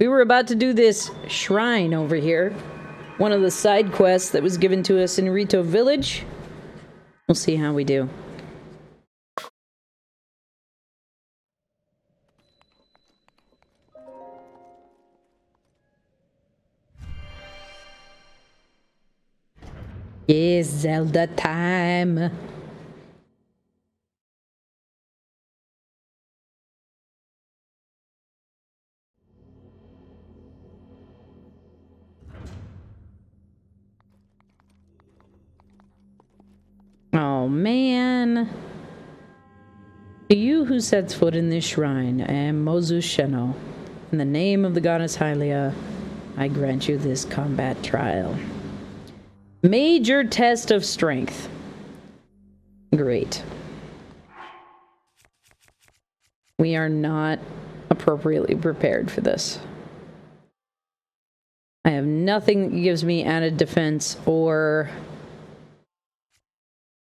We were about to do this shrine over here. One of the side quests that was given to us in Rito Village. We'll see how we do. It's Zelda time. Oh, man. To you who sets foot in this shrine, I am Mozu Sheno. In the name of the goddess Hylia, I grant you this combat trial. Major test of strength. Great. We are not appropriately prepared for this. I have nothing that gives me added defense or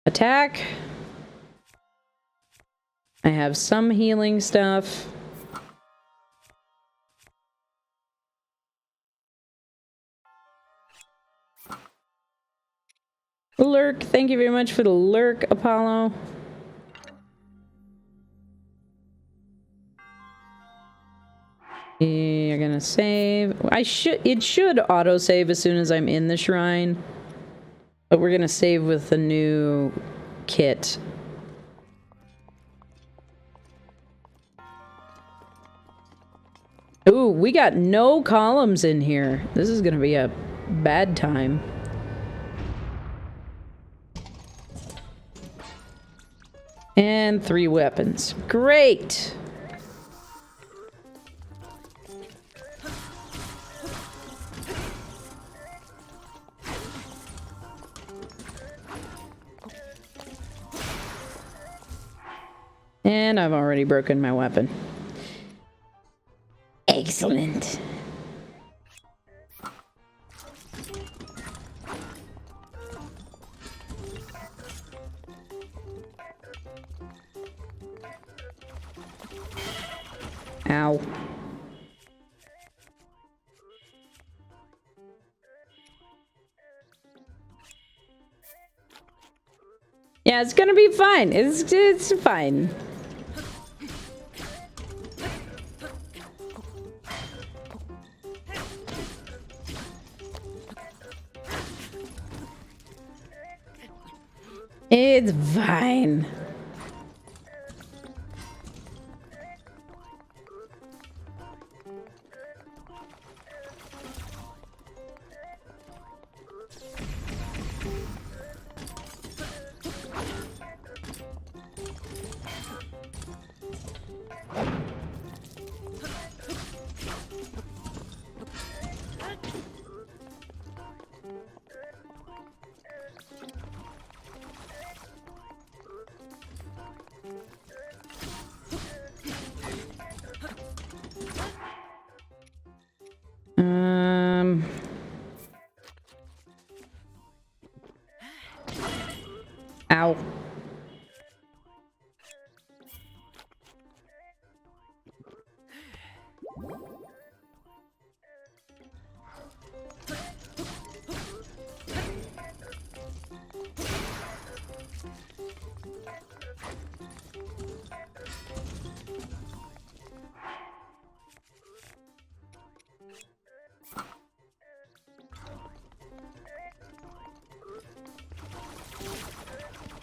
attack. I have some healing stuff. Lurk, thank you very much for the lurk, Apollo. You're gonna save. It should auto-save as soon as I'm in the shrine. But we're gonna save with the new kit. Ooh, we got no columns in here. This is gonna be a bad time. And 3 weapons. Great! And I've already broken my weapon. Excellent. Ow. Yeah, it's gonna be fine. It's fine. It's fine. Ow.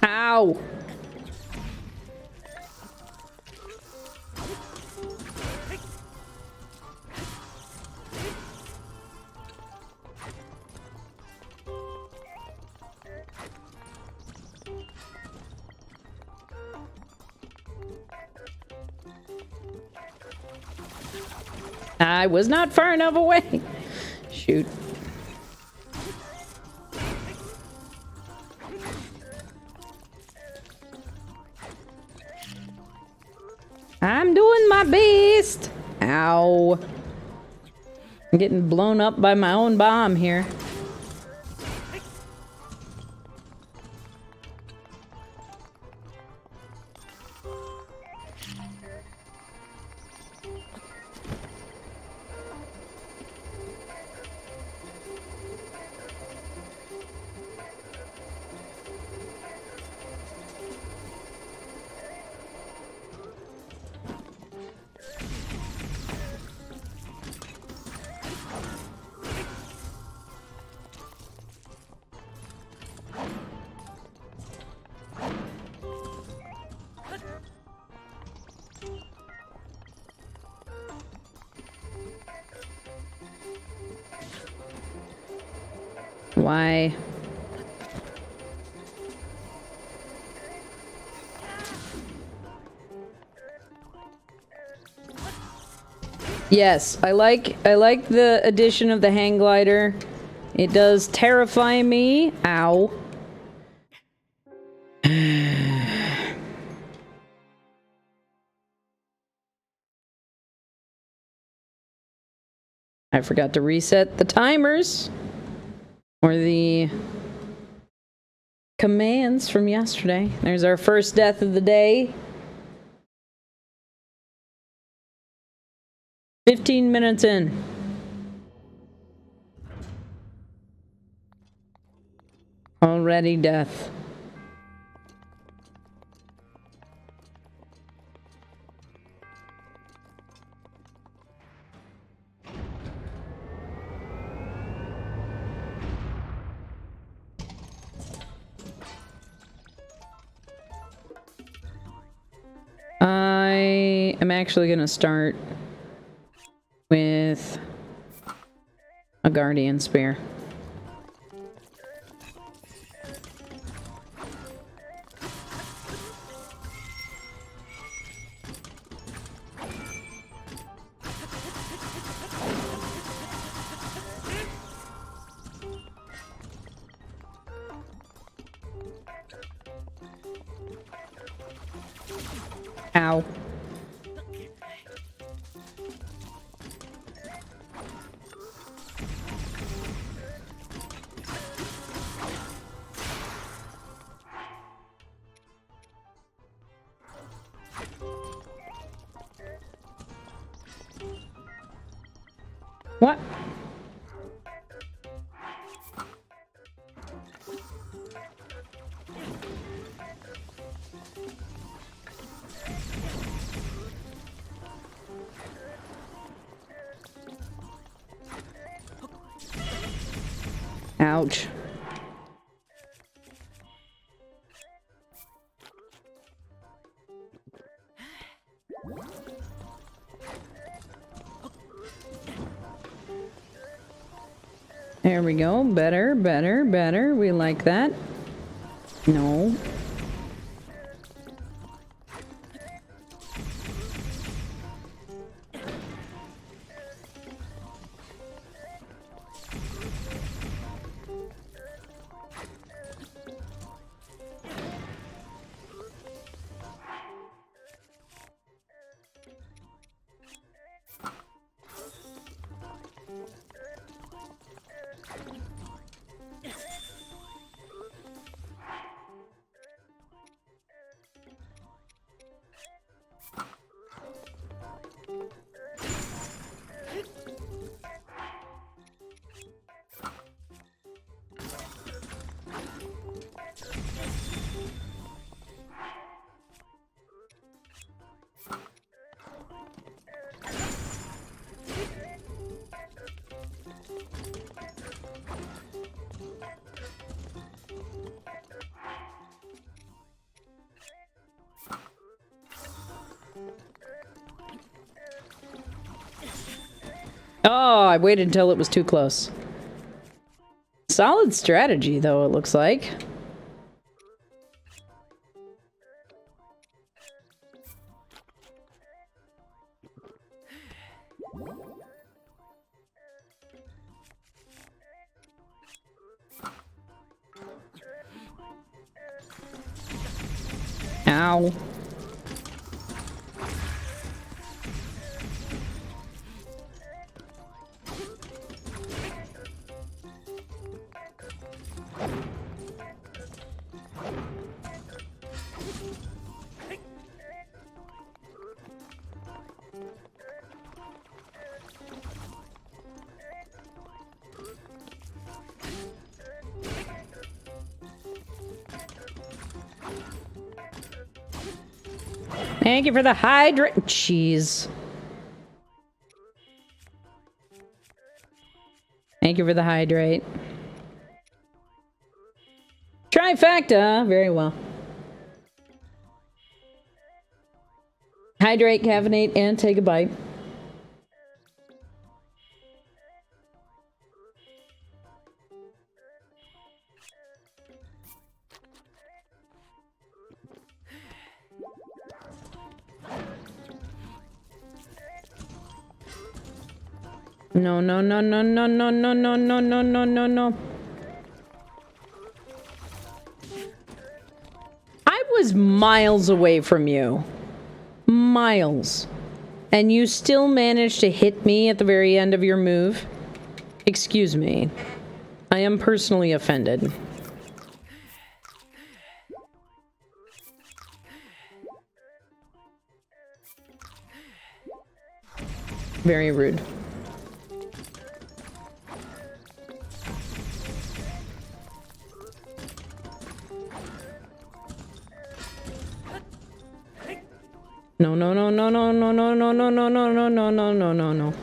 Ow! I was not far enough away. Shoot. I'm doing my best. Ow. I'm getting blown up by my own bomb here. Why? Yes, I like the addition of the hang glider. It does terrify me. Ow. I forgot to reset the timers. Or the commands from yesterday. There's our first death of the day. 15 minutes in. Already death. I am actually going to start with a guardian spear. Ow. What? Ouch. There we go. Better, better, better. We like that. No. Oh, I waited until it was too close. Solid strategy, though, it looks like. Ow. Thank you for the hydrate. Jeez. Thank you for the hydrate. Trifecta. Very well. Hydrate, caffeinate, and take a bite. No, no, no, no, no, no, no, no, no, no, no, no, no. I was miles away from you. Miles. And you still managed to hit me at the very end of your move? Excuse me. I am personally offended. Very rude. No, no, no, no, no, no, no, no, no, no, no, no, no, no, no, no, no.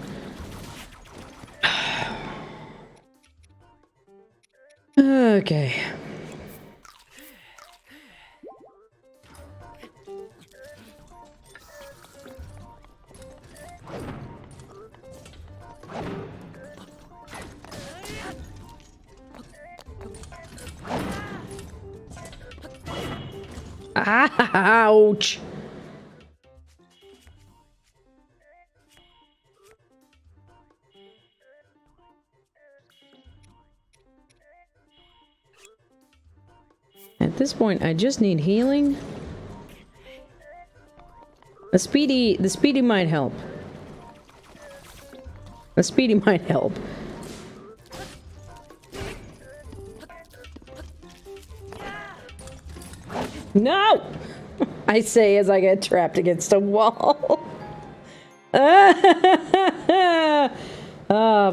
Okay. Ouch! At this point, I just need healing. The speedy might help. The speedy might help. No! I say as I get trapped against a wall. If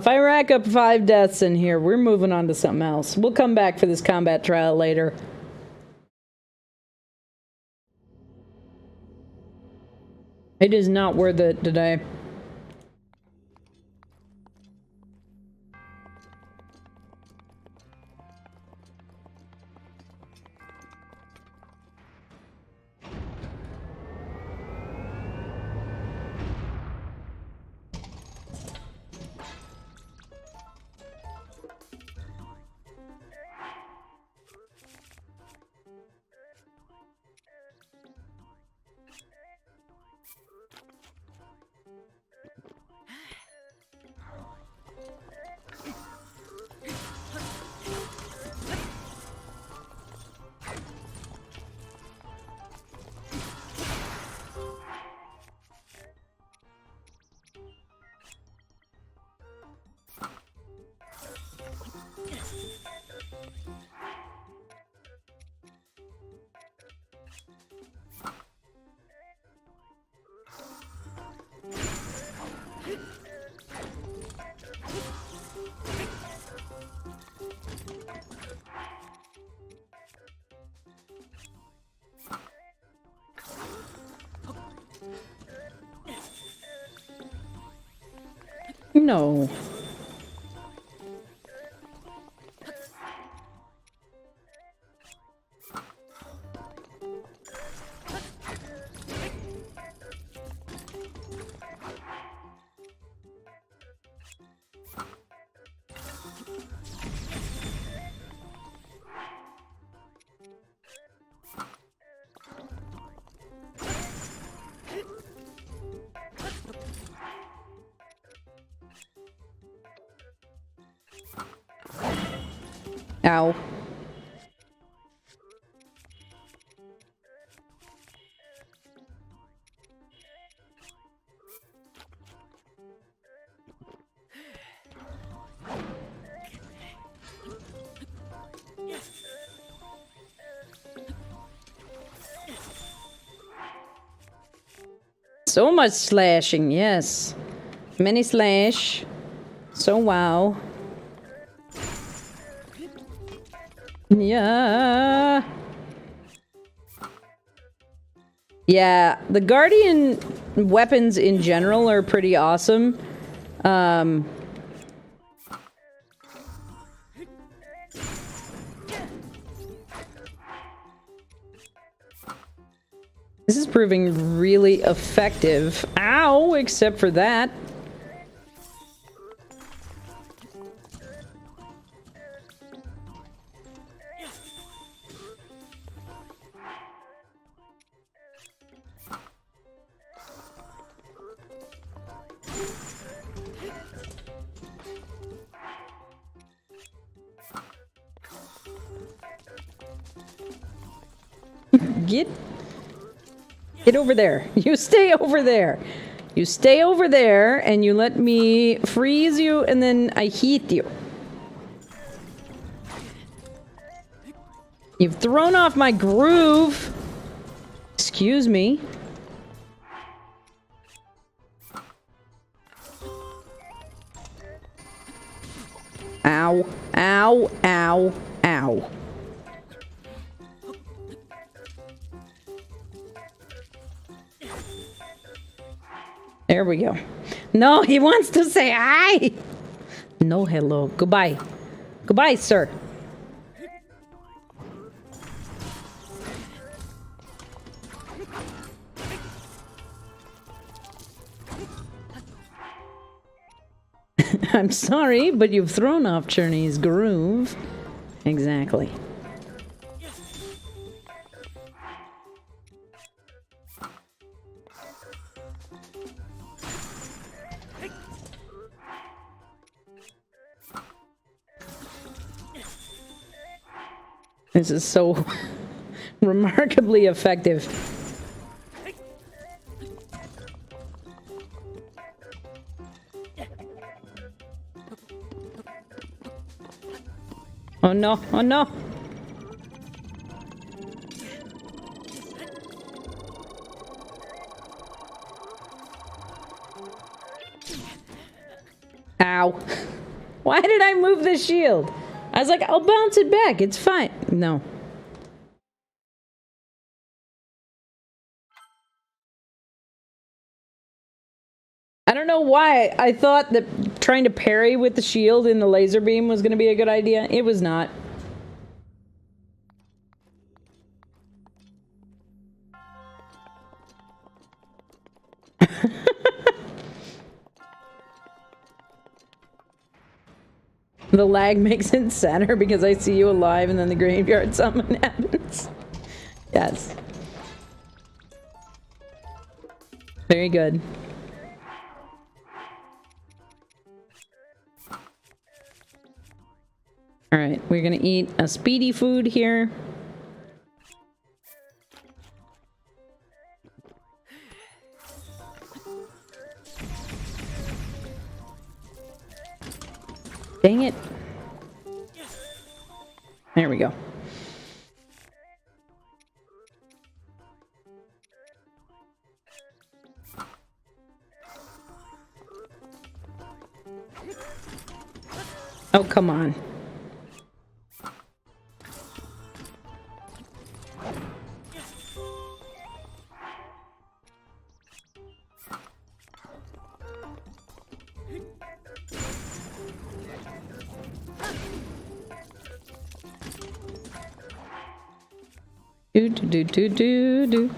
I rack up 5 deaths in here, we're moving on to something else. We'll come back for this combat trial later. It is not worth it today. No. Ow. So much slashing, yes. Many slash. So wow. Yeah. Yeah, the Guardian weapons in general are pretty awesome. This is proving really effective. Ow, except for that. Get over there. You stay over there. You stay over there, and you let me freeze you, and then I heat you. You've thrown off my groove. Excuse me. Ow, ow, ow, ow. There we go. No, he wants to say hi. No hello. Goodbye. Goodbye, sir. I'm sorry, but you've thrown off Cherny's groove. Exactly. This is so remarkably effective. Oh no, oh no. Ow. Why did I move the shield? I was like, I'll bounce it back. It's fine. No. I don't know why I thought that trying to parry with the shield in the laser beam was going to be a good idea. It was not. The lag makes it sadder because I see you alive and then the graveyard summon happens. Yes. Very good. Alright, we're gonna eat a speedy food here. Dang it. There we go. Oh, come on. Do.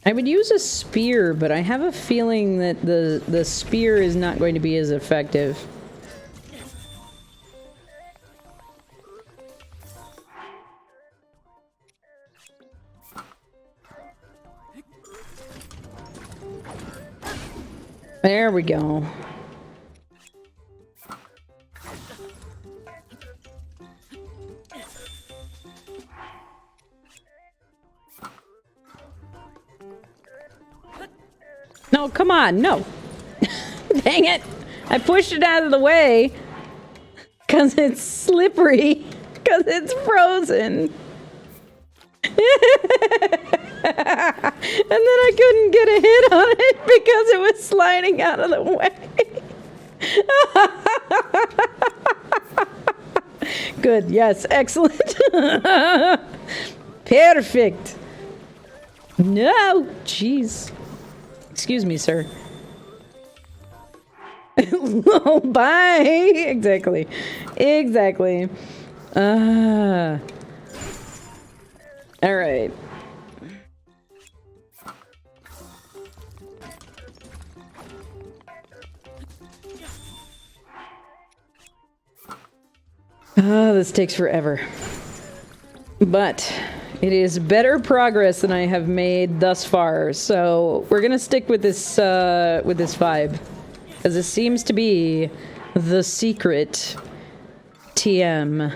I would use a spear, but I have a feeling that the spear is not going to be as effective. There we go. No, come on, no. Dang it. I pushed it out of the way because it's slippery, because it's frozen. And then I couldn't get a hit on it because it was sliding out of the way. Good, yes, excellent. Perfect. No, jeez. Excuse me, sir. Oh, bye. Exactly. Exactly. All right. Oh, this takes forever. But it is better progress than I have made thus far, so we're gonna stick with this vibe, because this seems to be the secret TM.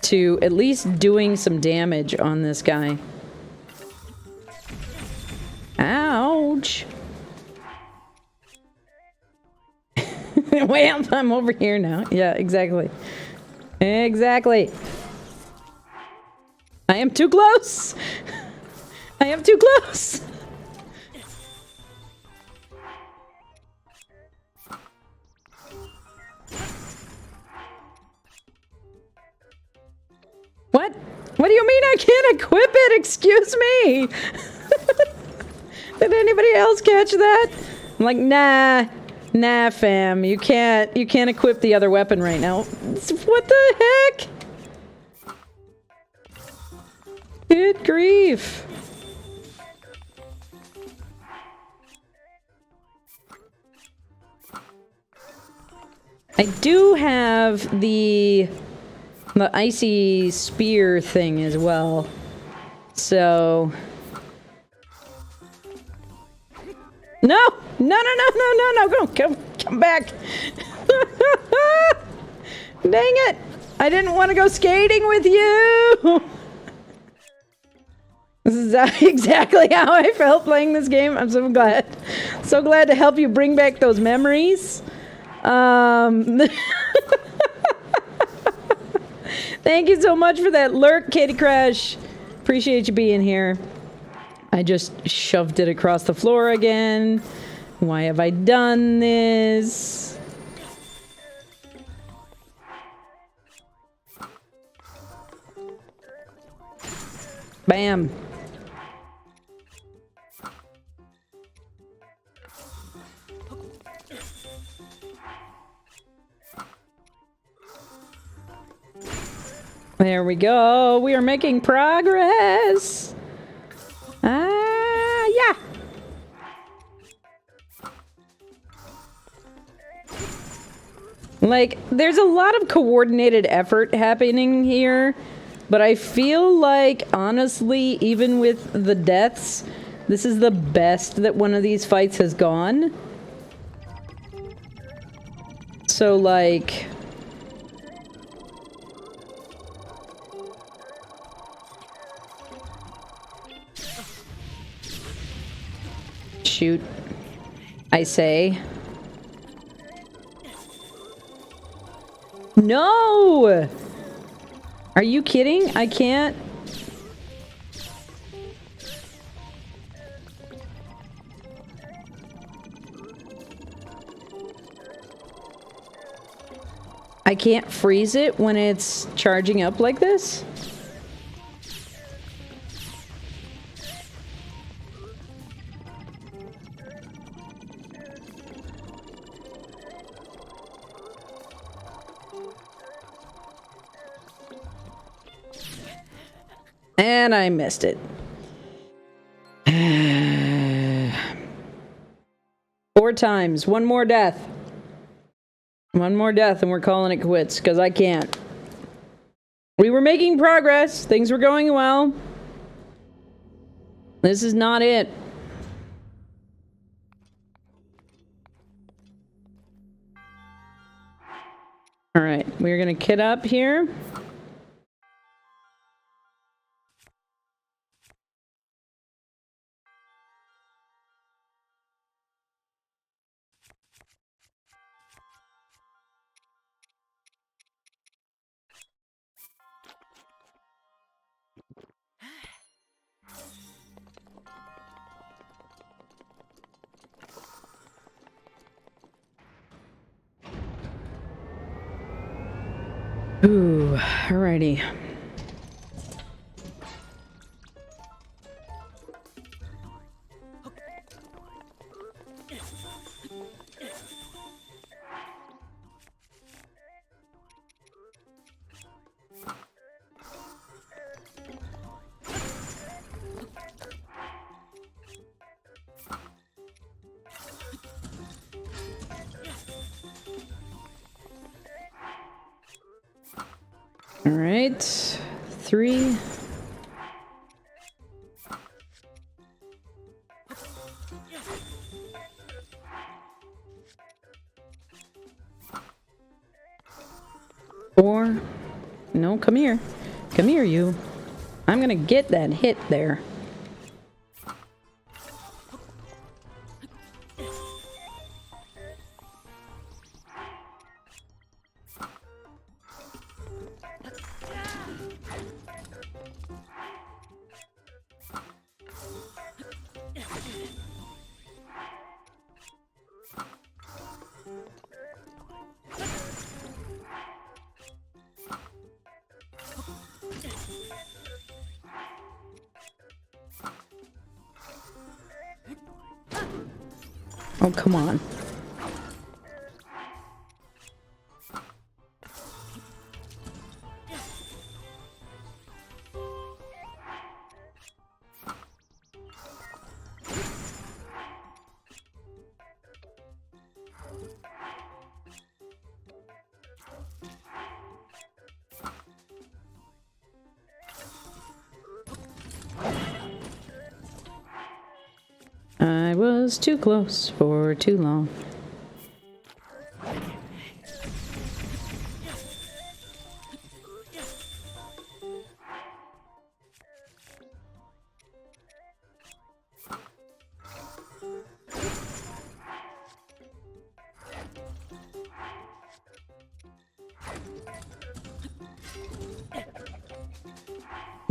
to at least doing some damage on this guy. Ouch. Well, I'm over here now. Yeah, exactly. Exactly. I am too close. I am too close. What? What do you mean I can't equip it? Excuse me. Did anybody else catch that? I'm like, nah, fam. You can't equip the other weapon right now. What the heck? Good grief. I do have the icy spear thing as well. So no, come back. Dang it. I didn't want to go skating with you. This is exactly how I felt playing this game. I'm so glad. So glad to help you bring back those memories. Thank you so much for that lurk, Kitty Crash. Appreciate you being here. I just shoved it across the floor again. Why have I done this? Bam. There we go. We are making progress. Yeah. Like, there's a lot of coordinated effort happening here, but I feel like, honestly, even with the deaths, this is the best that one of these fights has gone. So, like... Shoot. I say. No! Are you kidding? I can't... I can't freeze it when it's charging up like this? And I missed it. 4 times. One more death. One more death and we're calling it quits, because I can't. We were making progress. Things were going well. This is not it. Alright, we're gonna kit up here. Ooh, alrighty. All right, 3. Four. No, come here. Come here, you. I'm gonna get that hit there. Oh, come on. I was too close for too long.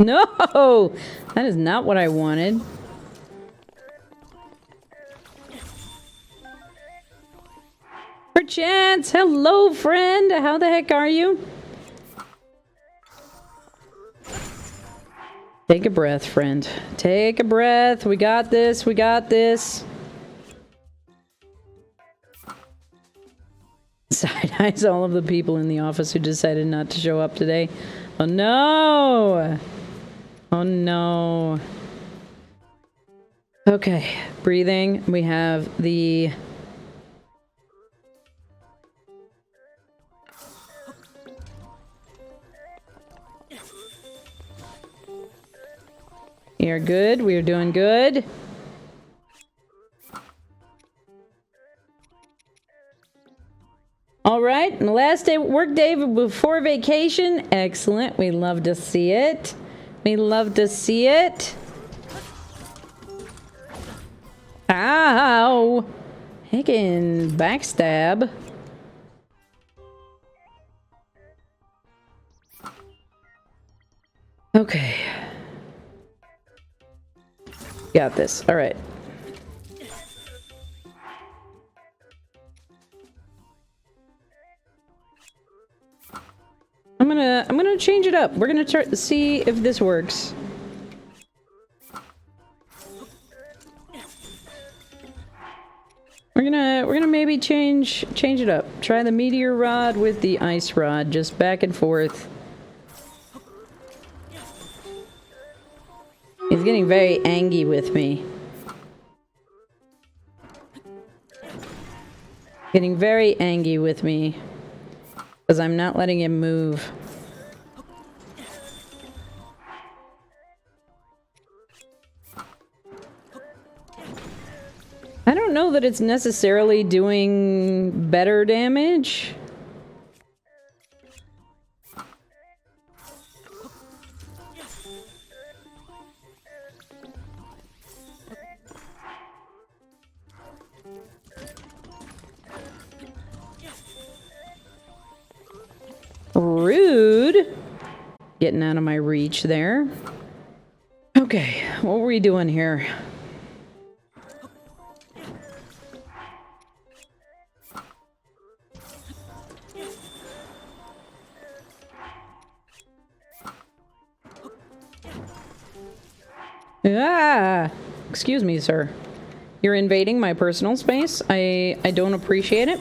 No! That is not what I wanted. Perchance! Hello, friend! How the heck are you? Take a breath, friend. Take a breath. We got this. We got this. Side eyes all of the people in the office who decided not to show up today. Oh no! Oh no. Okay, breathing. We have the... We are good. We are doing good. All right, and the last day, work day before vacation. Excellent. We love to see it. We love to see it. Ow! Heckin' backstab. Okay. Got this. All right. I'm gonna change it up. We're gonna try to see if this works. We're gonna maybe change it up. Try the meteor rod with the ice rod, just back and forth. He's getting very angry with me. Getting very angry with me. Because I'm not letting him move. I don't know that it's necessarily doing better damage. Rude. Getting out of my reach there. Okay, what were we doing here? Ah! Excuse me, sir. You're invading my personal space. I don't appreciate it.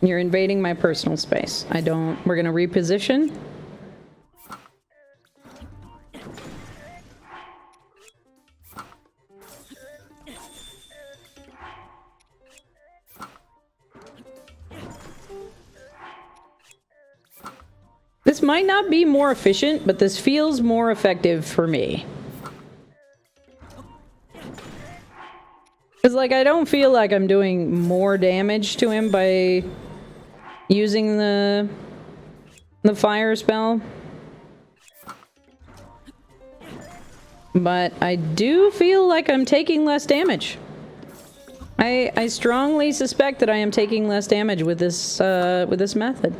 You're invading my personal space. I don't... We're gonna reposition. This might not be more efficient, but this feels more effective for me. Because, like, I don't feel like I'm doing more damage to him by using the fire spell. But I do feel like I'm taking less damage. I strongly suspect that I am taking less damage with this method.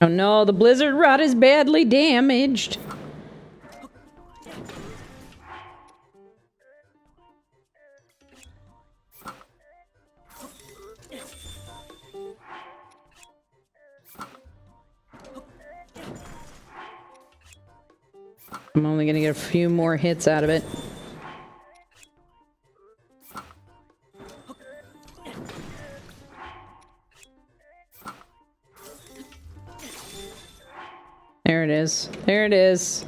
Oh no, the blizzard rod is badly damaged. I'm only gonna get a few more hits out of it. There it is. There it is.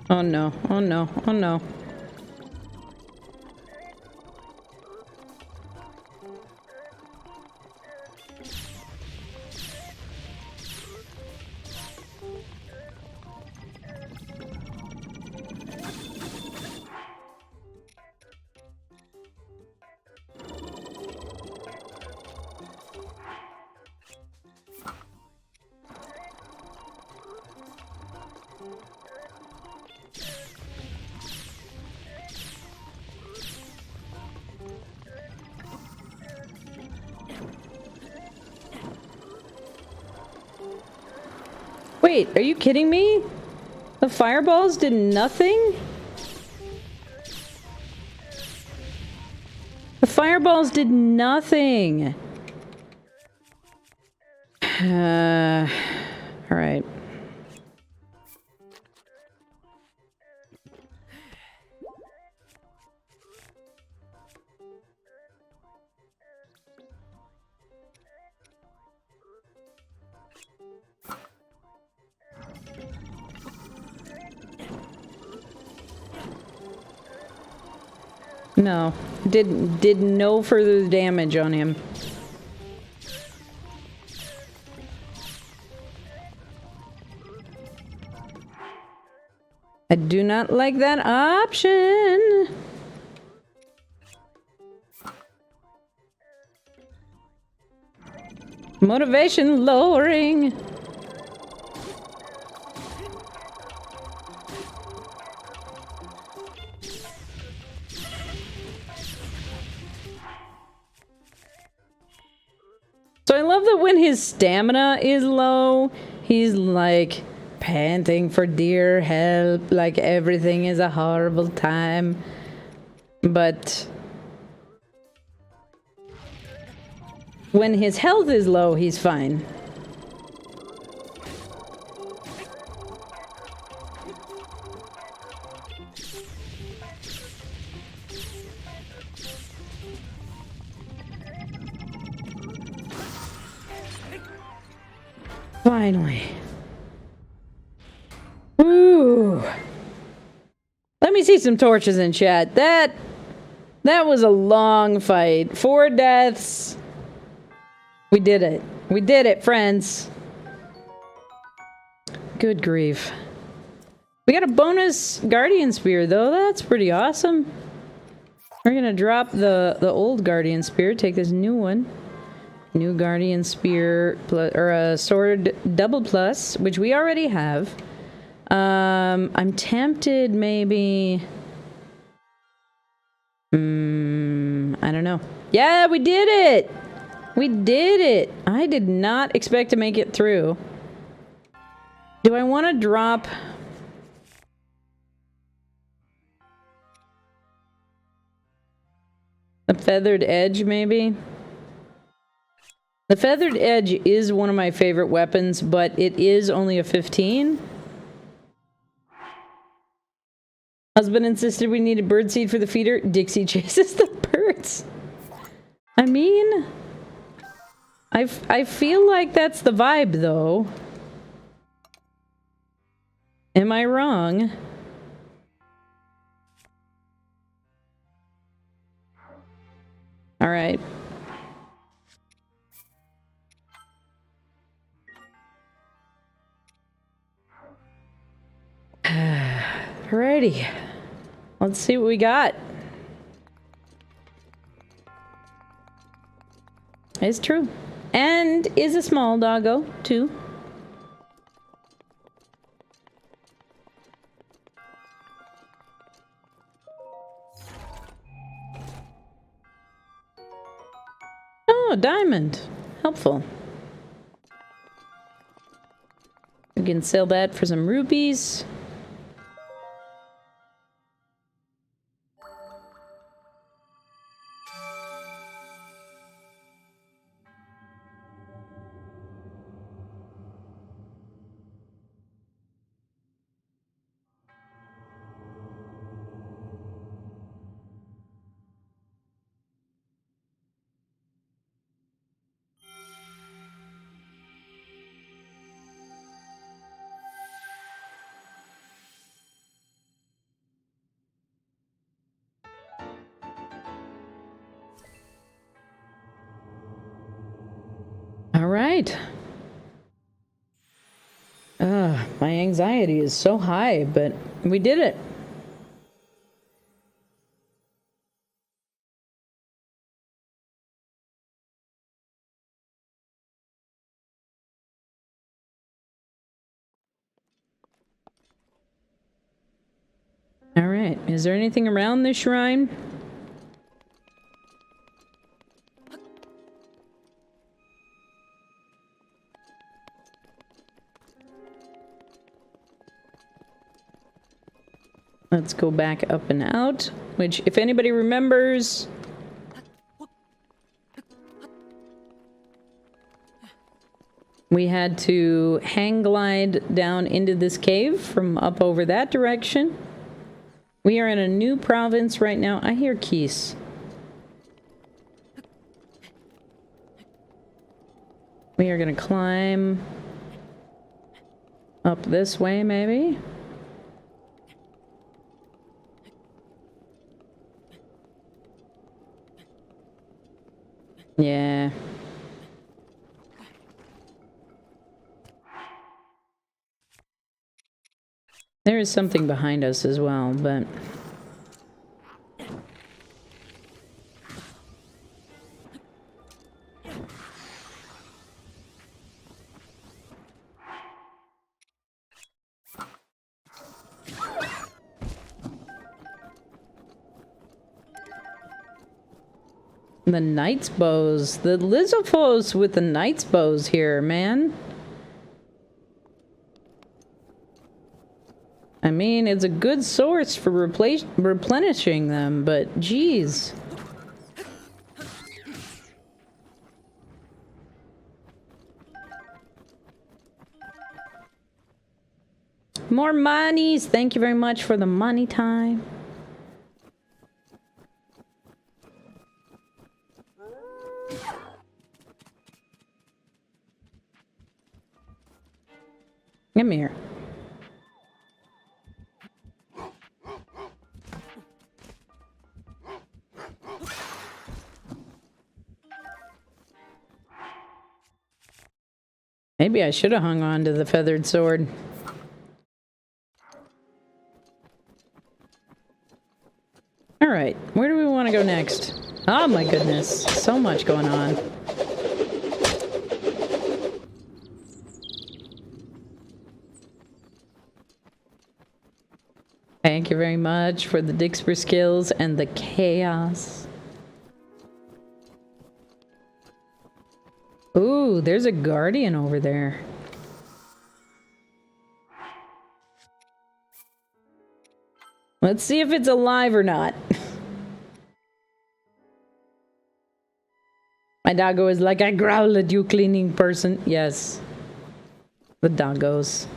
Oh no, oh no, oh no. Wait, are you kidding me? The fireballs did nothing? The fireballs did nothing. Alright. No, did no further damage on him. I do not like that option. Motivation lowering. So I love that when his stamina is low, he's like panting for dear help, like everything is a horrible time. But when his health is low, he's fine. Finally. Ooh. Let me see some torches in chat. That was a long fight. 4 deaths. We did it. We did it, friends. Good grief. We got a bonus Guardian Spear, though. That's pretty awesome. We're gonna drop the old Guardian Spear, take this new one. New Guardian Spear, plus, or a Sword double plus, which we already have. I'm tempted, maybe... I don't know. Yeah, we did it! We did it! I did not expect to make it through. Do I want to drop... a feathered edge, maybe? The feathered edge is one of my favorite weapons, but it is only a 15. Husband insisted we needed birdseed for the feeder. Dixie chases the birds. I mean... I feel like that's the vibe, though. Am I wrong? All right. Alrighty. Let's see what we got. It's true. And is a small doggo, too. Oh, diamond. Helpful. We can sell that for some rupees. All right. My anxiety is so high, but we did it. All right. Is there anything around this shrine? Let's go back up and out, which, if anybody remembers... we had to hang glide down into this cave from up over that direction. We are in a new province right now. I hear geese. We are going to climb up this way, maybe. Yeah. There is something behind us as well, but... the knight's bows. The Lizzophos with the knight's bows here, man. I mean, it's a good source for replenishing them, but geez. More monies. Thank you very much for the money time. Come here. Maybe I should have hung on to the feathered sword. All right, where do we want to go next? Oh my goodness, so much going on. Thank you very much for the Dixper skills and the chaos. Ooh, there's a guardian over there. Let's see if it's alive or not. My doggo is like, I growl at you, cleaning person. Yes. The doggos.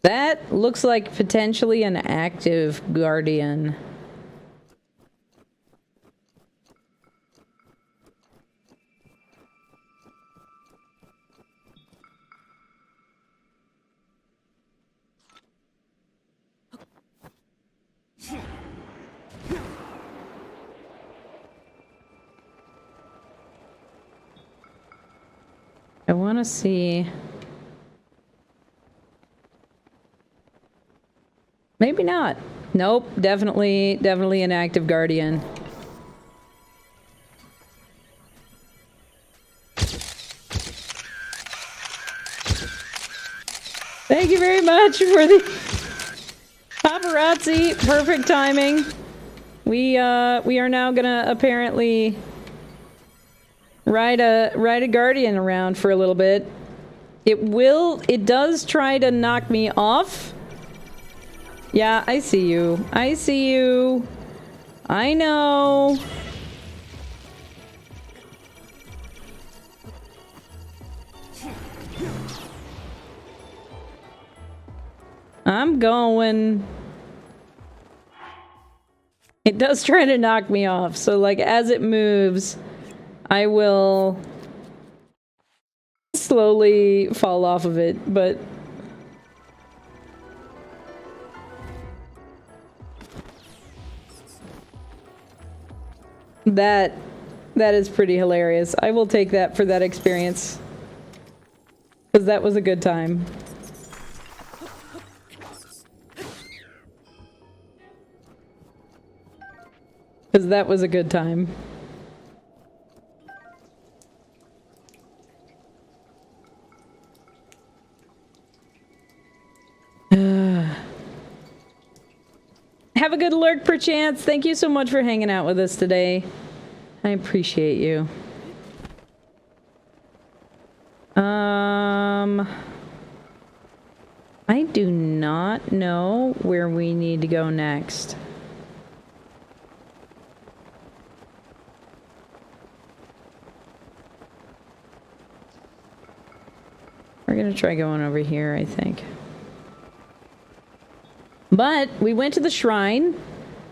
That looks like potentially an active guardian. I want to see... Maybe not. Nope, definitely an active guardian. Thank you very much for the paparazzi. Perfect timing. We are now gonna apparently ride a guardian around for a little bit. It does try to knock me off. Yeah, I see you. I see you. I know. I'm going. It does try to knock me off, so like as it moves, I will slowly fall off of it, but that is pretty hilarious. I will take that for that experience. Because that was a good time. Because that was a good time. Have a good lurk, perchance. Thank you so much for hanging out with us today. I appreciate you. I do not know where we need to go next. We're gonna try going over here, I think. But we went to the shrine.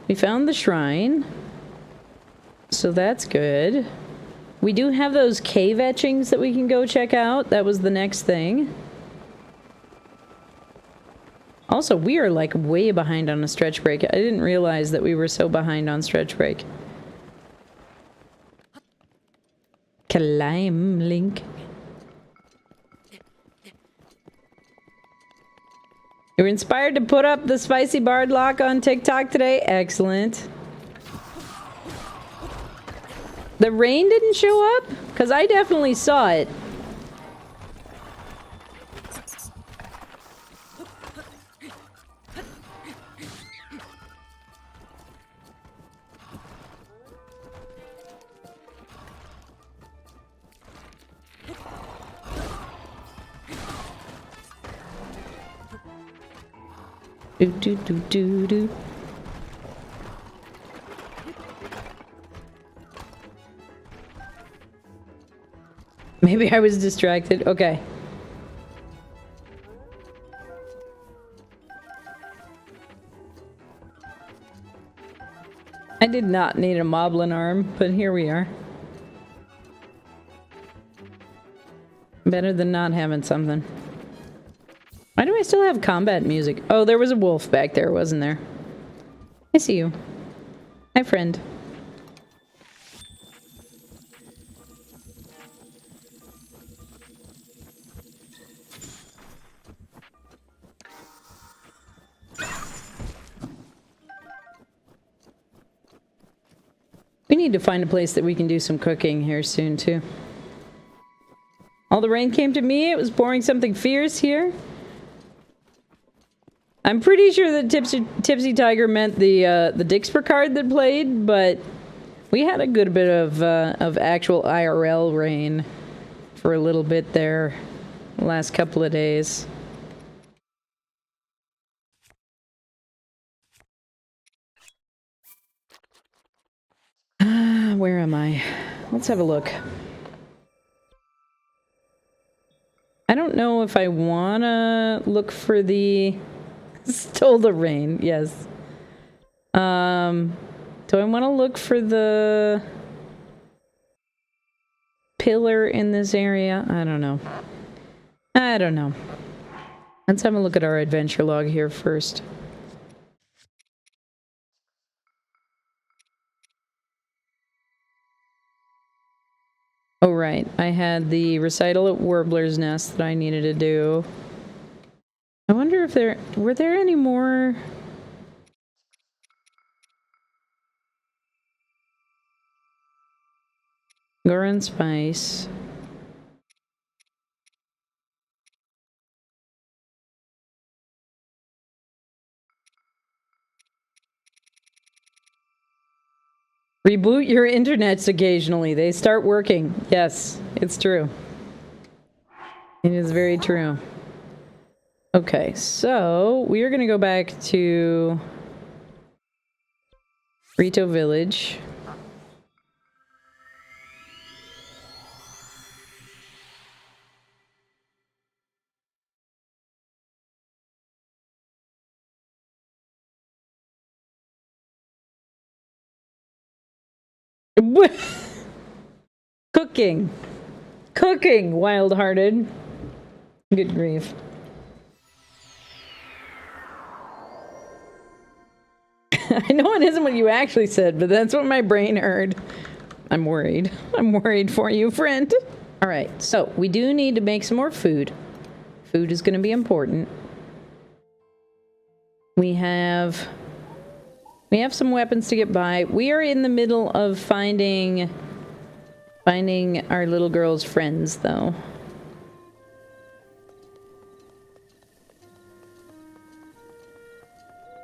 We found the shrine. So that's good. We do have those cave etchings that we can go check out. That was the next thing. Also, we are like way behind on a stretch break. I didn't realize that we were so behind on stretch break. Climb, Link. You were inspired to put up the spicy bard lock on TikTok today? Excellent. The rain didn't show up? Because I definitely saw it. Do do do do do. Maybe I was distracted. Okay. I did not need a moblin arm, but here we are. Better than not having something. Why do I still have combat music? Oh, there was a wolf back there, wasn't there? I see you. Hi, friend. We need to find a place that we can do some cooking here soon, too. All the rain came to me. It was pouring something fierce here. I'm pretty sure that Tipsy Tiger meant the Dixper card that played, but we had a good bit of actual IRL rain for a little bit there the last couple of days. Where am I? Let's have a look. I don't know if I wanna look for the... Stole the rain, yes. Do I want to look for the pillar in this area? I don't know. I don't know. Let's have a look at our adventure log here first. Oh, right. I had the recital at Warbler's Nest that I needed to do. I wonder if were there any more... Goran Spice. Reboot your internets occasionally. They start working. Yes, it's true. It is very true. Okay, so we are going to go back to Rito Village. Cooking. Cooking, wild-hearted. Good grief. I know it isn't what you actually said, but that's what my brain heard. I'm worried. I'm worried for you, friend. All right, so we do need to make some more food. Food is going to be important. We have some weapons to get by. We are in the middle of finding our little girl's friends, though.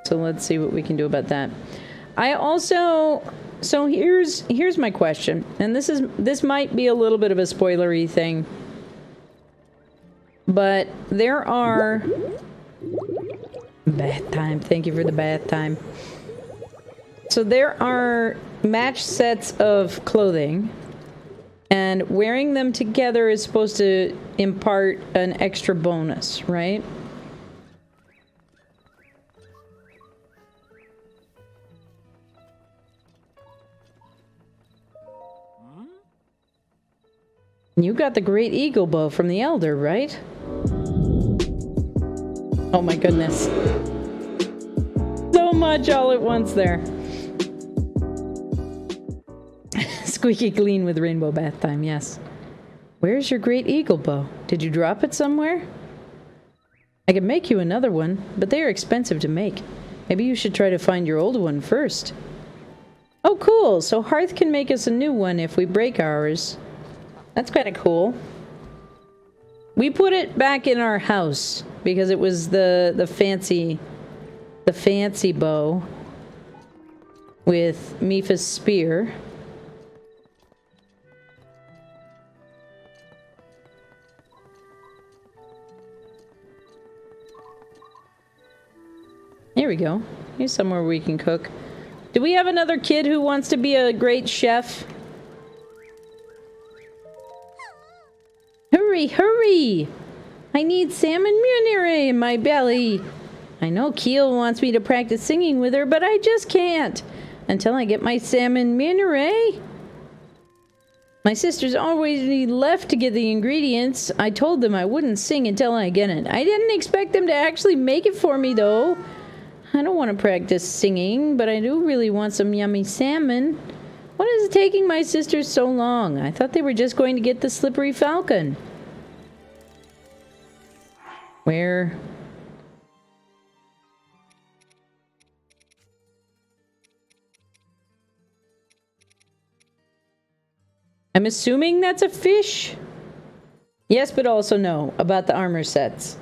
So let's see what we can do about that. I also... So here's my question, and this might be a little bit of a spoilery thing, but there are... Bath time. Thank you for the bath time. So there are match sets of clothing, and wearing them together is supposed to impart an extra bonus, right? You got the Great Eagle Bow from the Elder, right? Oh my goodness. So much all at once there. Squeaky clean with rainbow bath time, yes. Where's your Great Eagle Bow? Did you drop it somewhere? I can make you another one, but they are expensive to make. Maybe you should try to find your old one first. Oh, cool. So Hearth can make us a new one if we break ours. That's kind of cool. We put it back in our house because it was the fancy bow with Mifa's spear. Here we go. Here's somewhere we can cook. Do we have another kid who wants to be a great chef? Hurry, hurry! I need salmon munire in my belly. I know Keel wants me to practice singing with her, but I just can't. Until I get my salmon munire. My sisters always need left to get the ingredients. I told them I wouldn't sing until I get it. I didn't expect them to actually make it for me, though. I don't want to practice singing, but I do really want some yummy salmon. What is taking my sisters so long? I thought they were just going to get the slippery falcon. Where? I'm assuming that's a fish? Yes, but also no, about the armor sets.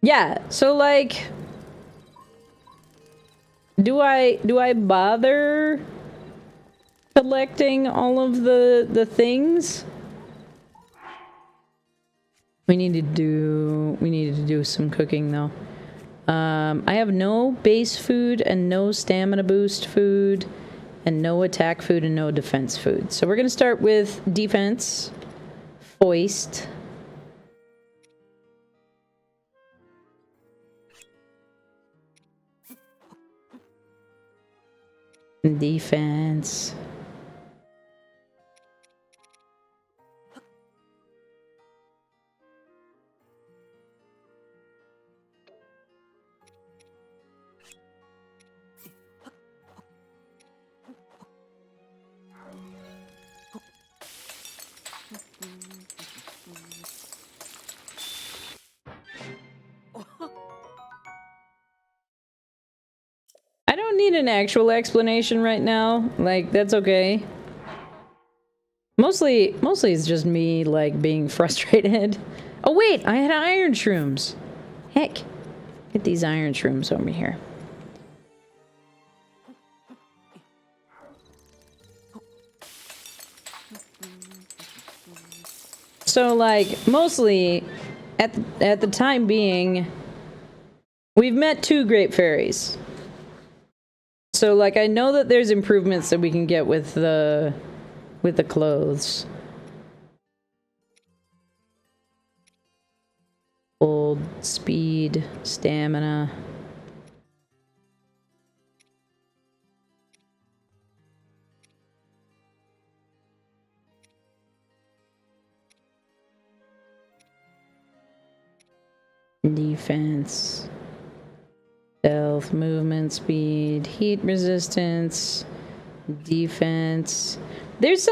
Yeah, so like... Do I bother collecting all of the things? We needed to do some cooking though. I have no base food and no stamina boost food and no attack food and no defense food. So we're going to start with defense. Foist. Defense. I don't need an actual explanation right now. Like, that's okay. Mostly it's just me, like, being frustrated. Oh, wait! I had iron shrooms! Heck. Get these iron shrooms over here. So, like, mostly, at the time being, we've met 2 great fairies. So, like, I know that there's improvements that we can get with the clothes. Old speed, stamina. Defense. Stealth, movement, speed, heat resistance, defense. There's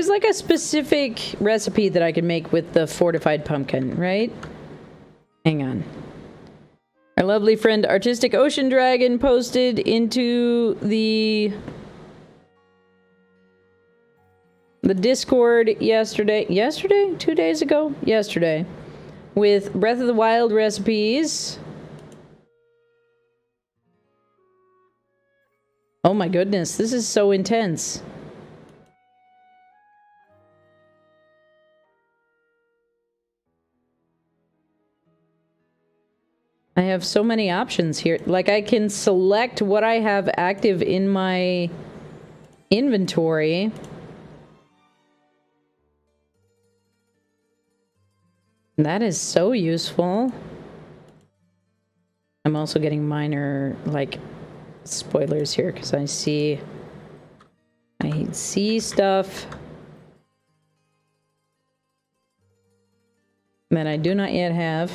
like a specific recipe that I can make with the fortified pumpkin, right? Hang on. Our lovely friend Artistic Ocean Dragon posted into the Discord yesterday. 2 days ago? Yesterday. With Breath of the Wild recipes. Oh my goodness, this is so intense. I have so many options here. Like, I can select what I have active in my inventory. That is so useful. I'm also getting minor, like, spoilers here because I see stuff that I do not yet have.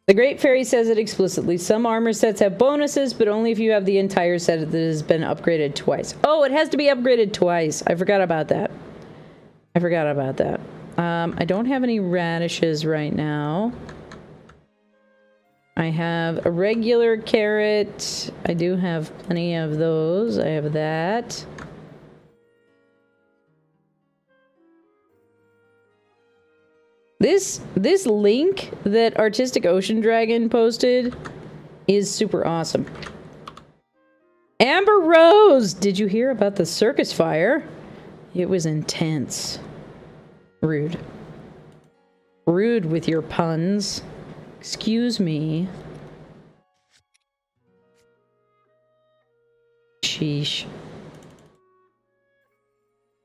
The Great Fairy says it explicitly. Some armor sets have bonuses, but only if you have the entire set that has been upgraded twice. Oh, it has to be upgraded twice. I forgot about that. I don't have any radishes right now. I have a regular carrot. I do have plenty of those. I have that. This link that Artistic Ocean Dragon posted is super awesome. Amber Rose! Did you hear about the circus fire? It was intense. Rude. Rude with your puns. Excuse me. Sheesh.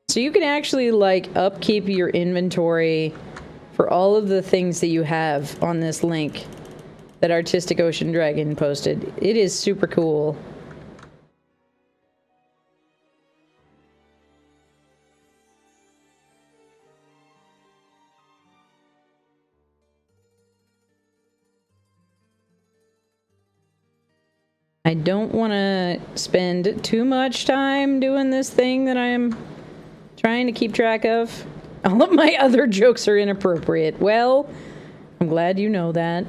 So you can actually, like, upkeep your inventory for all of the things that you have on this link that Artistic Ocean Dragon posted. It is super cool. I don't want to spend too much time doing this thing that I'm trying to keep track of. All of my other jokes are inappropriate. Well, I'm glad you know that.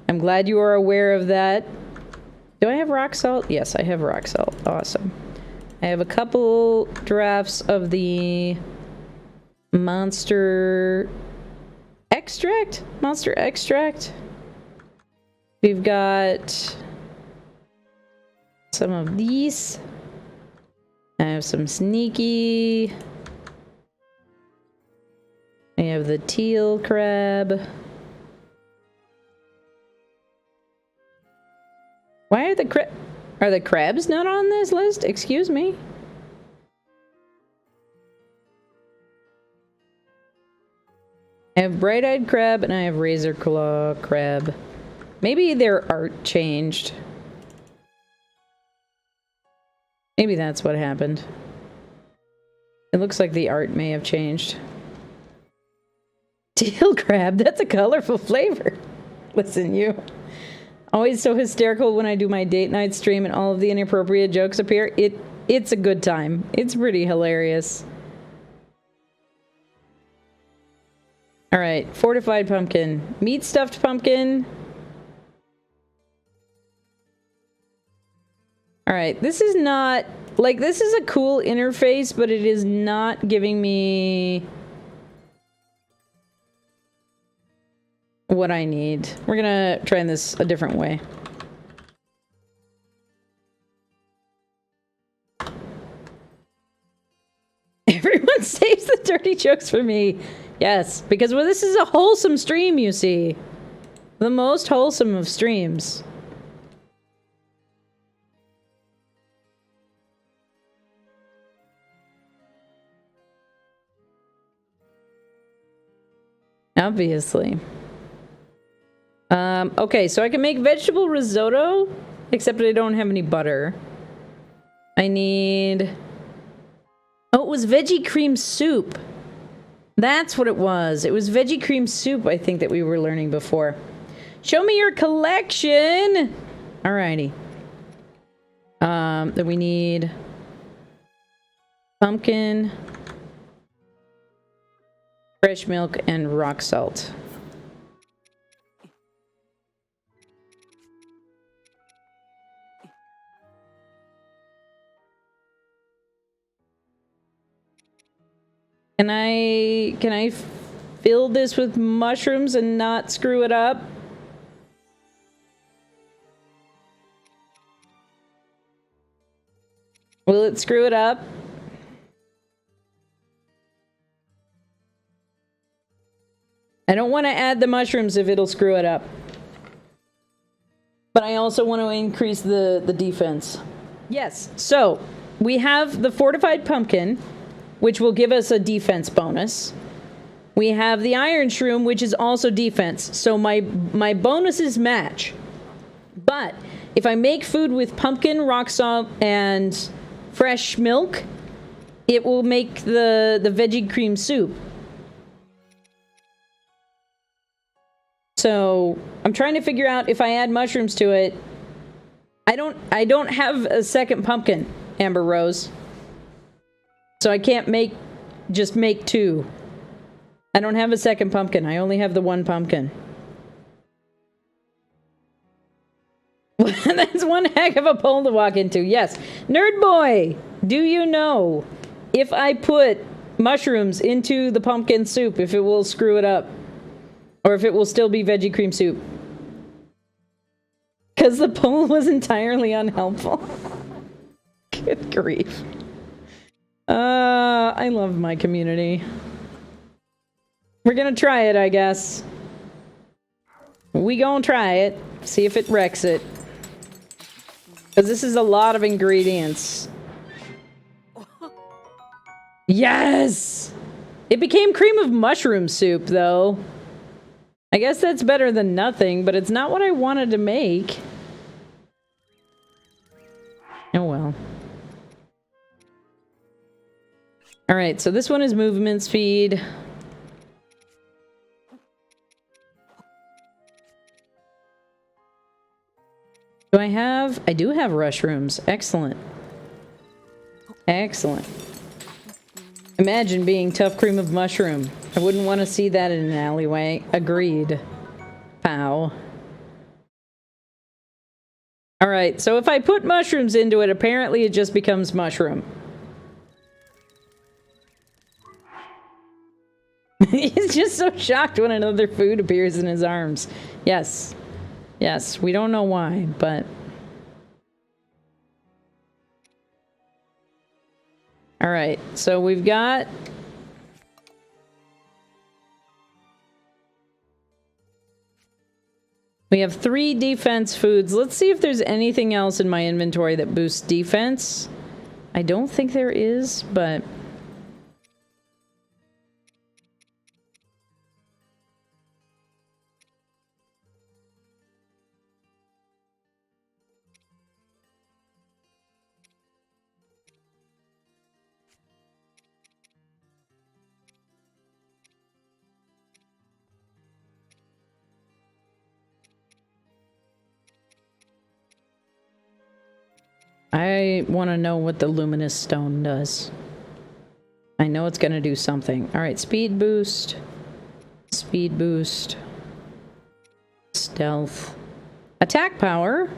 I'm glad you are aware of that. Do I have rock salt? Yes, I have rock salt. Awesome. I have a couple drafts of the monster extract? Monster extract? We've got some of these. I have some sneaky. I have the teal crab. Why are the Are the crabs not on this list? Excuse me. I have bright-eyed crab and I have razor claw crab. Maybe their art changed. Maybe that's what happened. It looks like the art may have changed. Teal crab, that's a colorful flavor. Listen, you. Always so hysterical when I do my date night stream and all of the inappropriate jokes appear. It's a good time. It's pretty hilarious. Alright, fortified pumpkin. Meat stuffed pumpkin. Alright, this is not... Like, this is a cool interface, but it is not giving me... what I need. We're gonna try this a different way. Everyone saves the dirty jokes for me. Yes, because well, this is a wholesome stream, you see. The most wholesome of streams. Obviously. Okay, so I can make vegetable risotto, except I don't have any butter. I need... Oh, it was veggie cream soup. That's what it was. It was veggie cream soup, I think, that we were learning before. Show me your collection! Alrighty. Then we need... pumpkin... fresh milk, and rock salt. Can I fill this with mushrooms and not screw it up? Will it screw it up? I don't want to add the mushrooms if it'll screw it up. But I also want to increase the defense. Yes, so we have the fortified pumpkin, which will give us a defense bonus. We have the iron shroom, which is also defense. So my bonuses match. But if I make food with pumpkin, rock salt, and fresh milk, it will make the veggie cream soup. So I'm trying to figure out if I add mushrooms to it. I don't have a second pumpkin, Amber Rose. So I can't just make two. I don't have a second pumpkin. I only have the one pumpkin. That's one heck of a pole to walk into. Yes. Nerd Boy, do you know if I put mushrooms into the pumpkin soup, if it will screw it up? Or if it will still be veggie cream soup? Because the poll was entirely unhelpful. Good grief. I love my community. We're gonna try it, I guess. We gonna try it. See if it wrecks it. Because this is a lot of ingredients. Yes! It became cream of mushroom soup, though. I guess that's better than nothing, but it's not what I wanted to make. Oh well. Alright, so this one is movement speed. Do I have... I do have rush rooms. Excellent. Excellent. Imagine being tough cream of mushroom. I wouldn't want to see that in an alleyway. Agreed. Pow. Alright, so if I put mushrooms into it, apparently it just becomes mushroom. He's just so shocked when another food appears in his arms. Yes. Yes, we don't know why, but... Alright, so we've got... We have 3 defense foods. Let's see if there's anything else in my inventory that boosts defense. I don't think there is, but... I want to know what the luminous stone does. I know it's going to do something. Alright, speed boost. Speed boost. Stealth. Attack power.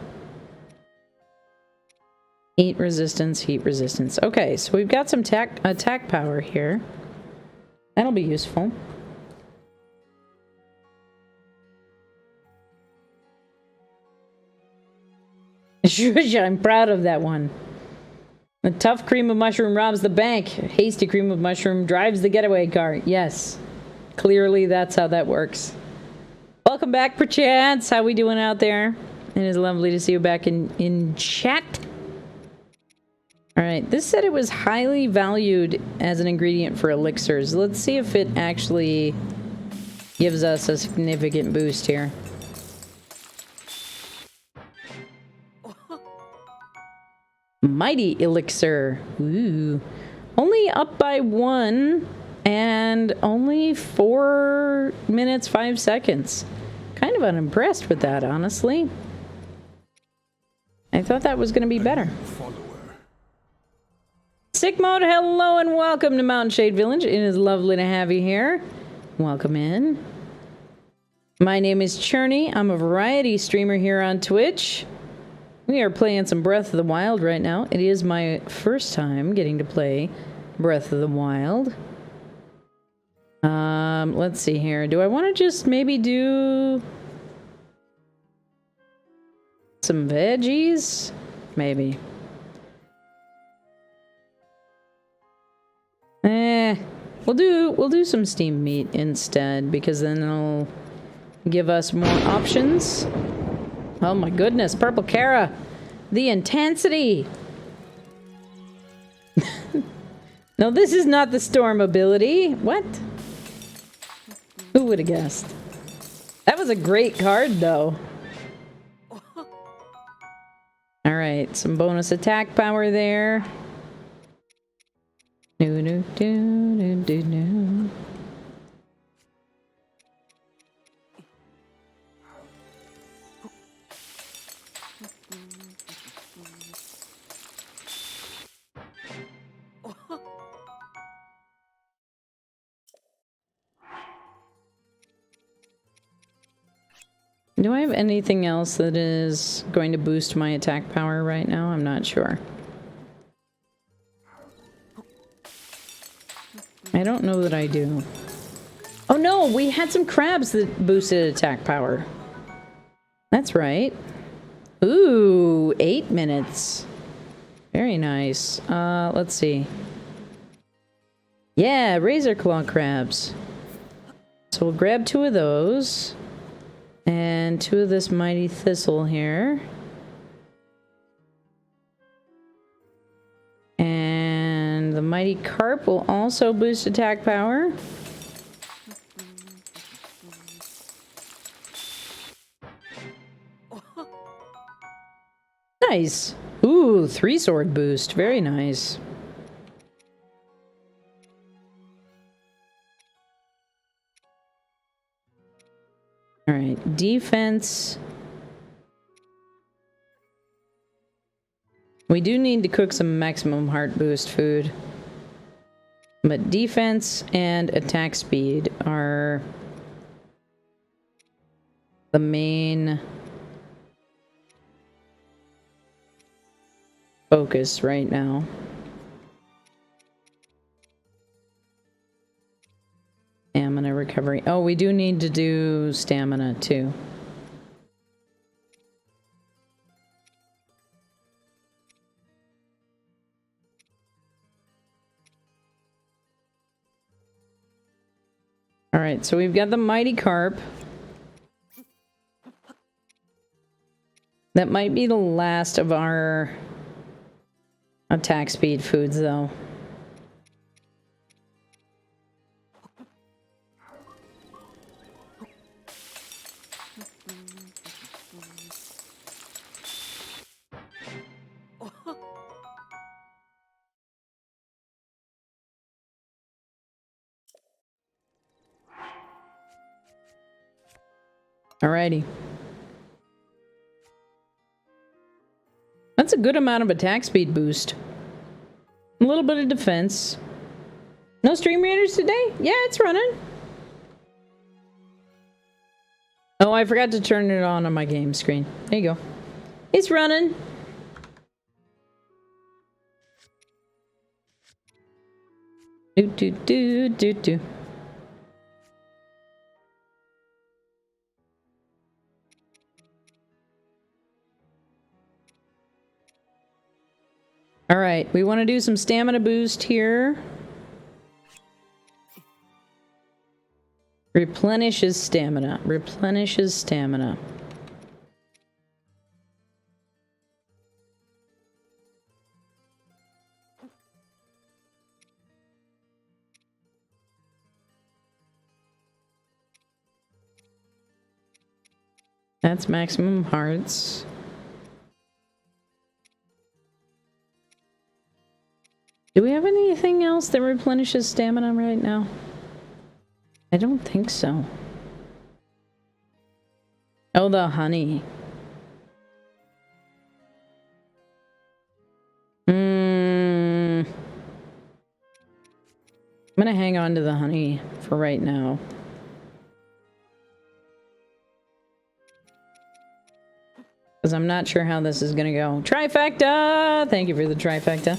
Heat resistance, heat resistance. Okay, so we've got some attack power here. That'll be useful. Shush, I'm proud of that one. The tough cream of mushroom robs the bank. Hasty cream of mushroom drives the getaway car. Yes. Clearly that's how that works. Welcome back, perchance. How we doing out there? It is lovely to see you back in chat. Alright, this said it was highly valued as an ingredient for elixirs. Let's see if it actually gives us a significant boost here. Mighty elixir. Ooh. Only up by 1 and only 4 minutes 5 seconds. Kind of unimpressed with that, honestly. I thought that was going to be better. Sick Mode, hello and welcome to Mountain Shade Village. It is lovely to have you here. Welcome in. My name is Cherny. I'm a variety streamer here on Twitch. We are playing some Breath of the Wild right now. It is my first time getting to play Breath of the Wild. Let's see here. Do I want to just maybe do some veggies? Maybe. We'll do some steamed meat instead, because then it'll give us more options. Oh my goodness, Purple Kara! The intensity! No, this is not the storm ability. What? Who would have guessed? That was a great card, though. Alright, some bonus attack power there. Do do do do do do. Do I have anything else that is going to boost my attack power right now? I'm not sure. I don't know that I do. Oh no, we had some crabs that boosted attack power. That's right. Ooh, 8 minutes. Very nice. Let's see. Yeah, razor claw crabs. So we'll grab 2 of those. And 2 of this mighty thistle here. And the mighty carp will also boost attack power. Nice. Ooh, 3 sword boost. Very nice. Alright, defense. We do need to cook some maximum heart boost food. But defense and attack speed are the main focus right now. Stamina recovery. Oh, we do need to do stamina too. Alright, so we've got the mighty carp. That might be the last of our attack speed foods, though. Alrighty. That's a good amount of attack speed boost. A little bit of defense. No stream readers today? Yeah, it's running. Oh, I forgot to turn it on my game screen. There you go. It's running. Do do do do do. All right, we want to do some stamina boost here. Replenishes stamina. Replenishes stamina. That's maximum hearts. Do we have anything else that replenishes stamina right now? I don't think so. Oh, the honey. I'm gonna hang on to the honey for right now. Because I'm not sure how this is gonna go. Trifecta! Thank you for the trifecta.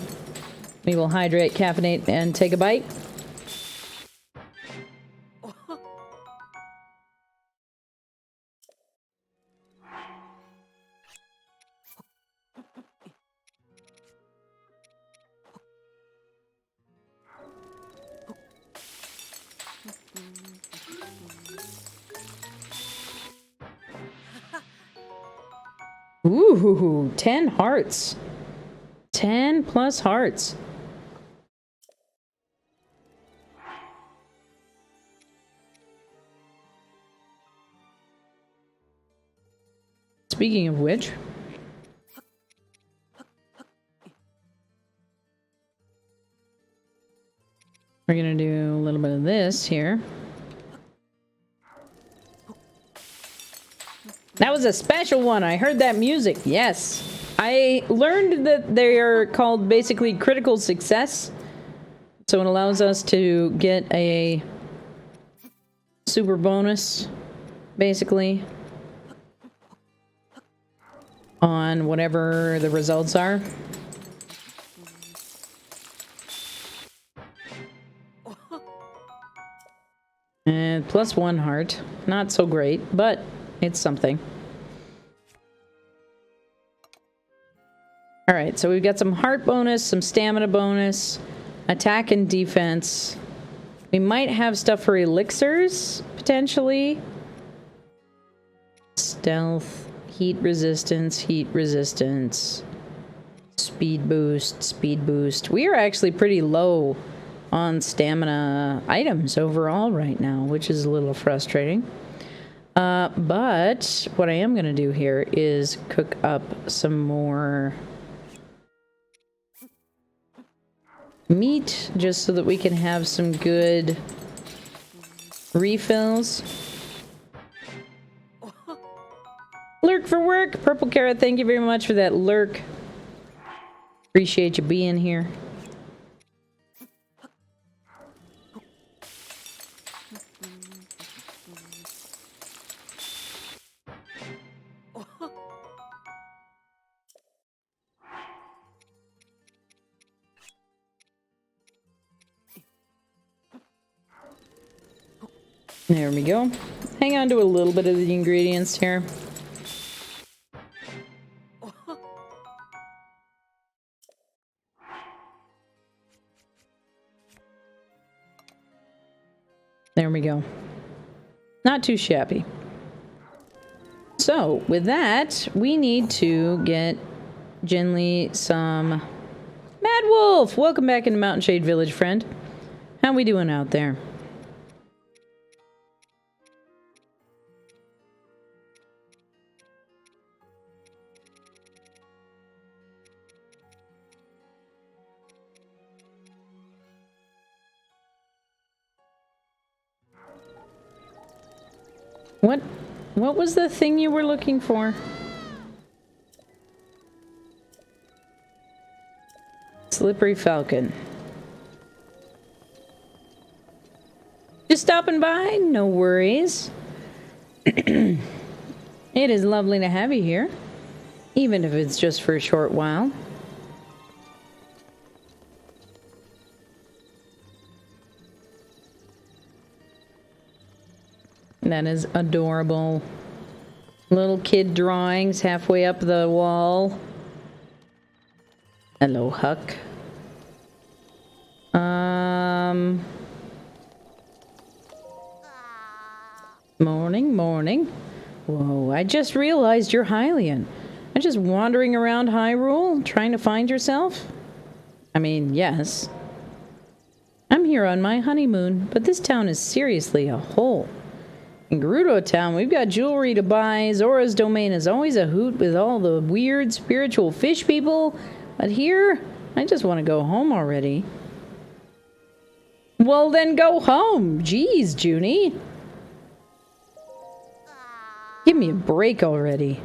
We will hydrate, caffeinate, and take a bite. Ooh, 10 hearts. 10 plus hearts. Speaking of which, we're gonna do a little bit of this here. That was a special one. I heard that music. Yes. I learned that they are called basically critical success. So it allows us to get a super bonus, basically, on whatever the results are. And plus 1 heart. Not so great, but it's something. Alright, so we've got some heart bonus, some stamina bonus, attack and defense. We might have stuff for elixirs, potentially. Stealth, heat resistance, speed boost. We are actually pretty low on stamina items overall right now, which is a little frustrating. But what I am going to do here is cook up some more meat just so that we can have some good refills. Lurk for work. Purple Carrot, thank you very much for that lurk. Appreciate you being here. There we go. Hang on to a little bit of the ingredients here. There we go. Not too shabby. So, with that, we need to get Jinli some... Mad Wolf! Welcome back into Mountain Shade Village, friend. How we doing out there? What was the thing you were looking for? Slippery Falcon. Just stopping by? No worries. It is lovely to have you here, even if it's just for a short while. That is adorable. Little kid drawings halfway up the wall. Hello, Huck. Morning, morning. Whoa, I just realized you're Hylian. I'm just wandering around Hyrule, trying to find yourself? I mean, yes. I'm here on my honeymoon, but this town is seriously a hole. In Gerudo Town, we've got jewelry to buy. Zora's Domain is always a hoot with all the weird spiritual fish people. But here, I just want to go home already. Well, then go home. Jeez, Junie. Give me a break already.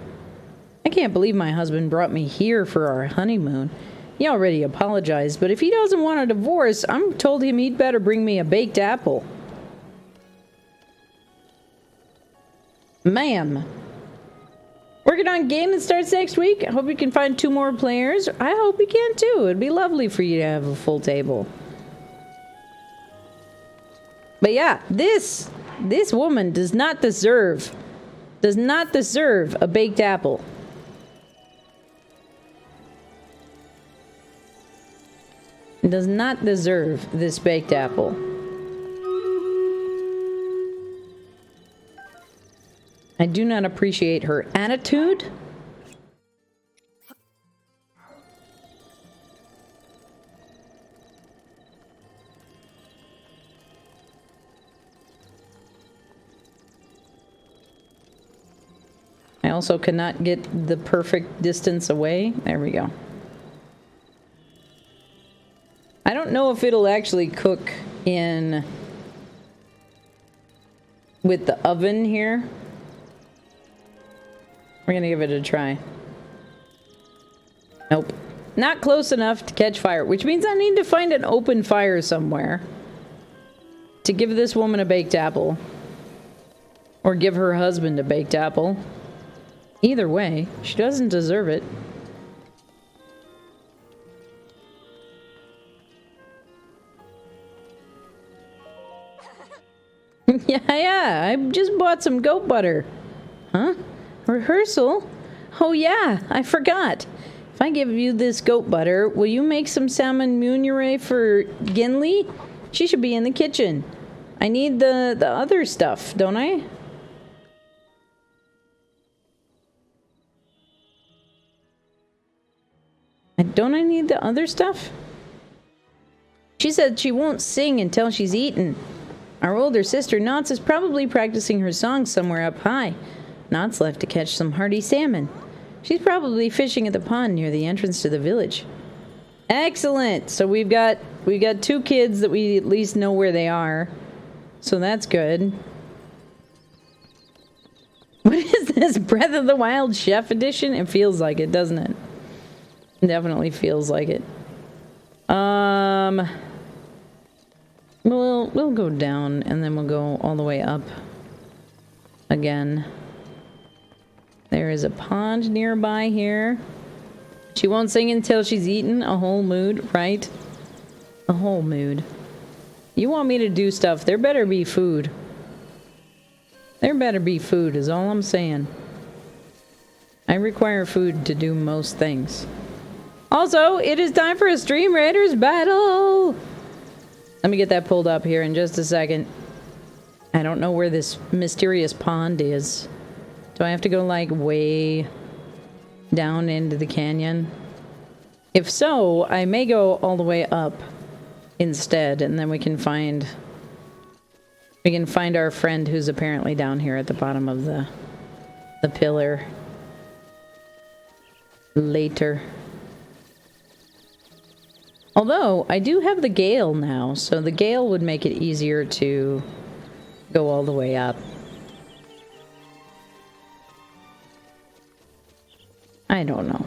I can't believe my husband brought me here for our honeymoon. He already apologized, but if he doesn't want a divorce, I'm told him he'd better bring me a baked apple. Ma'am. Working on a game that starts next week. I hope you can find 2 more players. I hope we can too. It'd be lovely for you to have a full table. But yeah, this woman does not deserve a baked apple. Does not deserve this baked apple. I do not appreciate her attitude. I also cannot get the perfect distance away. There we go. I don't know if it'll actually cook in with the oven here. We're gonna give it a try. Nope. Not close enough to catch fire, which means I need to find an open fire somewhere to give this woman a baked apple. Or give her husband a baked apple. Either way, she doesn't deserve it. Yeah, I just bought some goat butter. Huh? Rehearsal? Oh yeah, I forgot. If I give you this goat butter, will you make some salmon munire for Ginli? She should be in the kitchen. I need the other stuff, don't I? Don't I need the other stuff? She said she won't sing until she's eaten. Our older sister, Knots, is probably practicing her song somewhere up high. Knots left to catch some hardy salmon. She's probably fishing at the pond near the entrance to the village. Excellent! So we've got 2 kids that we at least know where they are. So that's good. What is this? Breath of the Wild Chef Edition? It feels like it, doesn't it? It definitely feels like it. We'll go down and then we'll go all the way up again. There is a pond nearby here. She won't sing until she's eaten. A whole mood, right? A whole mood. You want me to do stuff, there better be food. There better be food is all I'm saying. I require food to do most things. Also, it is time for a Stream Raiders battle! Let me get that pulled up here in just a second. I don't know where this mysterious pond is. Do I have to go like way down into the canyon? If so, I may go all the way up instead, and then we can find our friend who's apparently down here at the bottom of the pillar later. Although I do have the gale now, so the gale would make it easier to go all the way up. I don't know.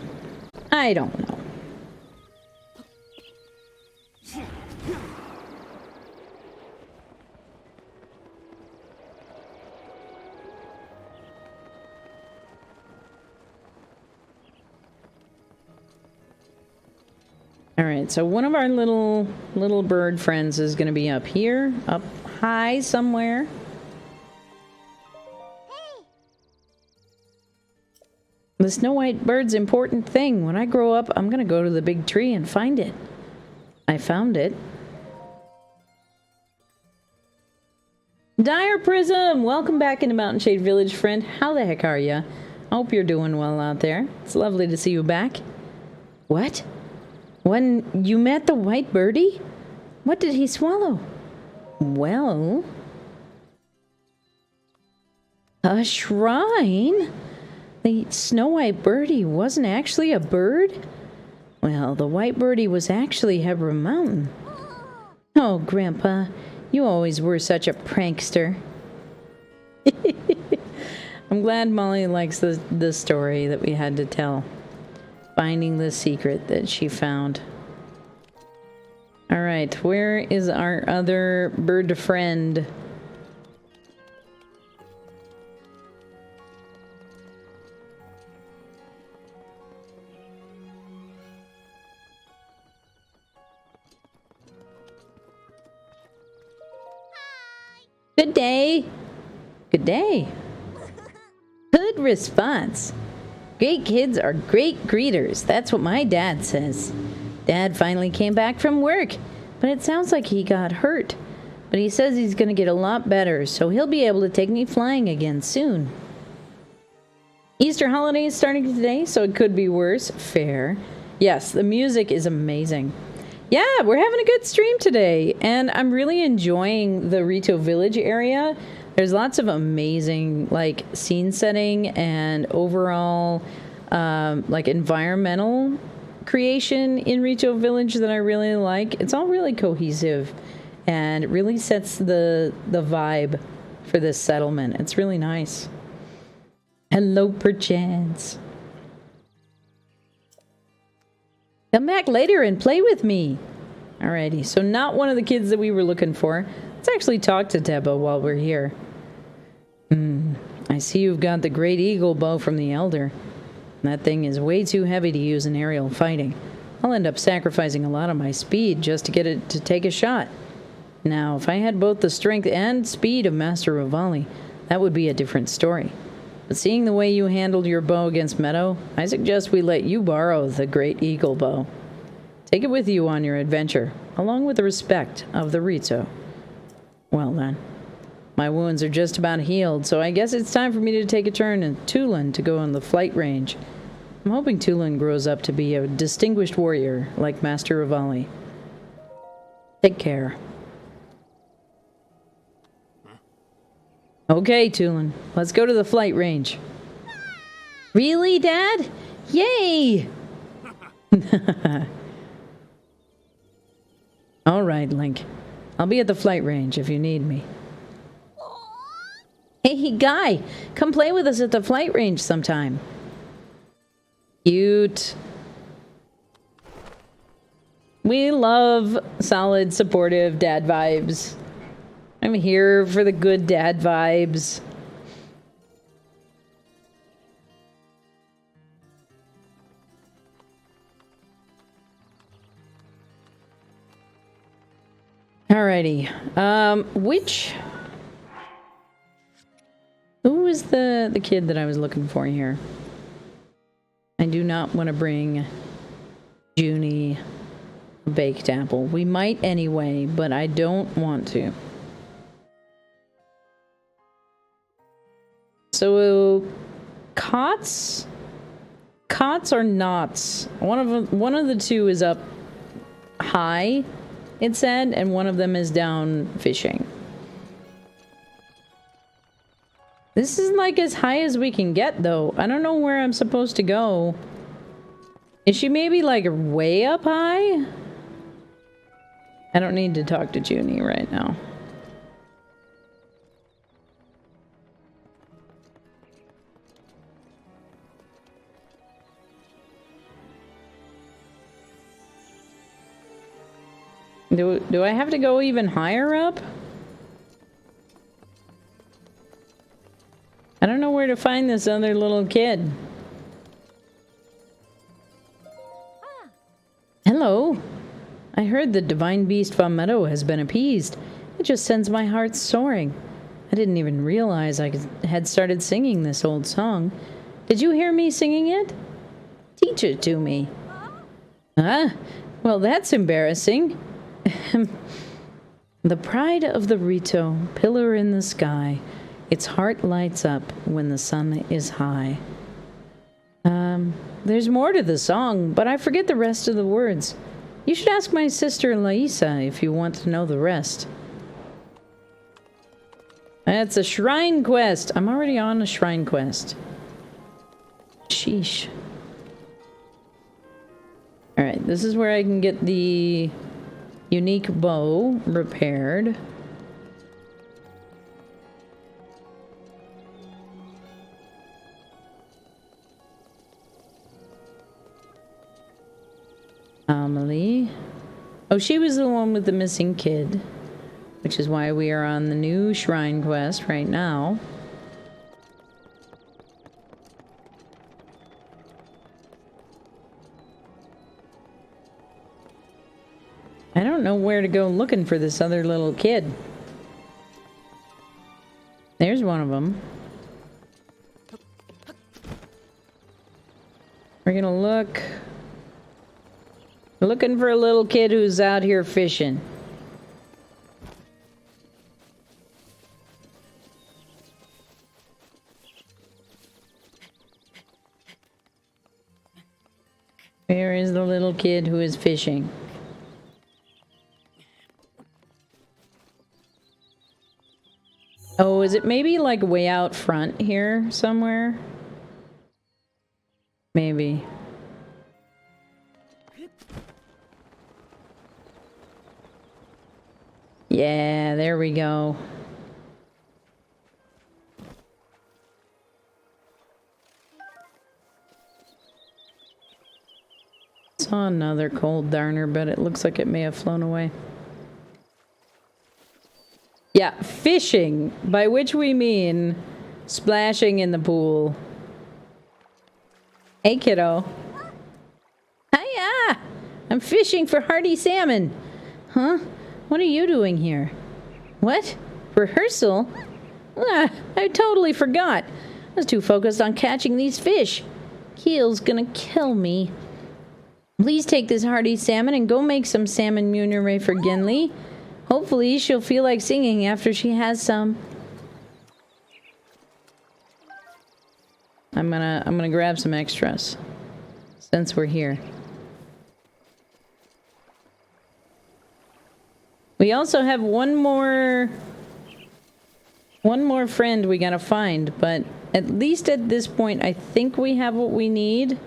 I don't know. Alright, so one of our little bird friends is going to be up here, up high somewhere. The snow white bird's important thing. When I grow up, I'm going to go to the big tree and find it. I found it. Dire Prism! Welcome back into Mountain Shade Village, friend. How the heck are ya? I hope you're doing well out there. It's lovely to see you back. What? When you met the white birdie? What did he swallow? Well... a shrine? The snow white birdie wasn't actually a bird? Well, the white birdie was actually Hebra Mountain. Oh, Grandpa, you always were such a prankster. I'm glad Molly likes the story that we had to tell. Finding the secret that she found. Alright, where is our other bird friend? Good day. Good day. Good response. Great kids are great greeters. That's what my dad says. Dad finally came back from work, but it sounds like he got hurt. But he says he's going to get a lot better, so he'll be able to take me flying again soon. Easter holiday is starting today, so it could be worse. Fair. Yes, the music is amazing. Yeah, we're having a good stream today, and I'm really enjoying the Rito Village area. There's lots of amazing, like, scene setting and overall, like, environmental creation in Rito Village that I really like. It's all really cohesive, and it really sets the vibe for this settlement. It's really nice. Hello, perchance. Come back later and play with me. Alrighty, so not one of the kids that we were looking for. Let's actually talk to Debo while we're here. I see you've got the Great Eagle bow from the Elder. That thing is way too heavy to use in aerial fighting. I'll end up sacrificing a lot of my speed just to get it to take a shot. Now, if I had both the strength and speed of Master Rivali, that would be a different story. But seeing the way you handled your bow against Meadow, I suggest we let you borrow the Great Eagle bow. Take it with you on your adventure, along with the respect of the Rito. Well then. My wounds are just about healed, so I guess it's time for me to take a turn in Tulin to go on the flight range. I'm hoping Tulin grows up to be a distinguished warrior like Master Rivali. Take care. Okay, Tulin, let's go to the flight range. Really, Dad? Yay! All right, Link. I'll be at the flight range if you need me. Hey, Guy, come play with us at the flight range sometime. Cute. We love solid, supportive dad vibes. I'm here for the good dad vibes. Alrighty. Who was the kid that I was looking for here? I do not want to bring Junie a baked apple. We might anyway, but I don't want to. So cots? Cots or knots? One of the two is up high, it said, and one of them is down fishing. This is like as high as we can get, though. I don't know where I'm supposed to go. Is she maybe like way up high? I don't need to talk to Cherny right now. Do I have to go even higher up? I don't know where to find this other little kid. Hello. I heard the divine beast Von Meadow has been appeased. It just sends my heart soaring. I didn't even realize I had started singing this old song. Did you hear me singing it? Teach it to me. Ah, well, that's embarrassing. The pride of the Rito, pillar in the sky. Its heart lights up when the sun is high. There's more to the song, but I forget the rest of the words. You should ask my sister Laisa if you want to know the rest. That's a shrine quest. I'm already on a shrine quest. Sheesh. Alright, this is where I can get the unique bow repaired. Amelie. Oh, she was the one with the missing kid, which is why we are on the new shrine quest right now. I don't know where to go looking for this other little kid. There's one of them. We're gonna look. Looking for a little kid who's out here fishing. Where is the little kid who is fishing? Oh, is it maybe like way out front here somewhere? Maybe. Yeah, there we go. Saw another cold darner, but it looks like it may have flown away. Yeah, fishing, by which we mean splashing in the pool. Hey, kiddo. Hiya! I'm fishing for hardy salmon. Huh? What are you doing here? What? Rehearsal? Ah, I totally forgot. I was too focused on catching these fish. Keel's gonna kill me. Please take this hardy salmon and go make some salmon munire for Genli. Hopefully she'll feel like singing after she has some. I'm gonna grab some extras since we're here. We also have one more friend we gotta find, but at least at this point I think we have what we need.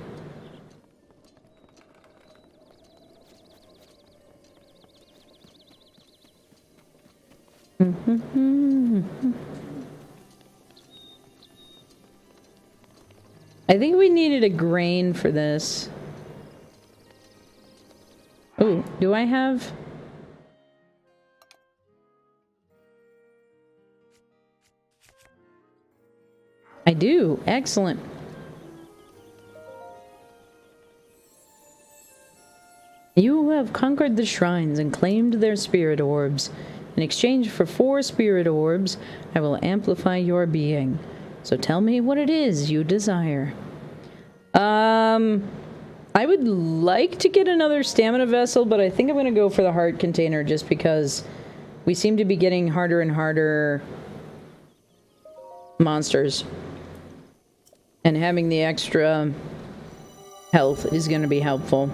I think we needed a grain for this. Oh, do I have... I do. Excellent. You have conquered the shrines and claimed their spirit orbs. In exchange for 4 spirit orbs, I will amplify your being. So tell me what it is you desire. I would like to get another stamina vessel, but I think I'm going to go for the heart container just because we seem to be getting harder and harder monsters. And having the extra health is going to be helpful.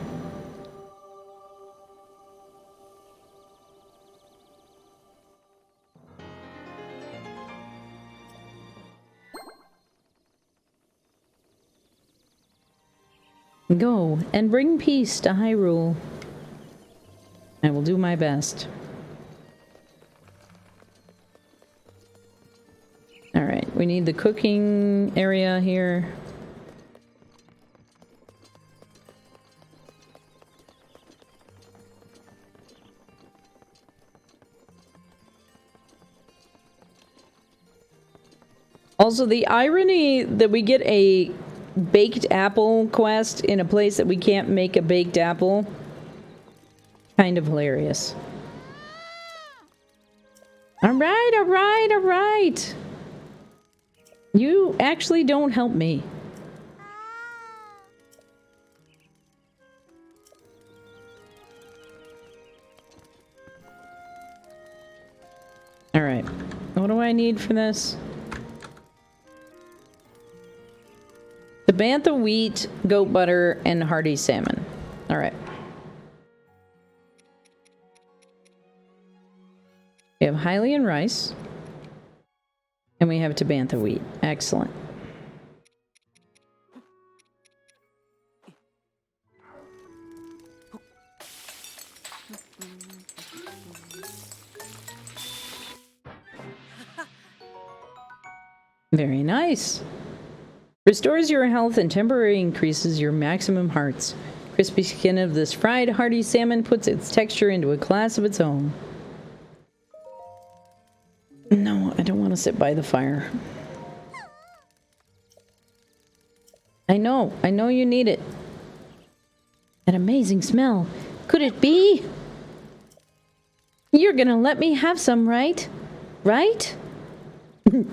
Go and bring peace to Hyrule. I will do my best. Alright, we need the cooking area here. Also, the irony that we get a baked apple quest in a place that we can't make a baked apple, kind of hilarious. Alright, alright, alright. You actually don't help me. Alright. What do I need for this? The bantha wheat, goat butter, and hearty salmon. Alright. We have Hylian rice. And we have Tabantha wheat. Excellent. Very nice. Restores your health and temporarily increases your maximum hearts. Crispy skin of this fried hearty salmon puts its texture into a class of its own. No, I don't want to sit by the fire. I know you need it. An amazing smell. Could it be? You're gonna let me have some, right? Right?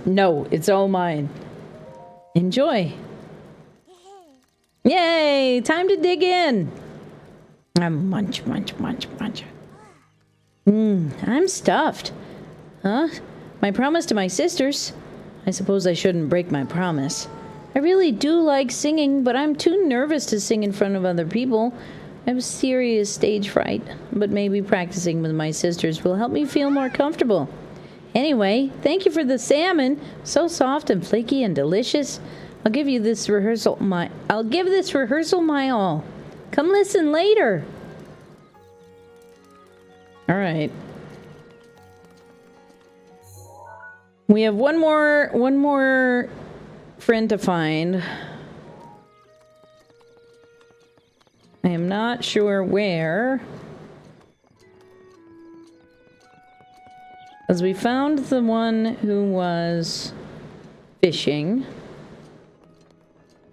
No, it's all mine. Enjoy. Yay! Time to dig in. Munch, munch, munch, munch. I'm stuffed. Huh? My promise to my sisters. I suppose I shouldn't break my promise. I really do like singing, but I'm too nervous to sing in front of other people. I have serious stage fright, but maybe practicing with my sisters will help me feel more comfortable. Anyway, thank you for the salmon. So soft and flaky and delicious. I'll give this rehearsal my all. Come listen later. All right. We have one more friend to find. I am not sure where. As we found the one who was fishing.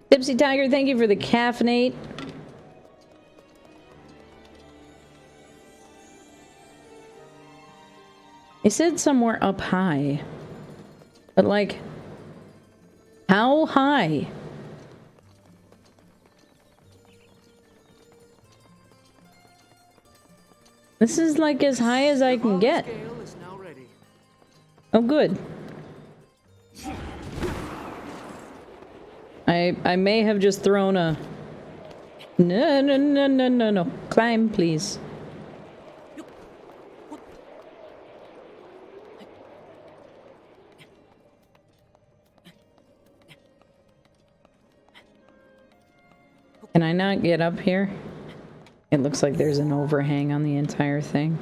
Tipsy Tiger, thank you for the caffeinate. It said somewhere up high. But like, how high? This is like as high as I can get. Oh, good. I may have just thrown a... No. Climb, please. Can I not get up here? It looks like there's an overhang on the entire thing.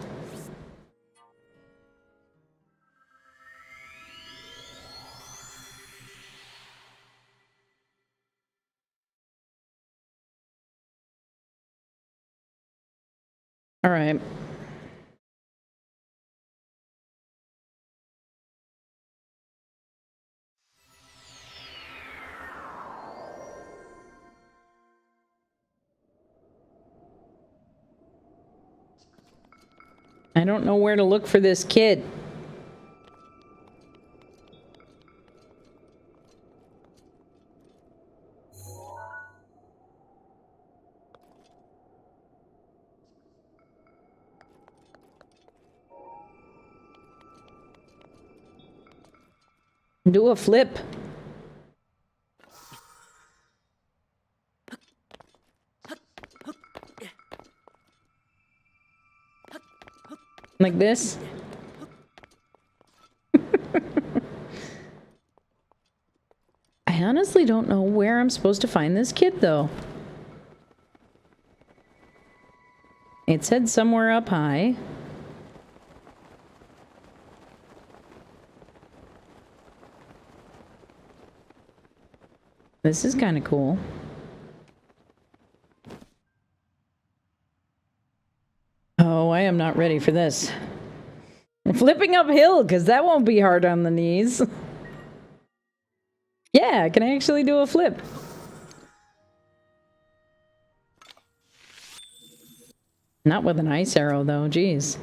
All right. I don't know where to look for this kid. Do a flip. Like this? I honestly don't know where I'm supposed to find this kid, though. It said somewhere up high. This is kind of cool. Oh, I am not ready for this. I'm flipping uphill, because that won't be hard on the knees. Yeah, can I actually do a flip? Not with an ice arrow, though. Jeez.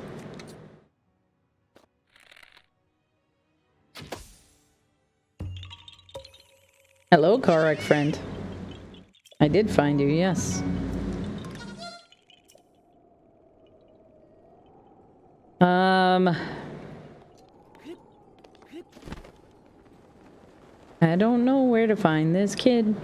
Hello, Korok friend. I did find you, yes. I don't know where to find this kid.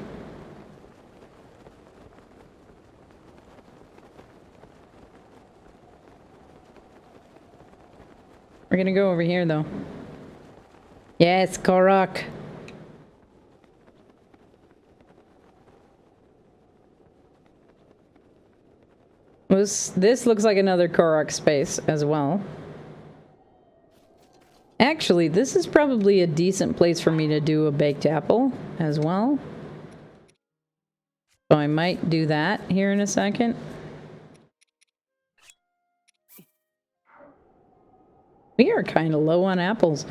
We're gonna go over here, though. Yes, Korok. This looks like another Korok space as well. Actually, this is probably a decent place for me to do a baked apple as well. So I might do that here in a second. We are kind of low on apples.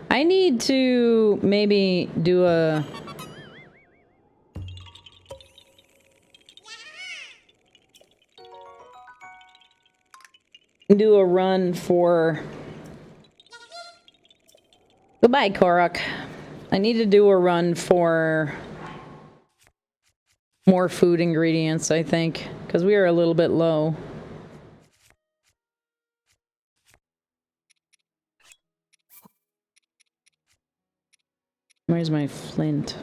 I need to maybe do a... run for... Goodbye, Korok. I need to do a run for more food ingredients, I think, because we are a little bit low. Where's my flint?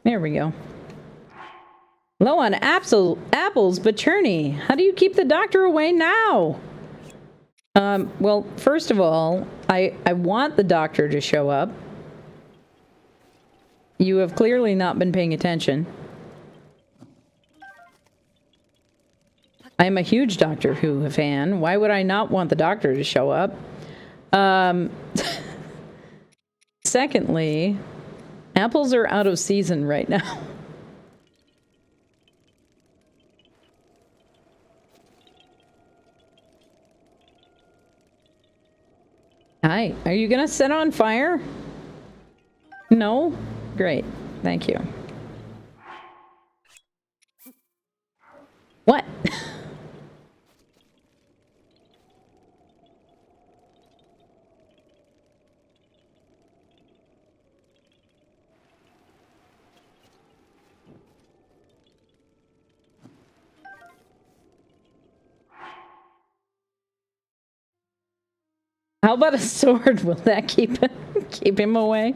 There we go. Low on apples, but Cherny, how do you keep the doctor away now? Well, first of all, I want the doctor to show up. You have clearly not been paying attention. I'm a huge Doctor Who fan. Why would I not want the doctor to show up? Secondly, apples are out of season right now. Hi, are you gonna set on fire? No? Great, thank you. What? How about a sword? Will that keep him away?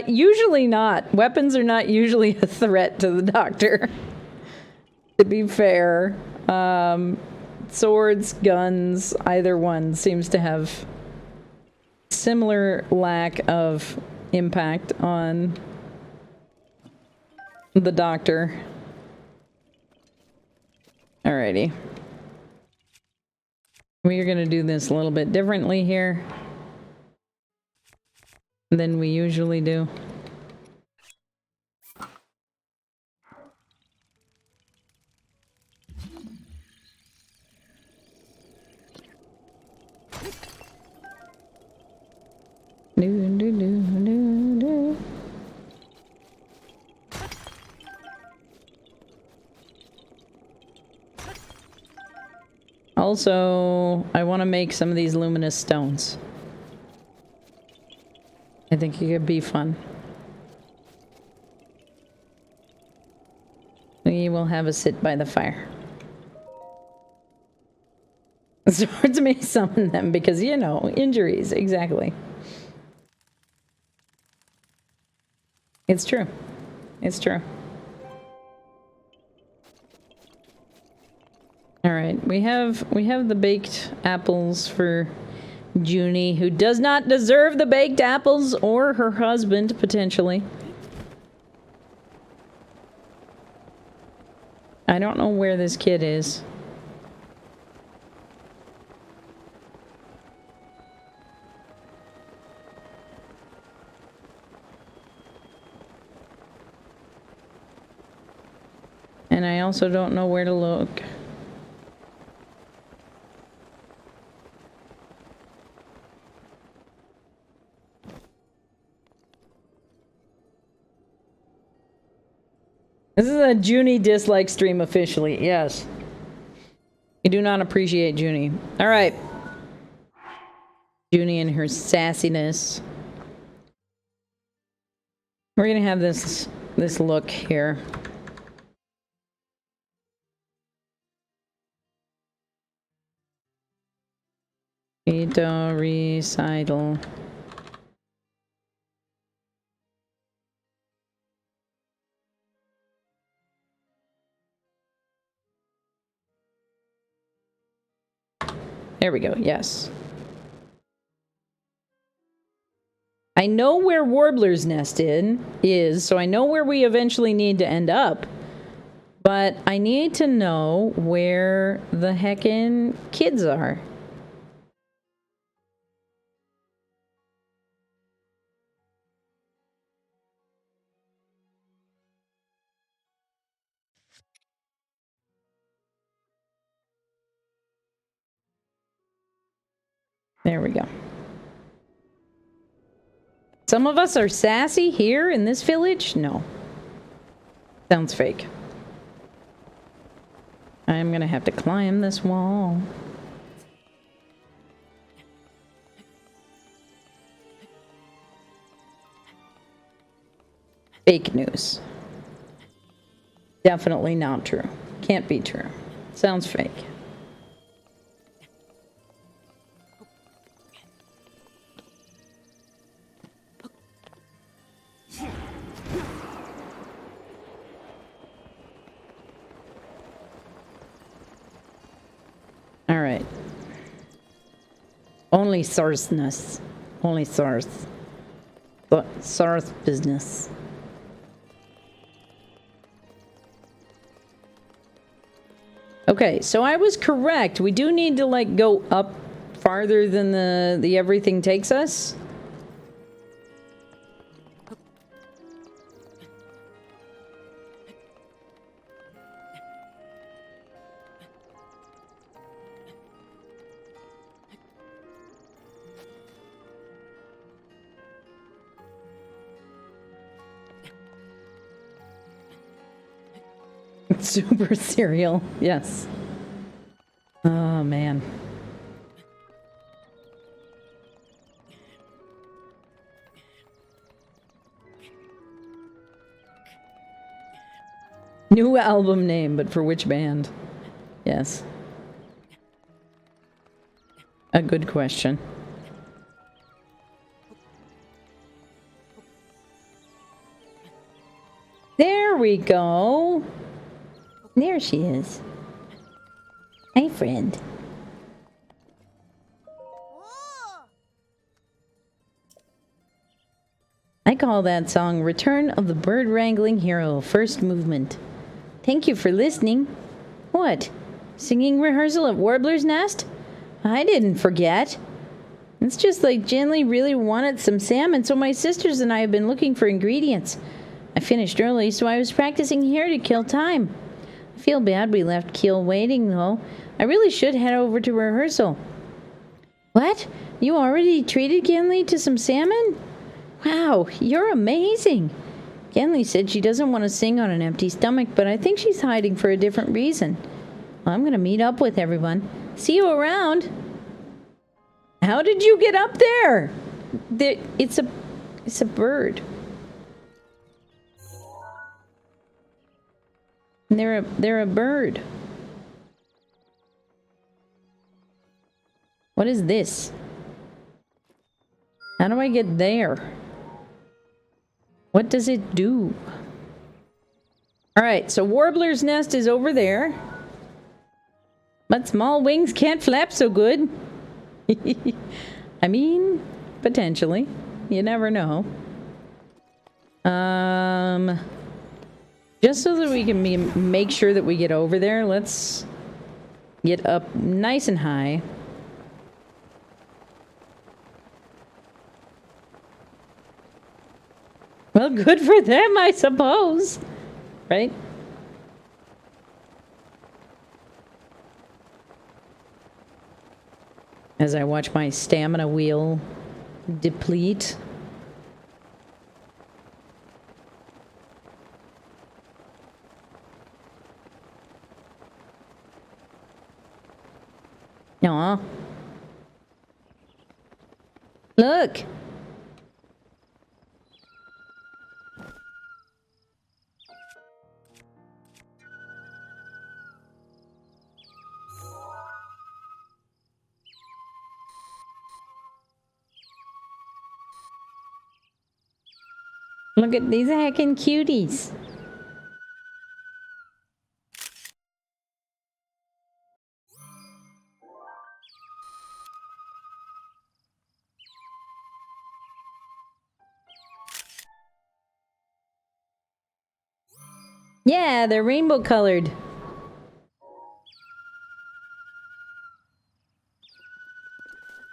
Usually not. Weapons are not usually a threat to the doctor. To be fair, swords, guns, either one seems to have similar lack of impact on the doctor. Alrighty. We are going to do this a little bit differently here than we usually do. Also, I want to make some of these luminous stones. I think it could be fun. We will have a sit by the fire. Swords may summon them because, you know, injuries. Exactly. It's true. It's true. All right, we have the baked apples for Junie, who does not deserve the baked apples, or her husband, potentially. I don't know where this kid is. And I also don't know where to look. This is a Junie dislike stream officially, yes. We do not appreciate Junie. Alright. Junie and her sassiness. We're gonna have this look here. Veto recital. There we go, yes. I know where Warbler's Nest is, so I know where we eventually need to end up. But I need to know where the heckin' kids are. There we go. Some of us are sassy here in this village? No. Sounds fake. I'm gonna have to climb this wall. Fake news. Definitely not true. Can't be true. Sounds fake. All right. Only Sarthness. Only Sarth. But Sarth business. Okay, so I was correct. We do need to, like, go up farther than the everything takes us. Super cereal, yes. Oh, man. New album name, but for which band? Yes. A good question. There we go. There she is. Hey, friend. I call that song Return of the Bird Wrangling Hero, first movement. Thank you for listening. What? Singing rehearsal at Warbler's Nest? I didn't forget. It's just like Jenny really wanted some salmon, so my sisters and I have been looking for ingredients. I finished early, so I was practicing here to kill time. I feel bad we left Keel waiting, though. I really should head over to rehearsal. What? You already treated Genly to some salmon? Wow, you're amazing. Genly said she doesn't want to sing on an empty stomach, but I think she's hiding for a different reason. Well, I'm going to meet up with everyone. See you around. How did you get up there? It's a bird. They're a bird. What is this? How do I get there? What does it do? Alright, so Warbler's nest is over there. But small wings can't flap so good. I mean, potentially. You never know. Just so that we can make sure that we get over there, let's get up nice and high. Well, good for them, I suppose. Right? As I watch my stamina wheel deplete. Aw. Look! Look at these heckin' cuties. Yeah, they're rainbow colored.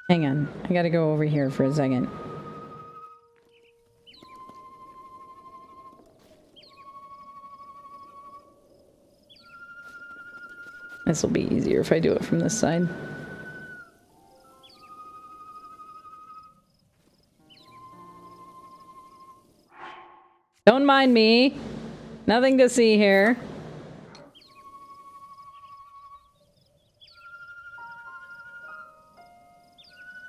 Hang on, I gotta go over here for a second. This will be easier if I do it from this side. Don't mind me. Nothing to see here.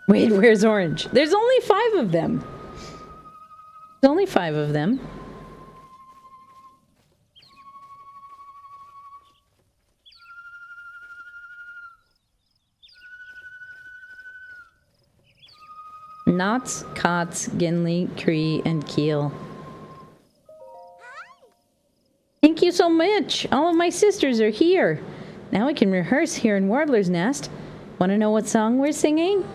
Wait, where's Orange? There's only 5 of them. There's only 5 of them. Knots, Cots, Ginley, Cree, and Keel. Thank you so much! All of my sisters are here! Now we can rehearse here in Warbler's Nest. Want to know what song we're singing?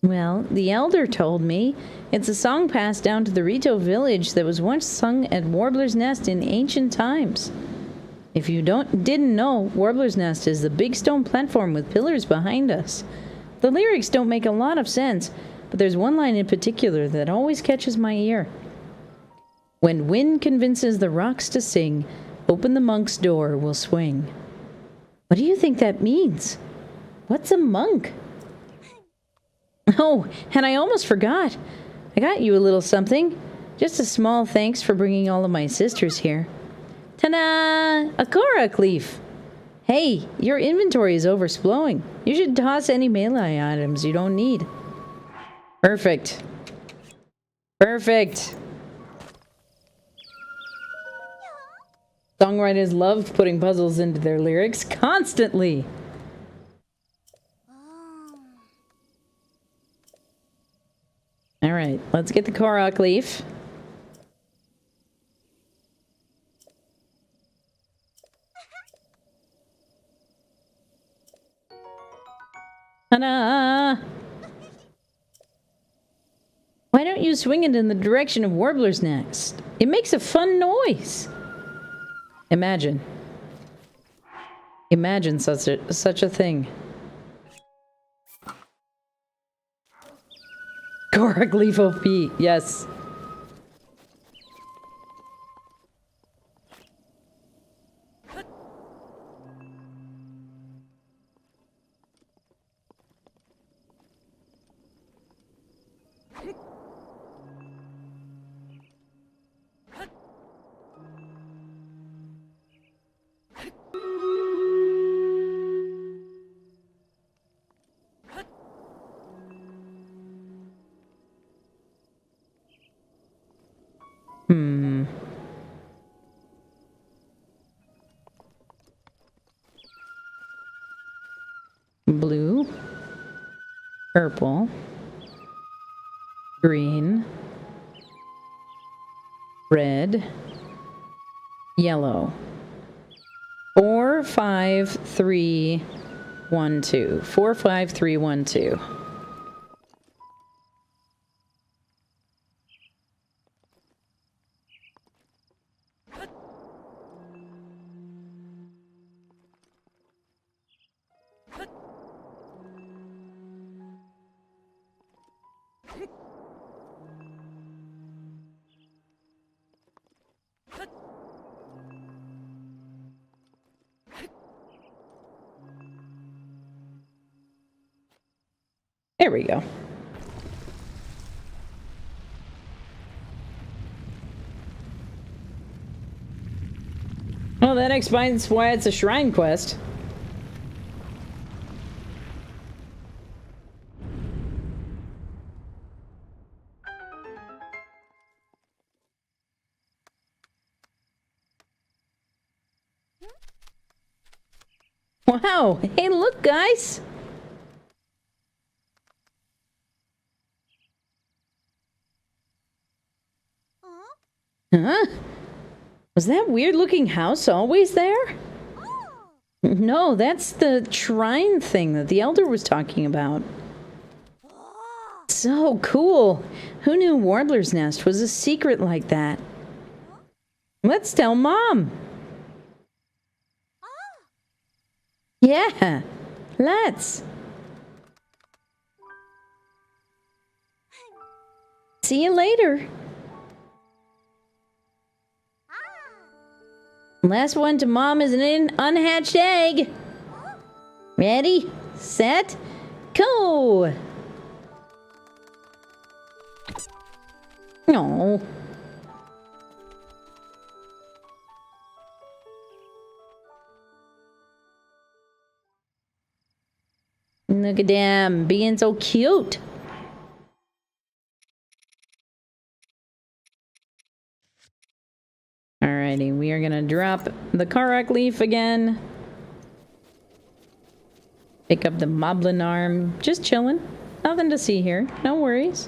Well, the elder told me. It's a song passed down to the Rito village that was once sung at Warbler's Nest in ancient times. If you didn't know, Warbler's Nest is the big stone platform with pillars behind us. The lyrics don't make a lot of sense, but there's one line in particular that always catches my ear. When wind convinces the rocks to sing, open the monk's door will swing. What do you think that means? What's a monk? Oh, and I almost forgot. I got you a little something. Just a small thanks for bringing all of my sisters here. Ta-da! A Korok leaf! Hey, your inventory is overflowing. You should toss any melee items you don't need. Perfect. Perfect. Songwriters love putting puzzles into their lyrics constantly. All right, let's get the Korok leaf. Ta-da! Why don't you swing it in the direction of Warbler's Nest? It makes a fun noise. Imagine. Imagine such a thing. Korok leaf OP, yes. Blue. purple, green, red, yellow. 4, 5, 3, 1, 2. 4, 5, 3, 1, 2. There we go. Well, that explains why it's a shrine quest. Wow! Hey, look, guys! Huh? Was that weird-looking house always there? No, that's the shrine thing that the Elder was talking about. So cool! Who knew Warbler's Nest was a secret like that? Let's tell Mom! Yeah, let's! See you later! Last one to Mom is an unhatched egg. Ready, set, go! No. Look at them being so cute. Alrighty, we are gonna drop the Karak leaf again. Pick up the Moblin arm. Just chilling. Nothing to see here. No worries.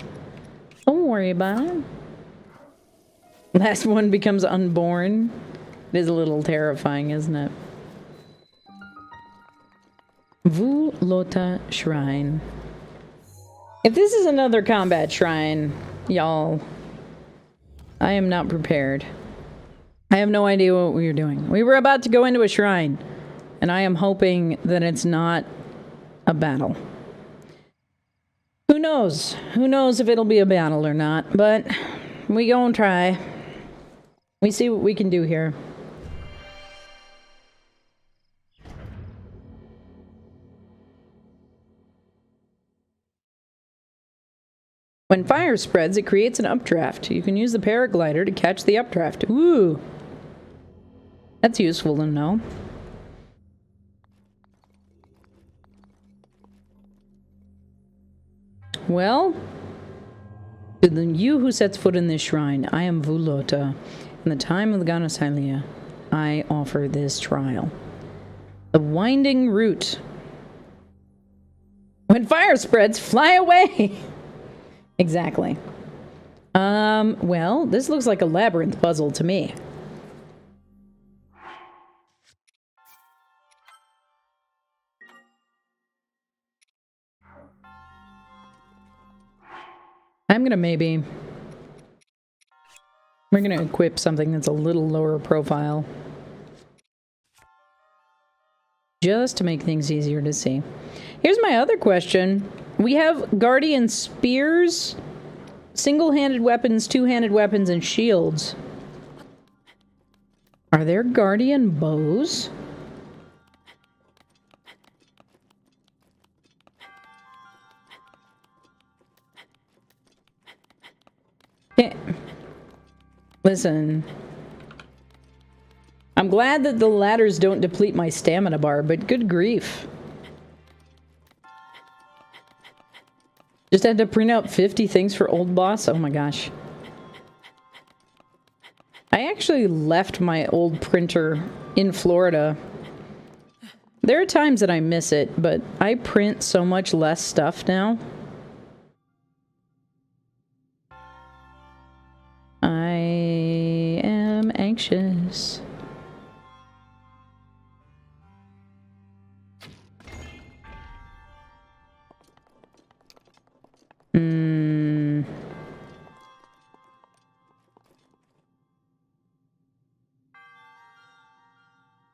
Don't worry about it. Last one becomes unborn. It is a little terrifying, isn't it? Vulota Shrine. If this is another combat shrine, y'all, I am not prepared. I have no idea what we were doing. We were about to go into a shrine, and I am hoping that it's not a battle. Who knows? Who knows if it'll be a battle or not, but we go and try. We see what we can do here. When fire spreads, it creates an updraft. You can use the paraglider to catch the updraft. Ooh! That's useful to know. Well, to the you who sets foot in this shrine, I am Vulota. In the time of the goddess Hylia, I offer this trial. The winding route. When fire spreads, fly away! Exactly. Well, this looks like a labyrinth puzzle to me. I'm gonna maybe... We're gonna equip something that's a little lower profile. Just to make things easier to see. Here's my other question. We have Guardian Spears, single-handed weapons, two-handed weapons, and shields. Are there Guardian Bows? Yeah. Listen. I'm glad that the ladders don't deplete my stamina bar, but good grief. Just had to print out 50 things for Old Boss? Oh my gosh. I actually left my old printer in Florida. There are times that I miss it, but I print so much less stuff now. anxious.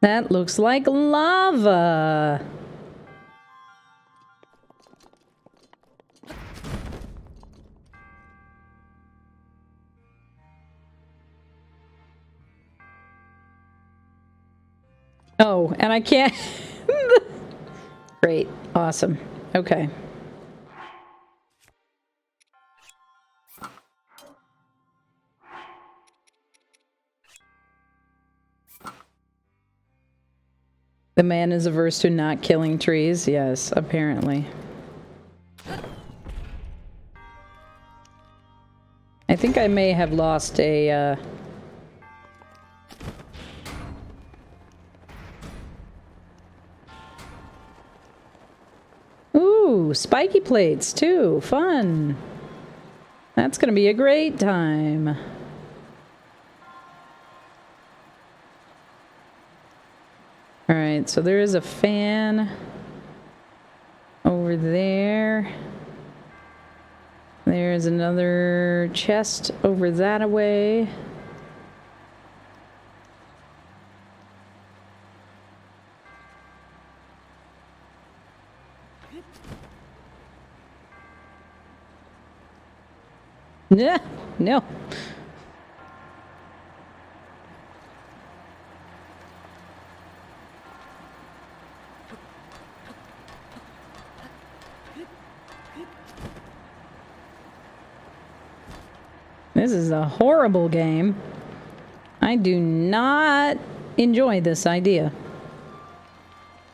That looks like lava. Oh, and I can't... Great. Awesome. Okay. The man is averse to not killing trees. Yes, apparently. I think I may have lost a... Ooh, spiky plates too. Fun. That's gonna be a great time. Alright, so there is a fan over there. There's another chest over that away. Yeah, no. This is a horrible game. I do not enjoy this idea.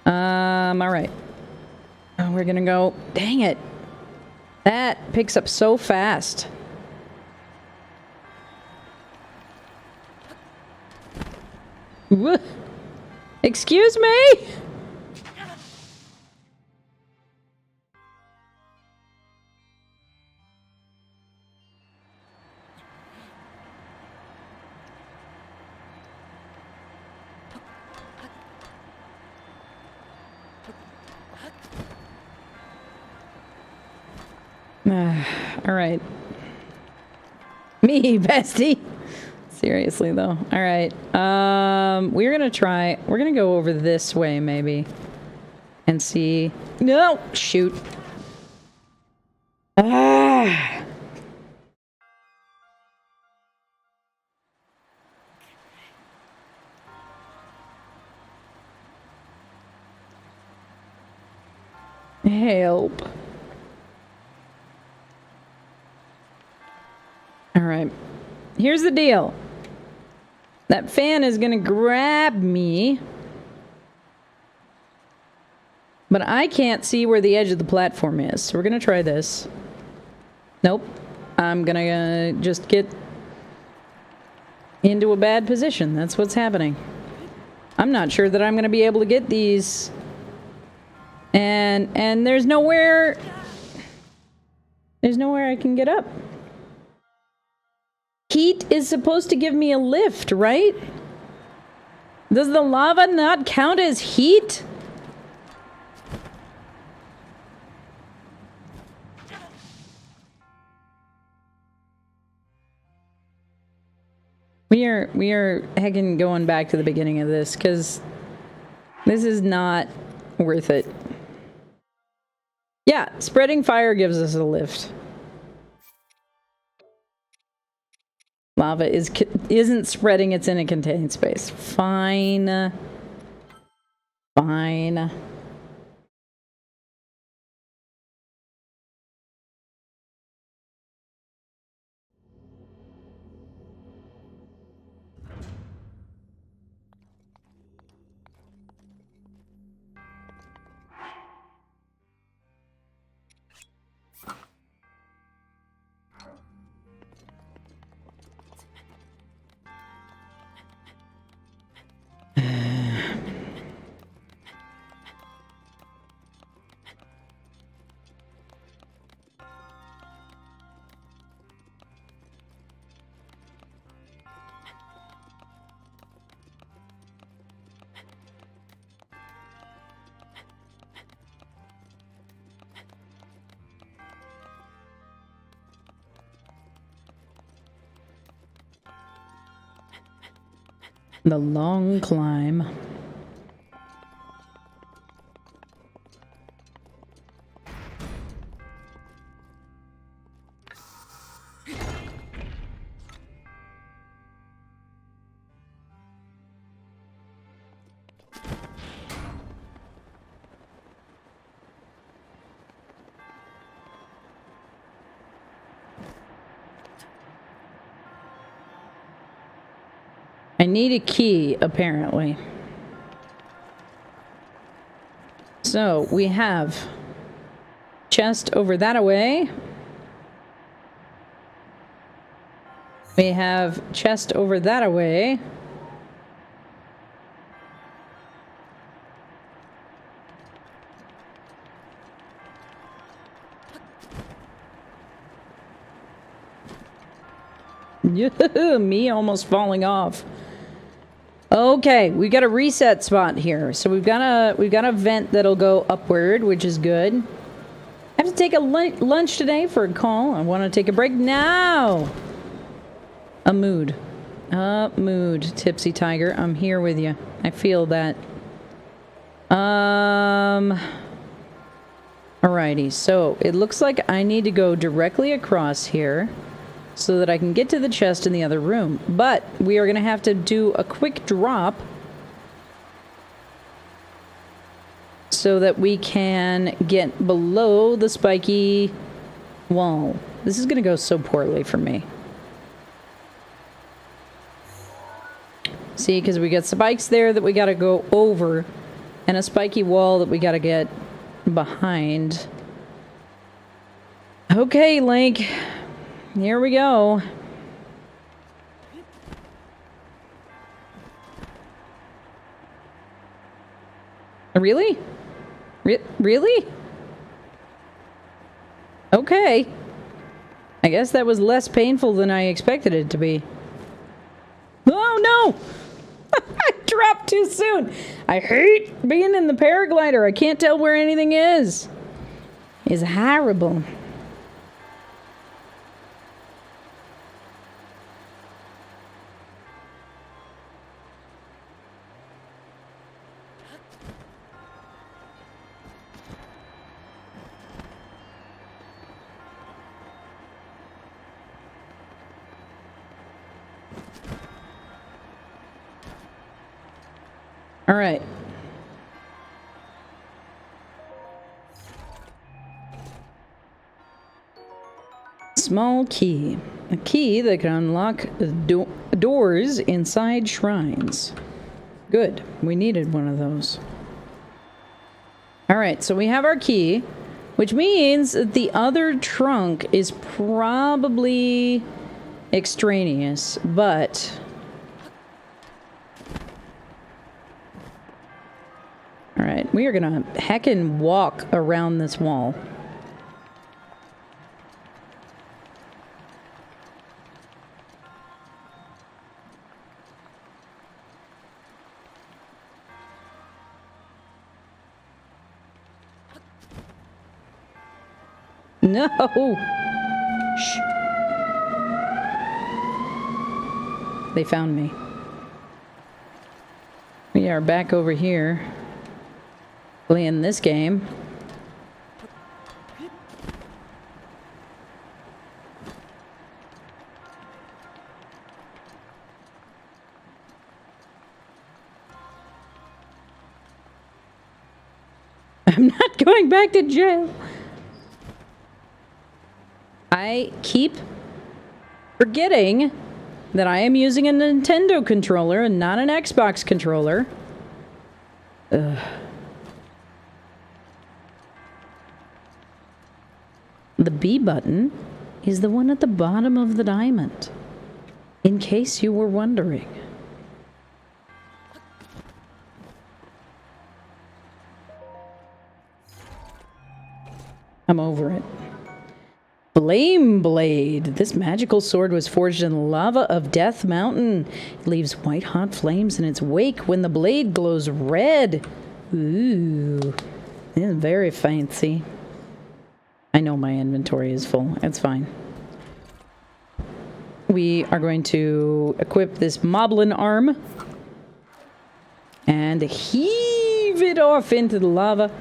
Alright. We're gonna go... Dang it! That picks up so fast. Excuse me? All right. Me, bestie. Seriously, though. All right. We're gonna go over this way, maybe. And see... No! Shoot. Ah! Help. Alright. Here's the deal. That fan is gonna grab me. But I can't see where the edge of the platform is. So we're gonna try this. Nope. I'm gonna just get into a bad position. That's what's happening. I'm not sure that I'm gonna be able to get these. And there's nowhere... There's nowhere I can get up. Heat is supposed to give me a lift, right? Does the lava not count as heat? We are heckin' going back to the beginning of this, because this is not worth it. Yeah, spreading fire gives us a lift. Lava isn't spreading, it's in a contained space. Fine. Fine. The long climb. I need a key, apparently. So, we have chest over that away. We have chest over that away. Me almost falling off. Okay, we got a reset spot here. So we've got a vent that'll go upward, which is good. I have to take a lunch today for a call. I want to take a break now. A mood. Tipsy Tiger. I'm here with you. I feel that. Alrighty, so it looks like I need to go directly across here so that I can get to the chest in the other room. But we are going to have to do a quick drop so that we can get below the spiky wall. This is going to go so poorly for me. See, because we got spikes there that we got to go over and a spiky wall that we got to get behind. Okay, Link. Here we go. Really? Really? Okay. I guess that was less painful than I expected it to be. Oh no! I dropped too soon. I hate being in the paraglider. I can't tell where anything is. It's horrible. All right. Small key. A key that can unlock doors inside shrines. Good. We needed one of those. All right, so we have our key, which means that the other trunk is probably extraneous, but... Alright, we are gonna heckin' walk around this wall. No! Shh. They found me. We are back over here. Playing this game. I'm not going back to jail. I keep forgetting that I am using a Nintendo controller and not an Xbox controller. Ugh. The B button is the one at the bottom of the diamond, in case you were wondering. I'm over it. Flame Blade. This magical sword was forged in the lava of Death Mountain. It leaves white-hot flames in its wake when the blade glows red. Ooh. It's very fancy. I know my inventory is full. It's fine. We are going to equip this Moblin arm And heave it off into the lava.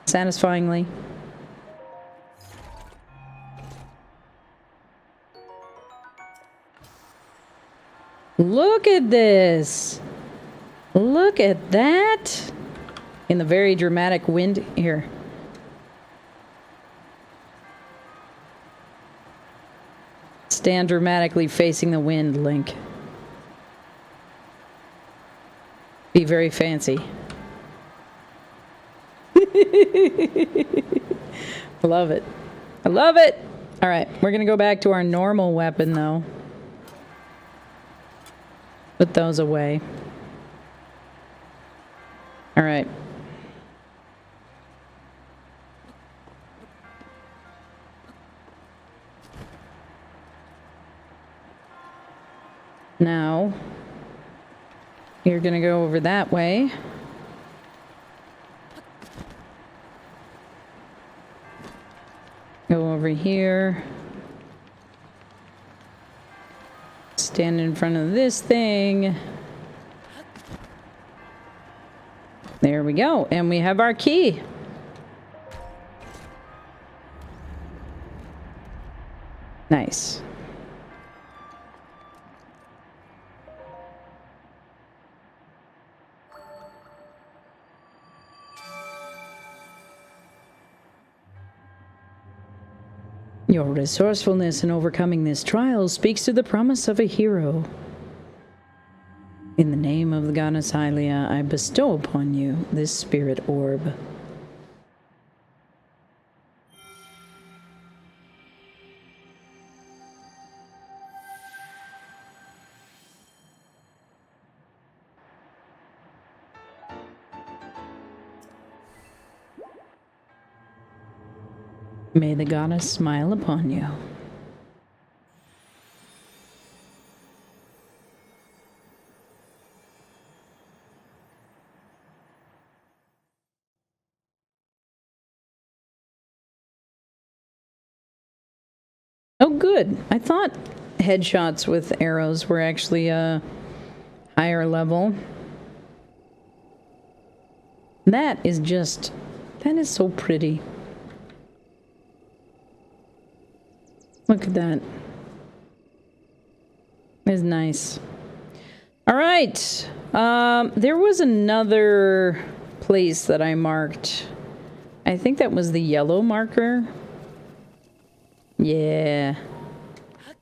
Satisfyingly. Look at this. Look at that. In the very dramatic wind here. Stand dramatically facing the wind, Link. Be very fancy. Love it. I love it. All right, we're going to go back to our normal weapon, though. Put those away. All right. Now, you're going to go over that way. Go over here. Stand in front of this thing. There we go. And we have our key. Nice. Your resourcefulness in overcoming this trial speaks to the promise of a hero. In the name of the goddess Hylia, I bestow upon you this spirit orb. May the goddess smile upon you. Oh, good. I thought headshots with arrows were actually a higher level. That is so pretty. Look at that. It's nice. All right. There was another place that I marked. I think that was the yellow marker. Yeah.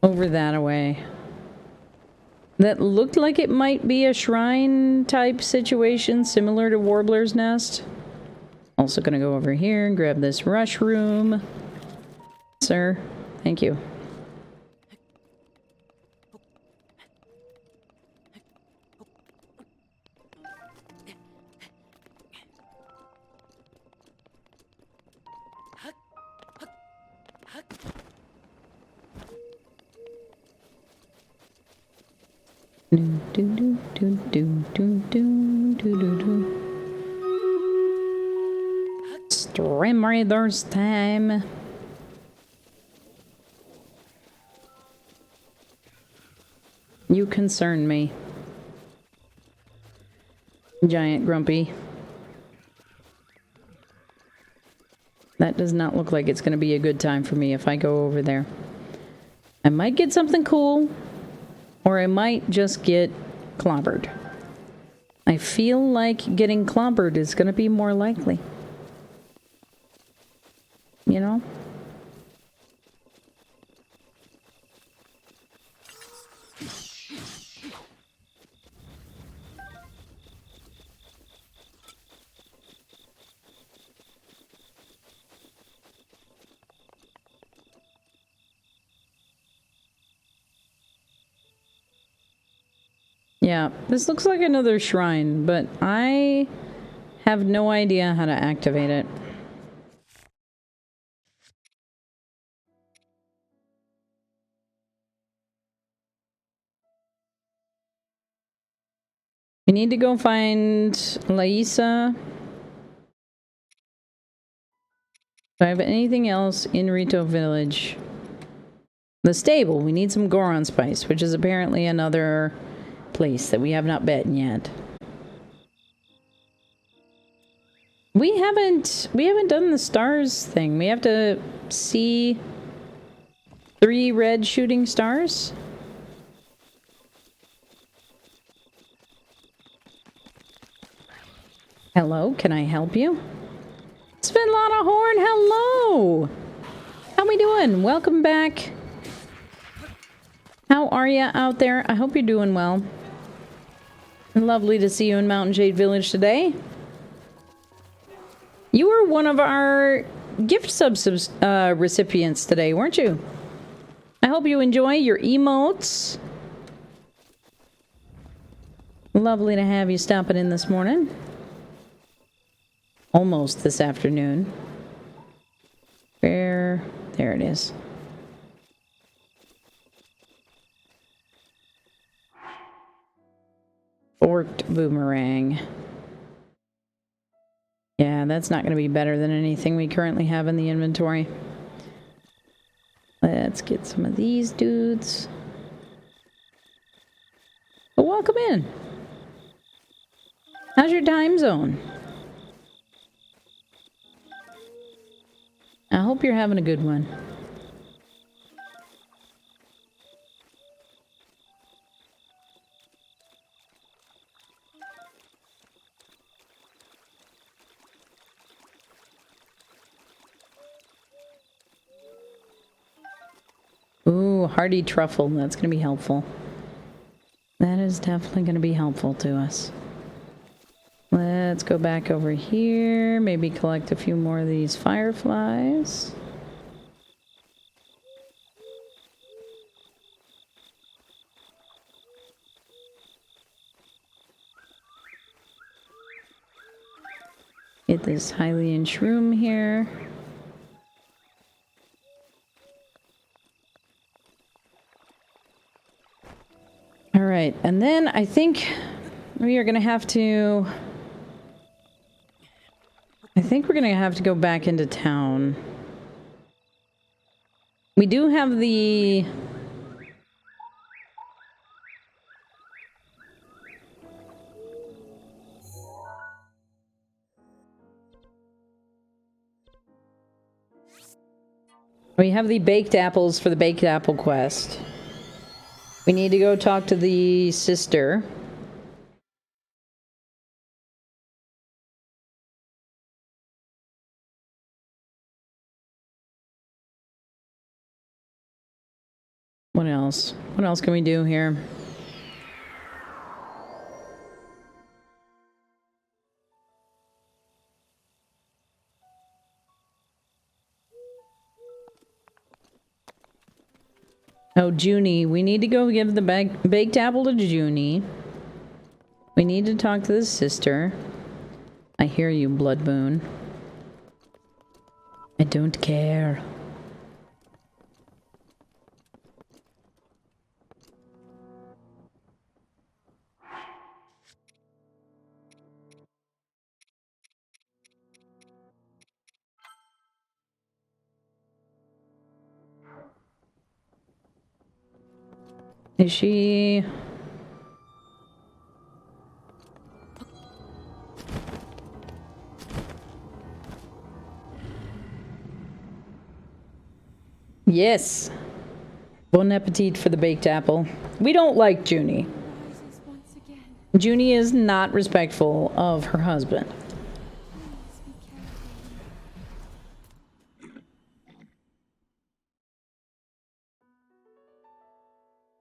Over that away. That looked like it might be a shrine type situation similar to Warbler's Nest. Also gonna go over here and grab this rush room. Sir. Thank you. Stream Raiders time. You concern me. Giant Grumpy. That does not look like it's going to be a good time for me if I go over there. I might get something cool, or I might just get clobbered. I feel like getting clobbered is going to be more likely. You know? Yeah, this looks like another shrine, but I have no idea how to activate it. We need to go find Laisa. Do I have anything else in Rito Village? The stable. We need some Goron spice, which is apparently another place that we have not been yet. We haven't done the stars thing. We have to see 3 red shooting stars. Hello, can I help you? Svenlana Horn, hello! How we doing? Welcome back. How are you out there? I hope you're doing well. Lovely to see you in Mountain Jade Village today. You were one of our gift subs recipients today, weren't you? I hope you enjoy your emotes. Lovely to have you stopping in this morning. Almost this afternoon. There it is. Forked boomerang. Yeah, that's not going to be better than anything we currently have in the inventory. Let's get some of these dudes. But welcome in. How's your time zone? I hope you're having a good one. Ooh, hearty truffle. That's going to be helpful. That is definitely going to be helpful to us. Let's go back over here. Maybe collect a few more of these fireflies. Get this Hylian shroom here. All right, and then I think we are going to have to... I think we're going to have to go back into town. We do have the... We have the baked apples for the baked apple quest. We need to go talk to the sister. What else? What else can we do here? Oh, Junie. We need to go give the baked apple to Junie. We need to talk to the sister. I hear you, Blood Moon. I don't care. Is she... Yes. Bon appetit for the baked apple. We don't like Junie. Junie is not respectful of her husband.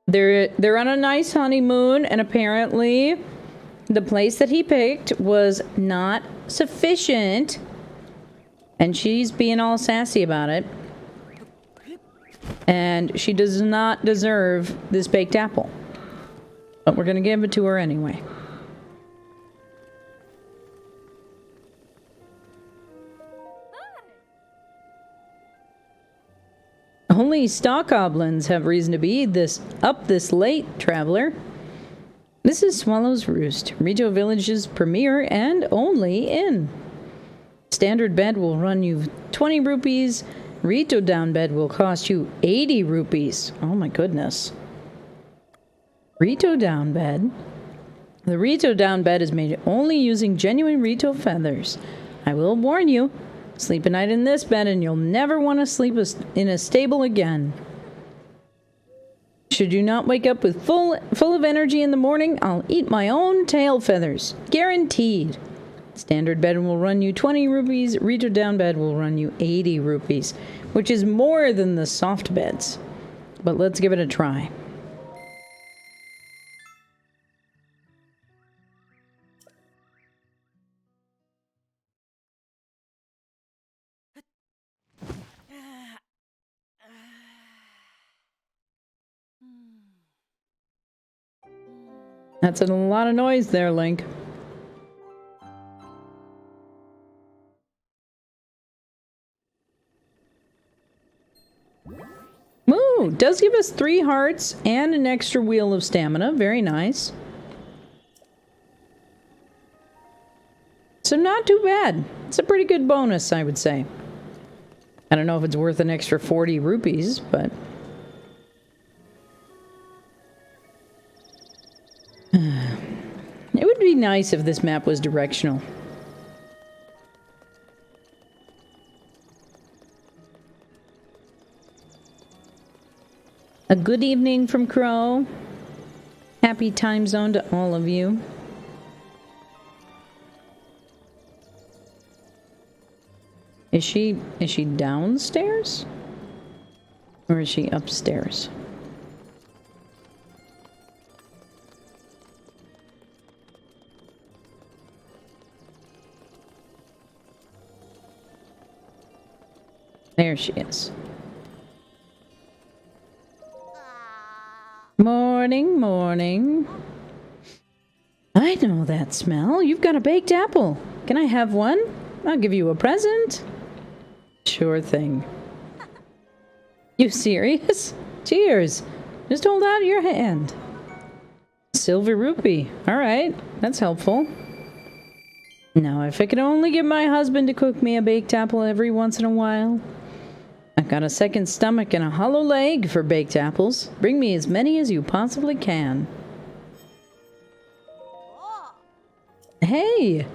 They're on a nice honeymoon, and apparently the place that he picked was not sufficient, and she's being all sassy about it. And she does not deserve this baked apple. But we're going to give it to her anyway. Only stock goblins have reason to be up this late, traveler. This is Swallow's Roost, Rito Village's premier and only inn. Standard bed will run you 20 rupees. Rito down bed will cost you 80 rupees. Oh my goodness. Rito down bed. The Rito down bed is made only using genuine Rito feathers. I will warn you, sleep a night in this bed and you'll never want to sleep in a stable again. Should you not wake up with full of energy in the morning, I'll eat my own tail feathers. Guaranteed. Standard bed will run you 20 rupees. Rito down bed will run you 80 rupees, which is more than the soft beds. But let's give it a try. That's a lot of noise there, Link. Ooh, does give us 3 hearts and an extra wheel of stamina. Very nice. So not too bad. It's a pretty good bonus, I would say. I don't know if it's worth an extra 40 rupees, but... It would be nice if this map was directional. A good evening from Crow. Happy time zone to all of you. Is she downstairs? Or is she upstairs? There she is. Morning, morning. I know that smell. You've got a baked apple. Can I have one? I'll give you a present. Sure thing. You serious? Cheers. Just hold out your hand. Silver rupee. Alright, that's helpful. Now, if I could only get my husband to cook me a baked apple every once in a while. I've got a second stomach and a hollow leg for baked apples. Bring me as many as you possibly can. Hey!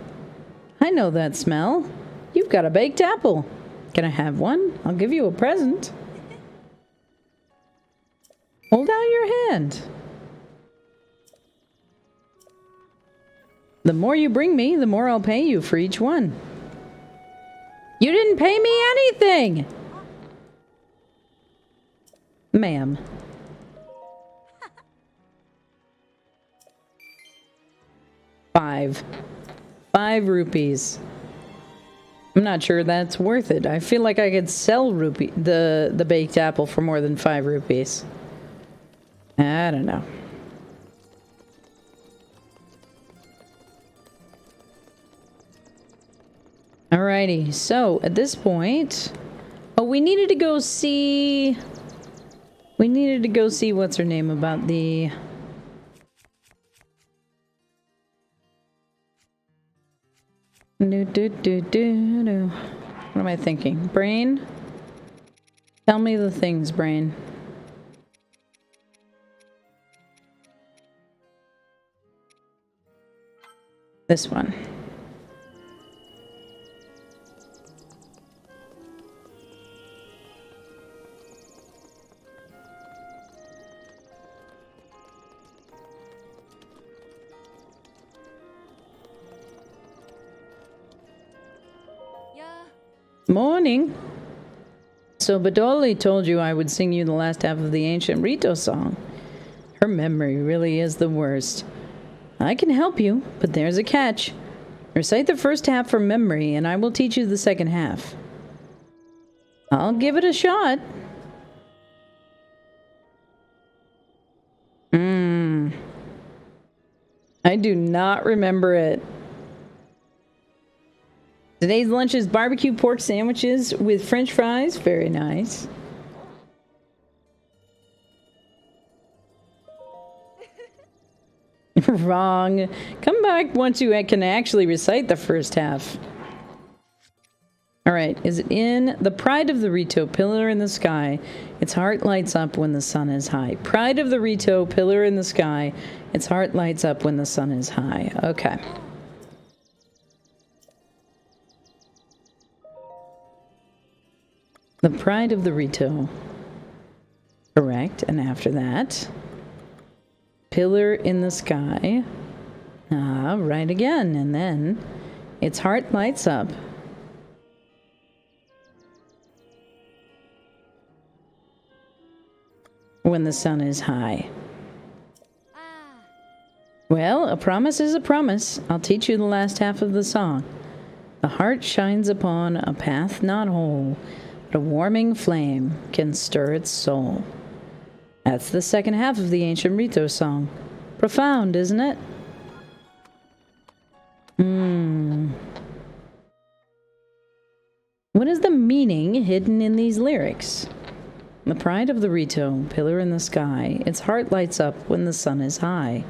I know that smell. You've got a baked apple. Can I have one? I'll give you a present. Hold out your hand. The more you bring me, the more I'll pay you for each one. You didn't pay me anything! Ma'am. 5 rupees. I'm not sure that's worth it. I feel like I could sell the baked apple for more than 5 rupees. I don't know. Alrighty, so at this point... Oh, we needed to go see... what's her name about the... What am I thinking? Brain? Tell me the things, brain. This one. Morning. So Badoli told you I would sing you the last half of the ancient Rito song. Her memory really is the worst. I can help you, but there's a catch. Recite the first half from memory, and I will teach you the second half. I'll give it a shot. I do not remember it. Today's lunch is barbecue pork sandwiches with French fries. Very nice. Wrong. Come back once you can actually recite the first half. All right, is it in the pride of the Rito, pillar in the sky? Its heart lights up when the sun is high. Pride of the Rito, pillar in the sky. Its heart lights up when the sun is high. Okay. The pride of the Rito. Correct. And after that, pillar in the sky. Ah, right again. And then its heart lights up. When the sun is high. Well, a promise is a promise. I'll teach you the last half of the song. The heart shines upon a path not whole, but a warming flame can stir its soul. That's the second half of the ancient Rito song. Profound, isn't it? What is the meaning hidden in these lyrics? The pride of the Rito, pillar in the sky, its heart lights up when the sun is high.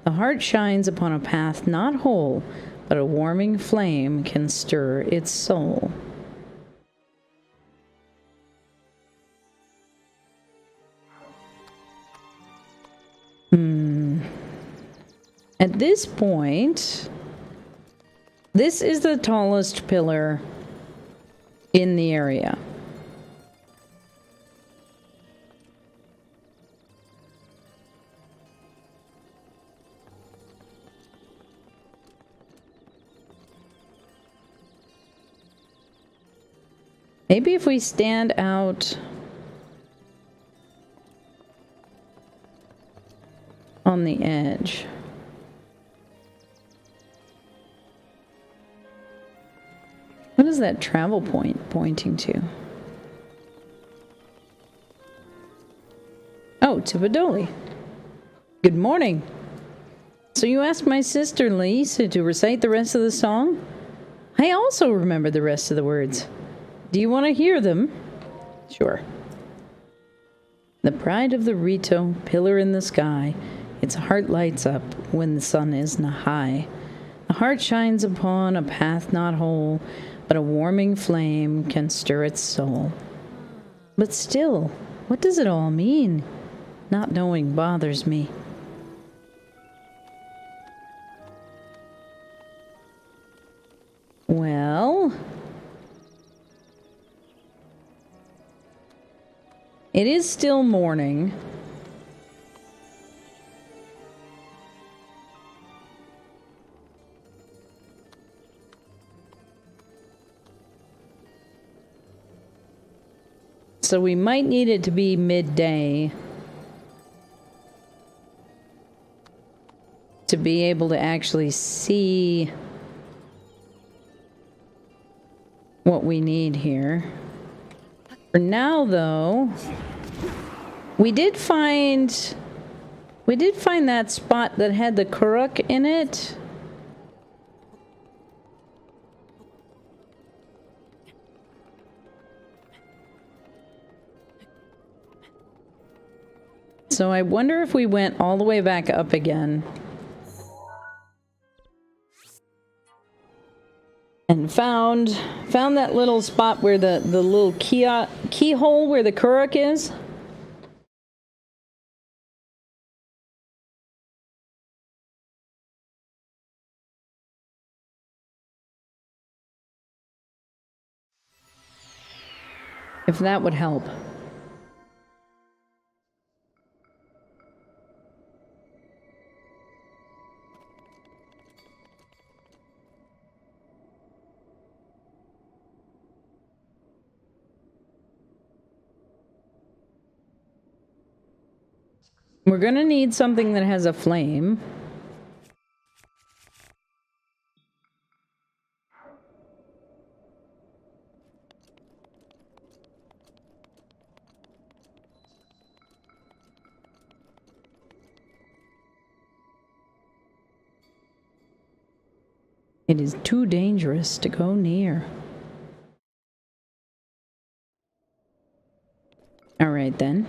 The heart shines upon a path not whole, but a warming flame can stir its soul. At this point, this is the tallest pillar in the area. Maybe if we stand out on the edge. What is that travel point pointing to? Oh, to Badoli. Good morning. So you asked my sister Lisa to recite the rest of the song? I also remember the rest of the words. Do you want to hear them? Sure. The pride of the Rito, pillar in the sky, its heart lights up when the sun is high. The heart shines upon a path not whole, but a warming flame can stir its soul. But still, what does it all mean? Not knowing bothers me. Well, it is still morning. So we might need it to be midday to be able to actually see what we need here. For now, though, we did find that spot that had the Kuruk in it. So I wonder if we went all the way back up again and found that little spot where the little keyhole where the Kuruk is. If that would help. We're gonna need something that has a flame. It is too dangerous to go near. All right, then.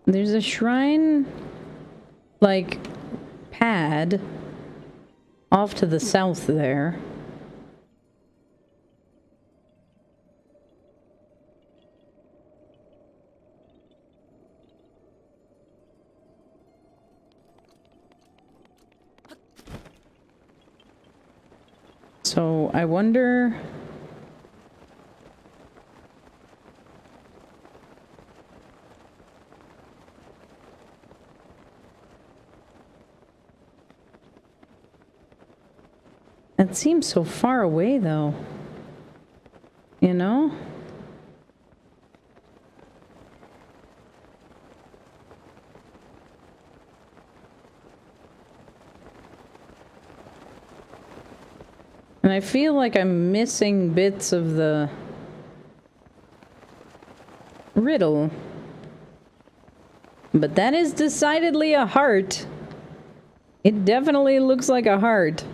There's a shrine, like, pad off to the south there. So I wonder... It seems so far away, though. You know? And I feel like I'm missing bits of the riddle. But that is decidedly a heart. It definitely looks like a heart.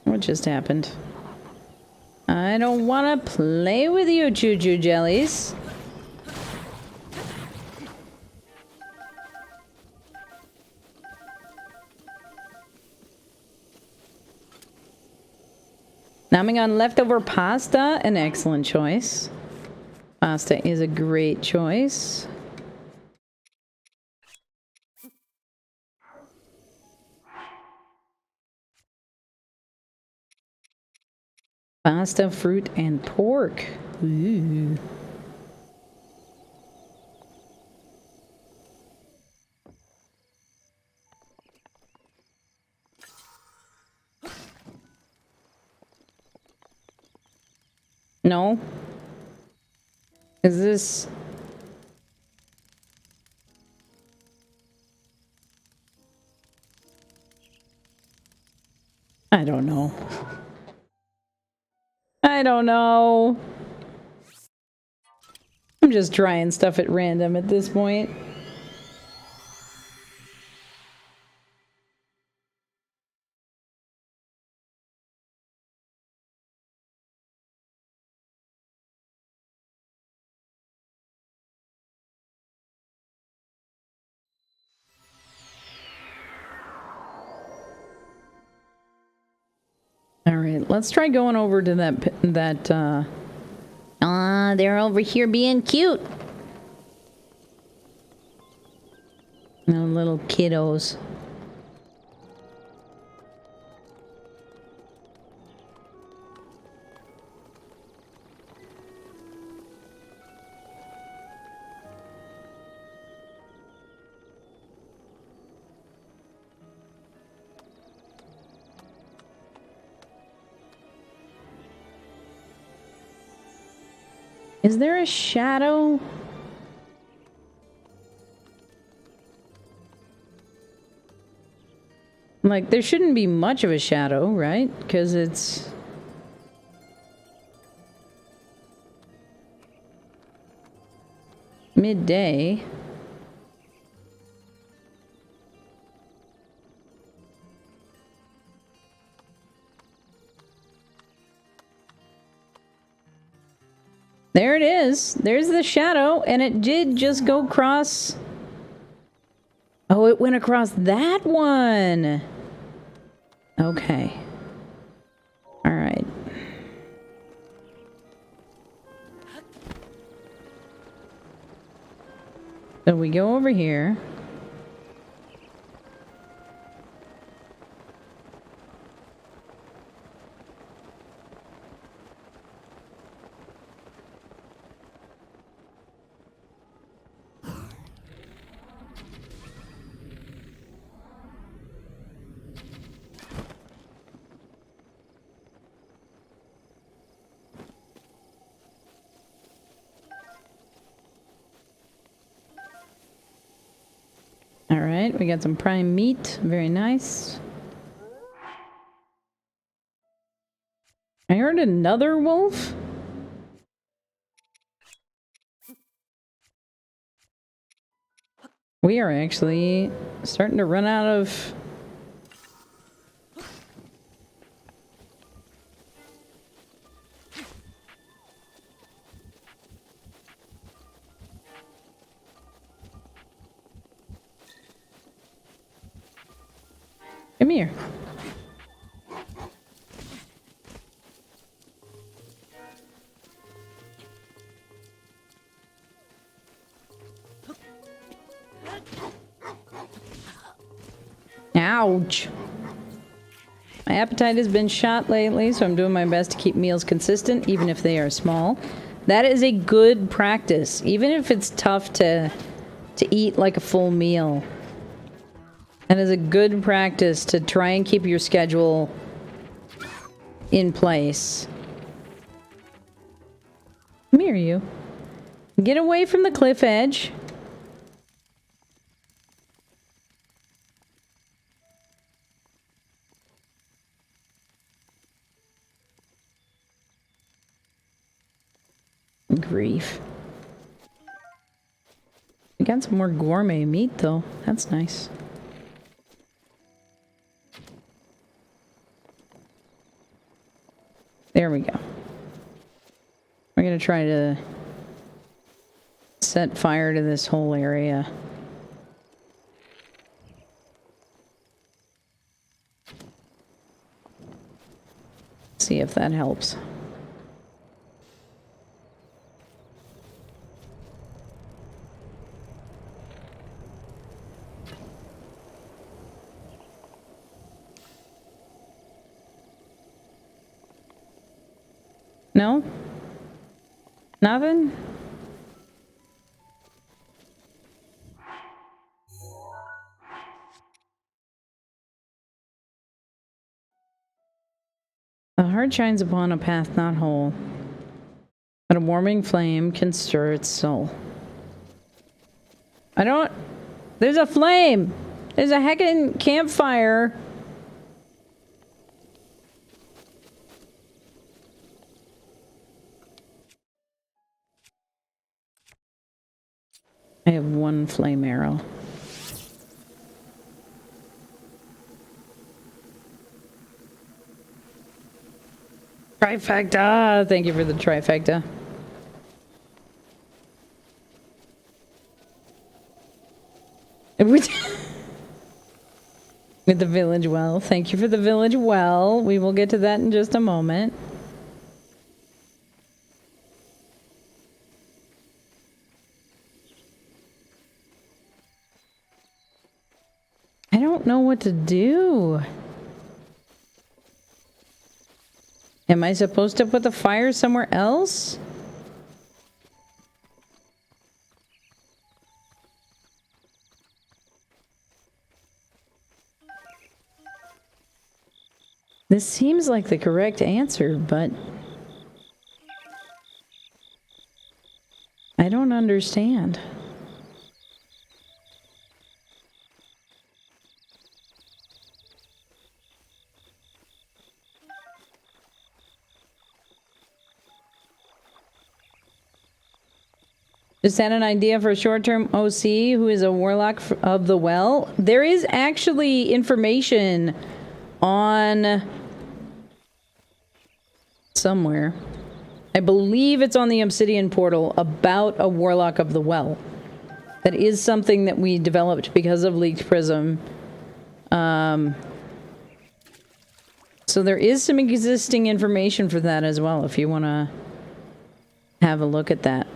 What just happened? I don't want to play with you, choo-choo jellies. Numbing on leftover pasta, an excellent choice. Pasta is a great choice. Pasta, fruit, and pork. Ooh. No? Is this... I don't know. I don't know. I'm just trying stuff at random at this point. Alright, let's try going over to that, they're over here being cute. No little kiddos. Is there a shadow? Like, there shouldn't be much of a shadow, right? Because it's... midday. There it is. There's the shadow, and it did just go across... Oh, it went across that one! Okay. Alright. So we go over here. Alright, we got some prime meat. Very nice. I heard another wolf. We are actually starting to run out of... Come here. Ouch. My appetite has been shot lately, so I'm doing my best to keep meals consistent, even if they are small. That is a good practice, even if it's tough to eat like a full meal. That is a good practice to try and keep your schedule in place. Come here, you. Get away from the cliff edge. Grief. We got some more gourmet meat, though. That's nice. There we go. We're gonna try to set fire to this whole area. See if that helps. No? Nothing? The heart shines upon a path not whole, but a warming flame can stir its soul. I don't... There's a flame! There's a heckin' campfire! I have one flame arrow. Trifecta! Thank you for the trifecta. With the village well. Thank you for the village well. We will get to that in just a moment. I don't know what to do. Am I supposed to put the fire somewhere else? This seems like the correct answer, but I don't understand. Just had an idea for a short-term OC who is a warlock of the well. There is actually information on somewhere. I believe it's on the Obsidian portal about a warlock of the well. That is something that we developed because of Leaked Prism. So there is some existing information for that as well, if you want to have a look at that.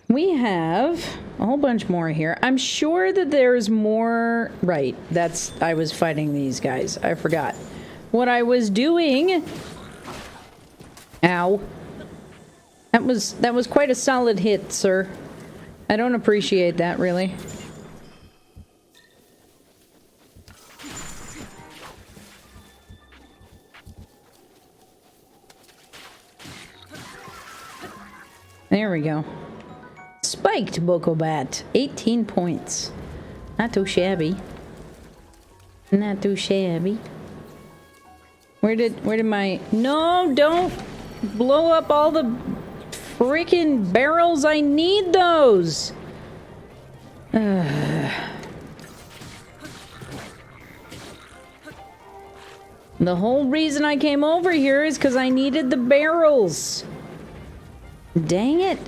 We have a whole bunch more here. I'm sure that there's more. Right, I was fighting these guys. I forgot what I was doing. Ow. That was quite a solid hit, sir. I don't appreciate that, really. There we go. Spiked Bokobat. 18 points. Not too shabby. Not too shabby. Where did my... No, don't blow up all the freaking barrels. I need those. The whole reason I came over here is because I needed the barrels. Dang it.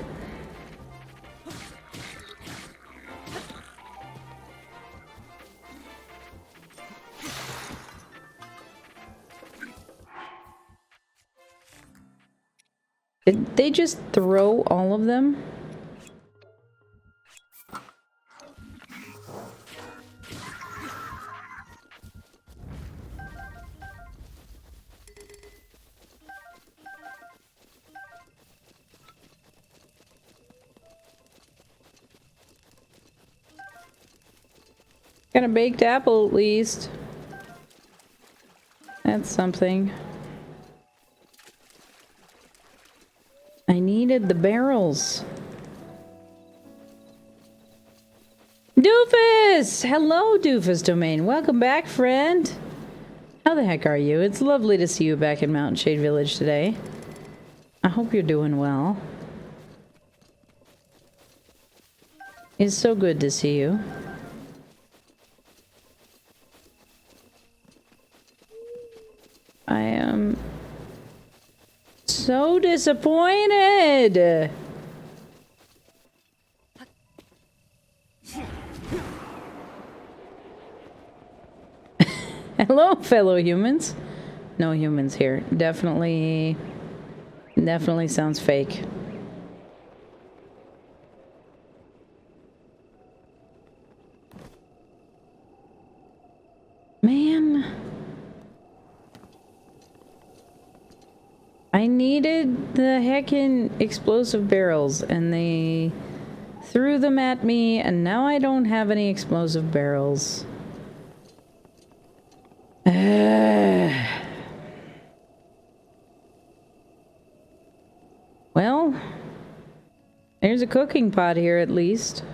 Did they just throw all of them? Got a baked apple at least. That's something. I needed the barrels. Doofus! Hello, Doofus Domain. Welcome back, friend. How the heck are you? It's lovely to see you back in Mountain Shade Village today. I hope you're doing well. It's so good to see you. I am so disappointed. Hello, fellow humans. No humans here. Definitely sounds fake. Man. I needed the heckin' explosive barrels, and they threw them at me, and now I don't have any explosive barrels. Well, there's a cooking pot here at least.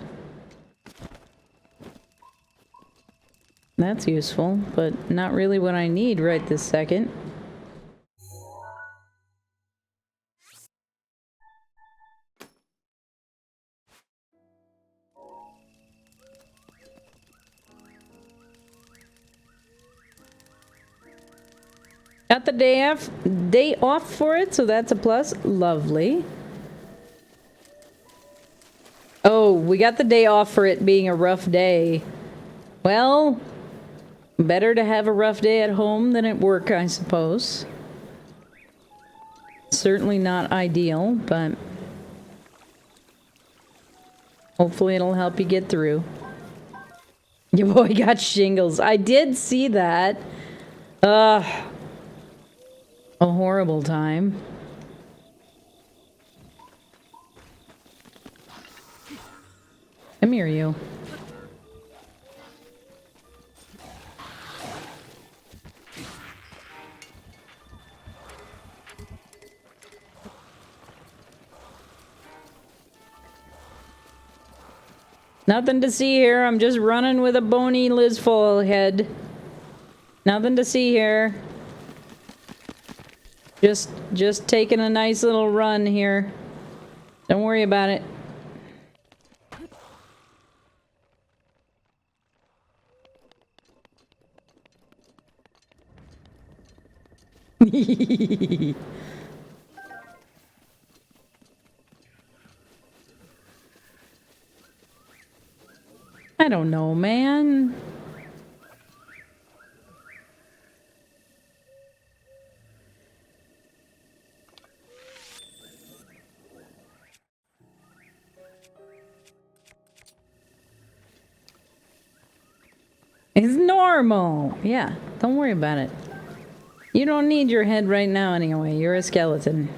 That's useful, but not really what I need right this second. Got the day off for it, so that's a plus. Lovely. Oh, we got the day off for it being a rough day. Well, better to have a rough day at home than at work, I suppose. Certainly not ideal, but hopefully it'll help you get through. Your boy got shingles. I did see that. A horrible time. Come here, you. Nothing to see here. I'm just running with a bony Lizfoil head. Nothing to see here. Just taking a nice little run here. Don't worry about it. I don't know, man. It's normal. Yeah, don't worry about it. You don't need your head right now anyway. You're a skeleton.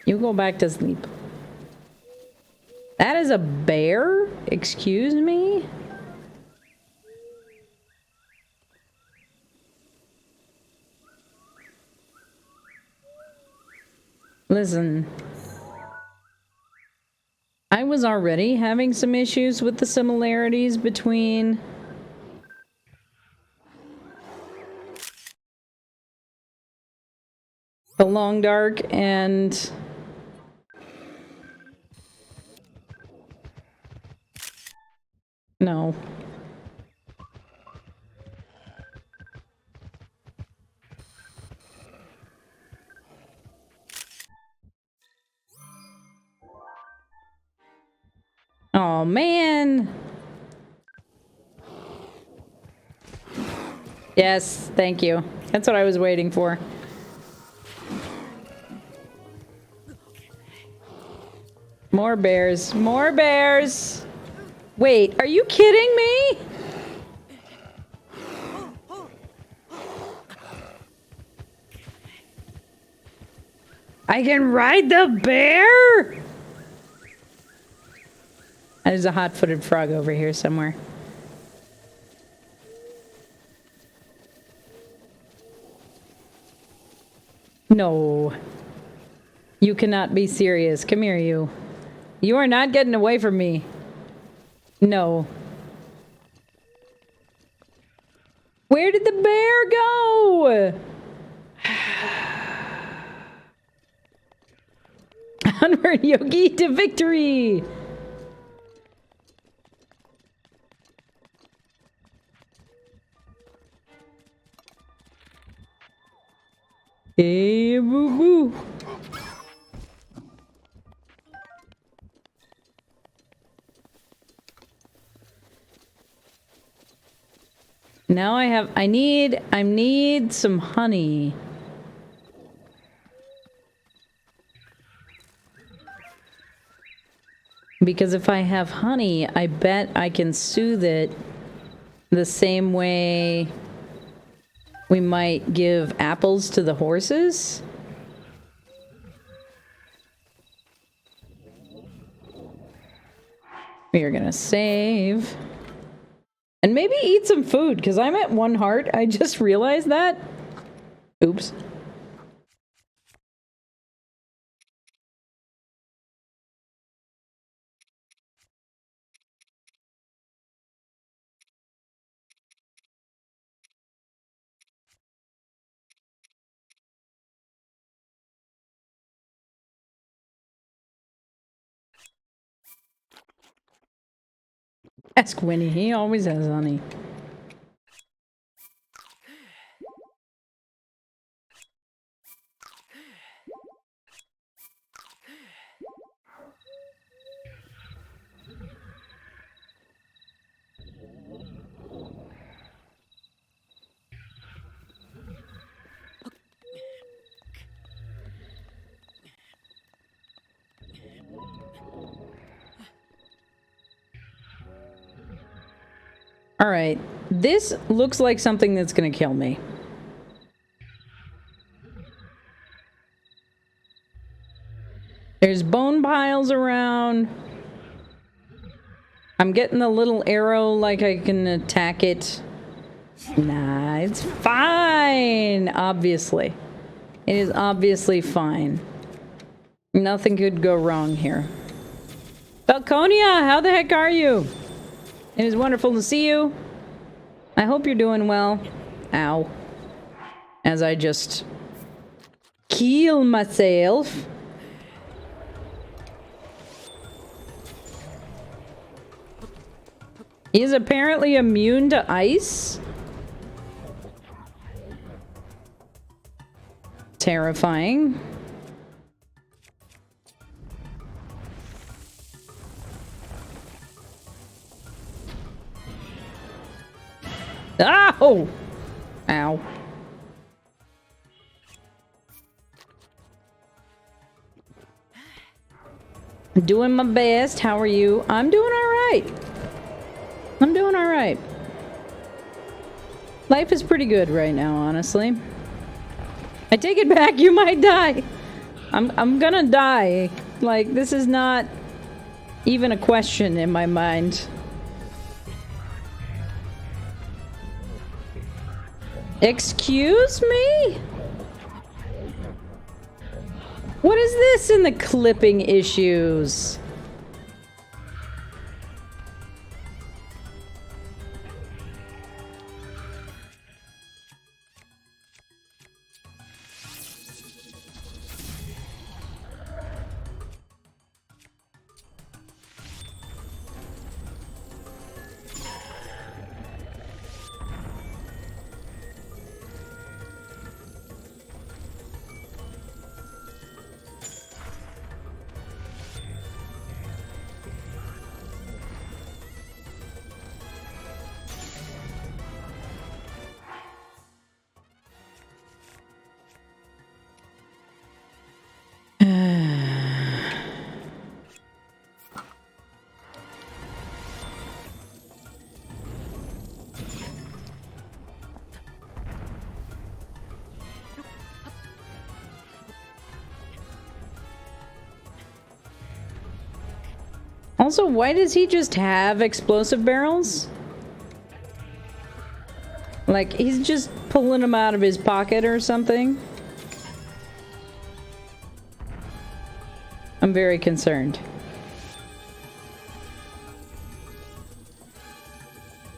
You go back to sleep. That is a bear? Excuse me? Listen. I was already having some issues with the similarities between the Long Dark and no. Oh man. Yes, thank you. That's what I was waiting for. More bears. More bears! Wait, are you kidding me? I can ride the bear? There's a hot-footed frog over here somewhere. No. You cannot be serious. Come here, you. You are not getting away from me. No. Where did the bear go? Onward, Yogi, to victory! Hey, boo boo. Now I need some honey. Because if I have honey, I bet I can soothe it the same way we might give apples to the horses. We are gonna save. And maybe eat some food, because I'm at 1 heart. I just realized that. Oops. Ask Winnie. He always has honey. All right. This looks like something that's going to kill me. There's bone piles around. I'm getting the little arrow like I can attack it. Nah, it's fine. Obviously. It is obviously fine. Nothing could go wrong here. Falconia, how the heck are you? It is wonderful to see you. I hope you're doing well. Ow. As I just kill myself. He is apparently immune to ice. Terrifying. Ow! Ow. Doing my best. How are you? I'm doing all right. I'm doing all right. Life is pretty good right now, honestly. I take it back, you might die. I'm gonna die. Like, this is not even a question in my mind. Excuse me? What is this in the clipping issues? Also, why does he just have explosive barrels? Like, he's just pulling them out of his pocket or something? I'm very concerned.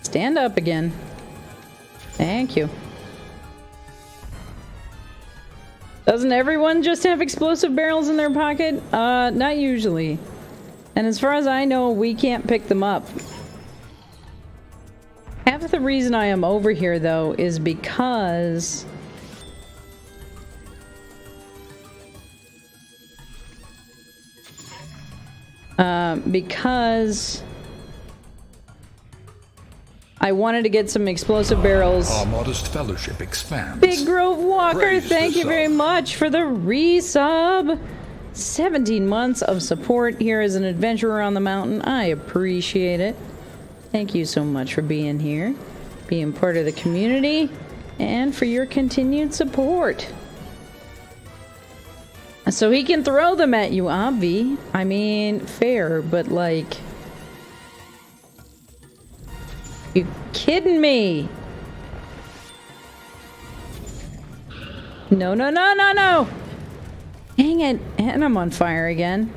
Stand up again. Thank you. Doesn't everyone just have explosive barrels in their pocket? Not usually. And as far as I know, we can't pick them up. Half the reason I am over here, though, is because... because I wanted to get some explosive barrels. Our modest fellowship expands. Big Grove Walker, Praise thank the you very sun. much for the resub. 17 months of support here as an adventurer on the mountain. I appreciate it. Thank you so much for being here, being part of the community, and for your continued support. So he can throw them at you, Obvi. I mean, fair, but like... You kidding me? No, no, no, no, no! Dang it, and I'm on fire again.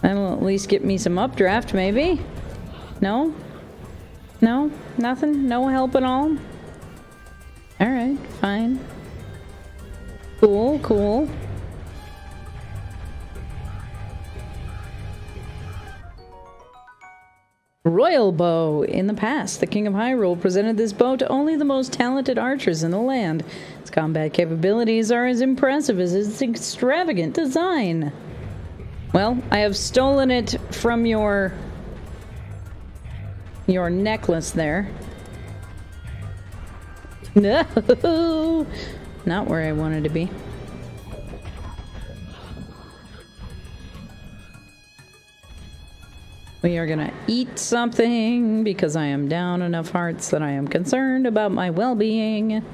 That'll at least get me some updraft, maybe? No? No? Nothing? No help at all? Alright, fine. Cool, cool. Royal Bow. In the past, the King of Hyrule presented this bow to only the most talented archers in the land. Its combat capabilities are as impressive as its extravagant design. Well, I have stolen it from your necklace there. No! Not where I wanted to be. We are gonna eat something because I am down enough hearts that I am concerned about my well-being.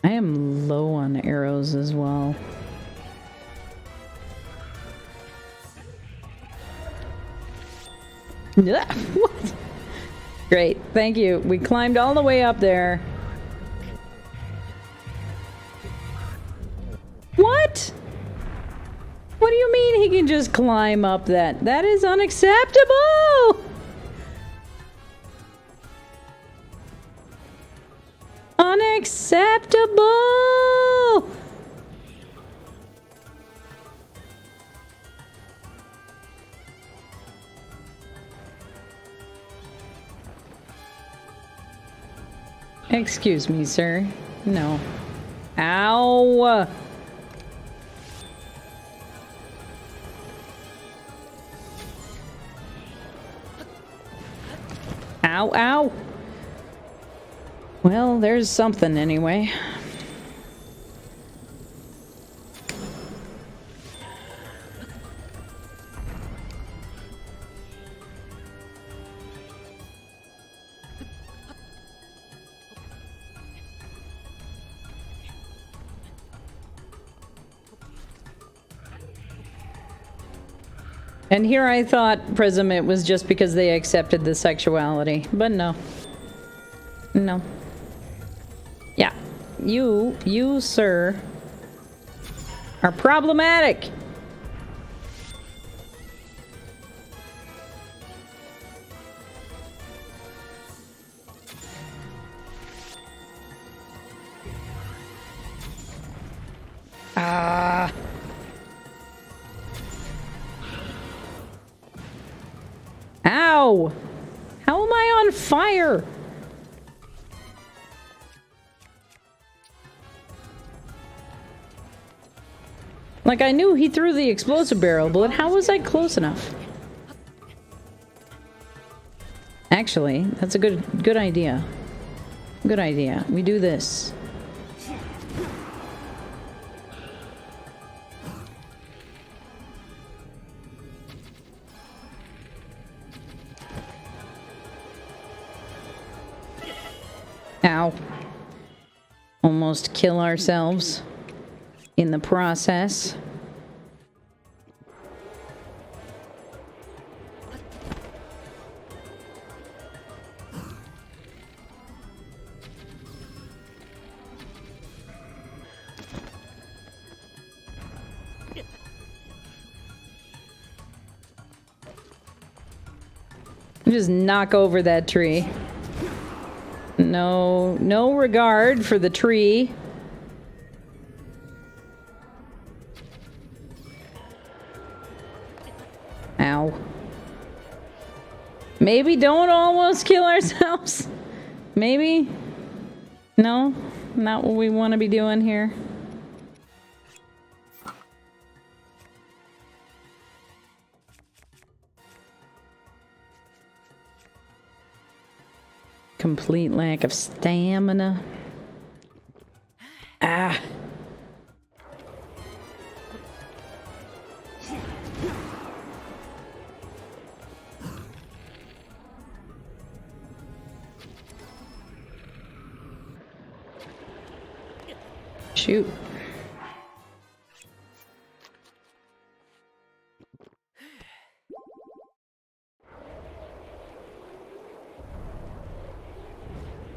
I am low on arrows as well. What? Great, thank you. We climbed all the way up there. What? What do you mean he can just climb up that? That is unacceptable! Unacceptable! Excuse me, sir. No. Ow! Ow, ow! Well, there's something anyway. And here I thought, Prism, it was just because they accepted the sexuality. But no. No. Yeah. You, sir, are problematic. Ah. Ow! How am I on fire? Like, I knew he threw the explosive barrel, but how was I close enough? Actually, that's a good idea. Good idea. We do this. Ow. Almost kill ourselves in the process. Just knock over that tree. No regard for the tree. Ow. Maybe don't almost kill ourselves. Maybe. No, not what we want to be doing here. Complete lack of stamina. Ah. Shoot.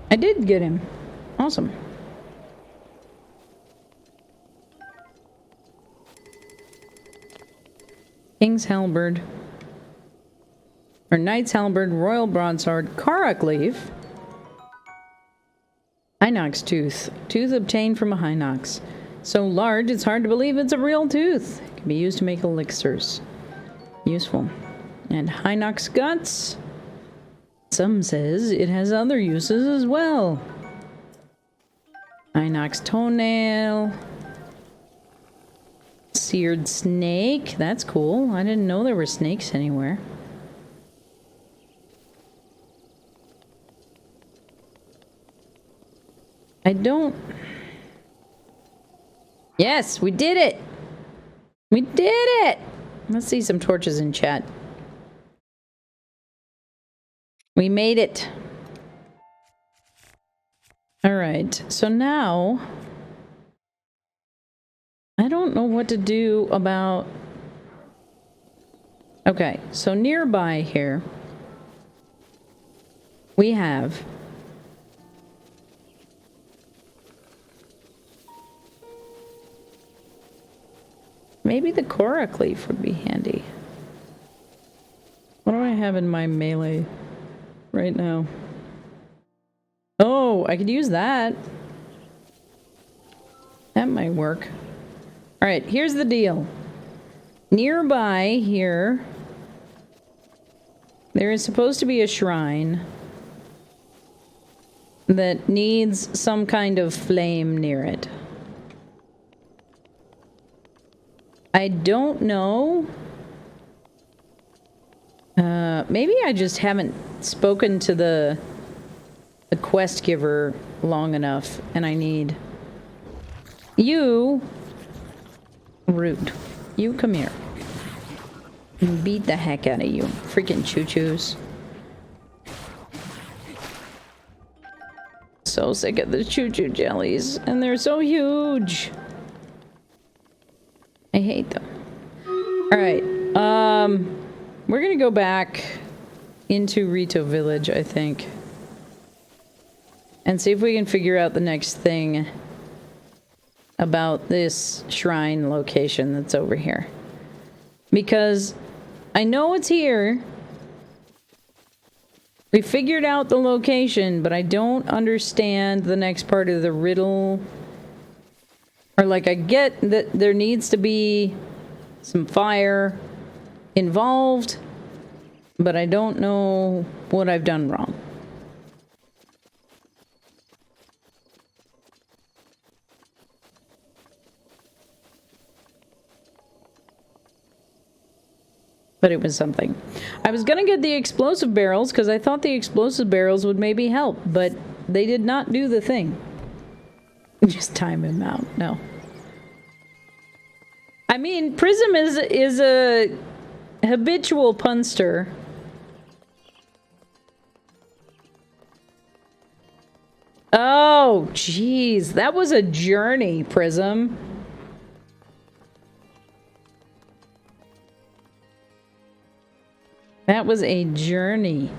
I did get him. Awesome. King's Halberd. Or Knight's Halberd, Royal Broadsword, Karak Leaf. Hinox Tooth. Tooth obtained from a Hinox. So large, it's hard to believe it's a real tooth. It can be used to make elixirs. Useful. And Hinox Guts. Some says it has other uses as well. Hinox Toenail. Seared Snake. That's cool. I didn't know there were snakes anywhere. I don't... Yes, we did it! We did it! Let's see some torches in chat. We made it. Alright, so now... I don't know what to do about... Okay, so nearby here... we have... maybe the Karak Leaf would be handy. What do I have in my melee right now? Oh, I could use that. That might work. Alright, here's the deal. Nearby here, there is supposed to be a shrine that needs some kind of flame near it. I don't know. Maybe I just haven't spoken to the quest giver long enough, and I need you. Rude. You come here. And beat the heck out of you. Freaking choo-choos. So sick of the choo-choo jellies, and they're so huge. I hate them. Alright, we're gonna go back into Rito Village, I think. And see if we can figure out the next thing about this shrine location that's over here. Because I know it's here. We figured out the location, but I don't understand the next part of the riddle. Or like, I get that there needs to be some fire involved, but I don't know what I've done wrong. But it was something. I was gonna get the explosive barrels because I thought the explosive barrels would maybe help, but they did not do the thing. Just time him out. No. I mean, Prism is a habitual punster. Oh, jeez. That was a journey, Prism. That was a journey.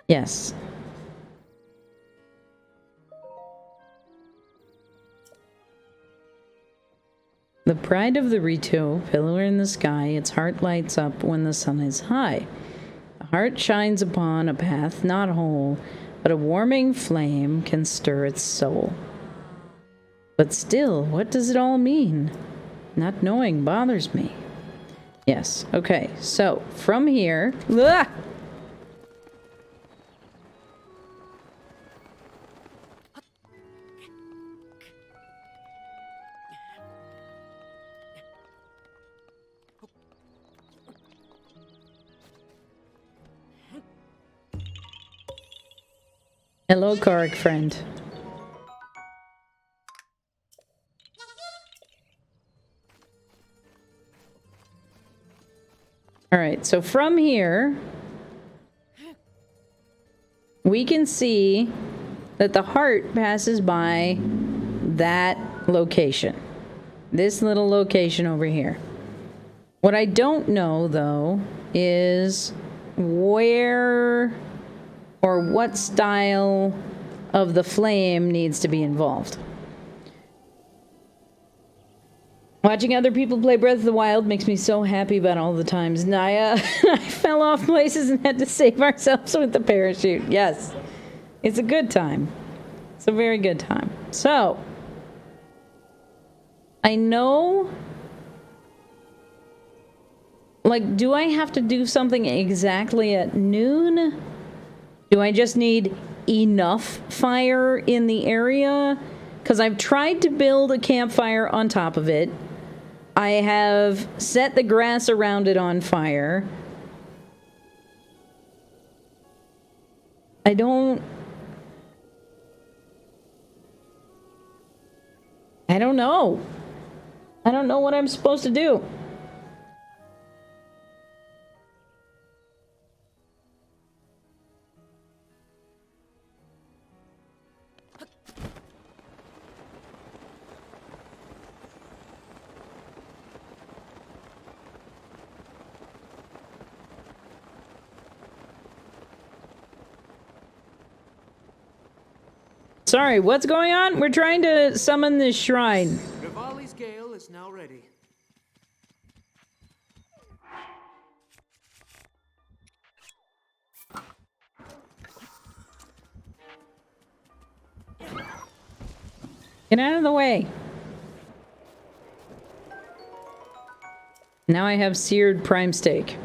Yes. The pride of the Rito, pillar in the sky, its heart lights up when the sun is high. The heart shines upon a path not whole, but a warming flame can stir its soul. But still, what does it all mean? Not knowing bothers me. Yes, okay, so from here... Ah! Hello, Karik friend. Alright, so from here, we can see that the heart passes by that location. This little location over here. What I don't know, though, is where or what style of the flame needs to be involved. Watching other people play Breath of the Wild makes me so happy about all the times Naya and I fell off places and had to save ourselves with the parachute. Yes. It's a good time. It's a very good time. So, I know... Like, do I have to do something exactly at noon? Do I just need enough fire in the area? Because I've tried to build a campfire on top of it. I have set the grass around it on fire. I don't know. I don't know what I'm supposed to do. Sorry, what's going on? We're trying to summon this shrine. Rivali's Gale is now ready. Get out of the way. Now I have seared prime steak.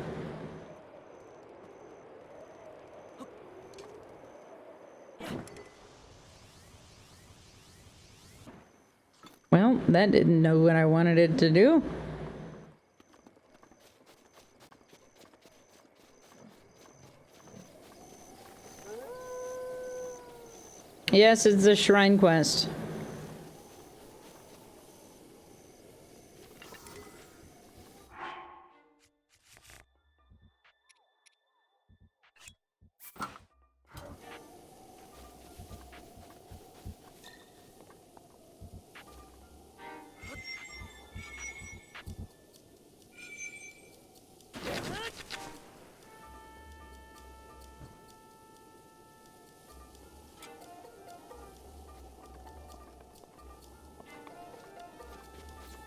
Well, that didn't know what I wanted it to do. Yes, it's a shrine quest.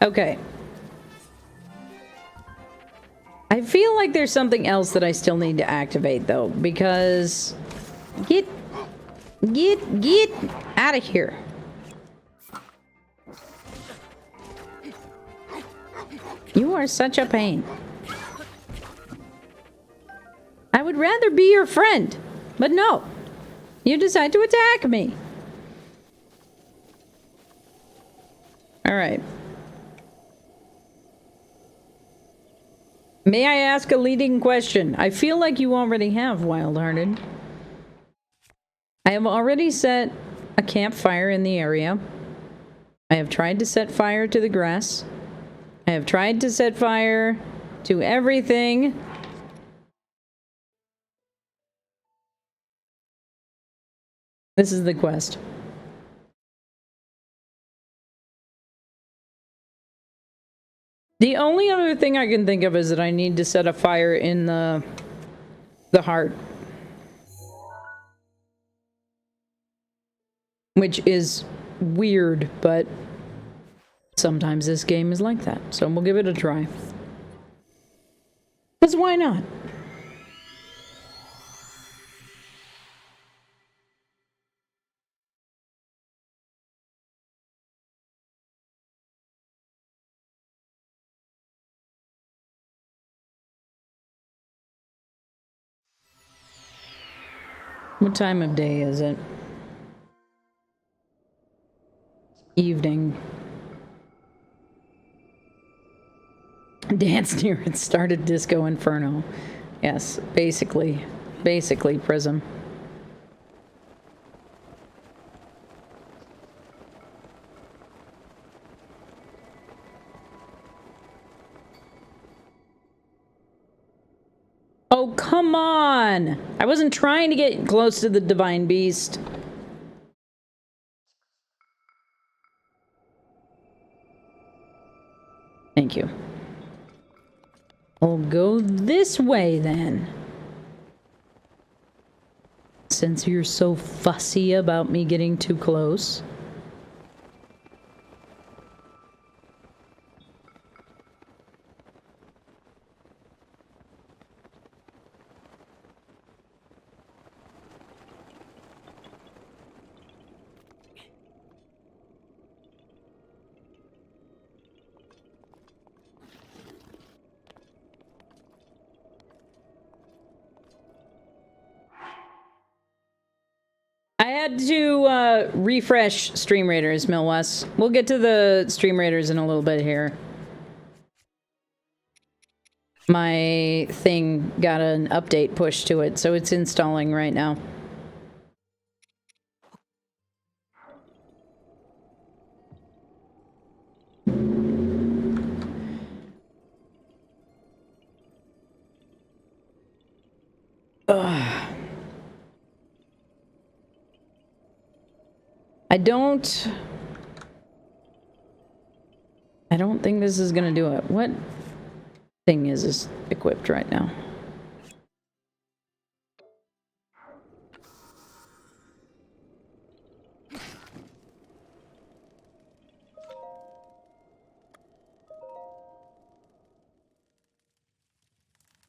Okay. I feel like there's something else that I still need to activate, though, because... Get out of here. You are such a pain. I would rather be your friend, but no. You decide to attack me. All right. May I ask a leading question? I feel like you already have, Wild-Hearted. I have already set a campfire in the area. I have tried to set fire to the grass. I have tried to set fire to everything. This is the quest. The only other thing I can think of is that I need to set a fire in the heart. Which is weird, but sometimes this game is like that. So we'll give it a try. Because why not? What time of day is it? Evening. Dance near it started Disco Inferno. Yes, basically Prism. Oh, come on! I wasn't trying to get close to the Divine Beast. Thank you. I'll go this way, then. Since you're so fussy about me getting too close. I had to refresh Stream Raiders, Milwes. We'll get to the Stream Raiders in a little bit here. My thing got an update pushed to it, so it's installing right now. Ugh. I don't think this is gonna do it. What thing is this equipped right now?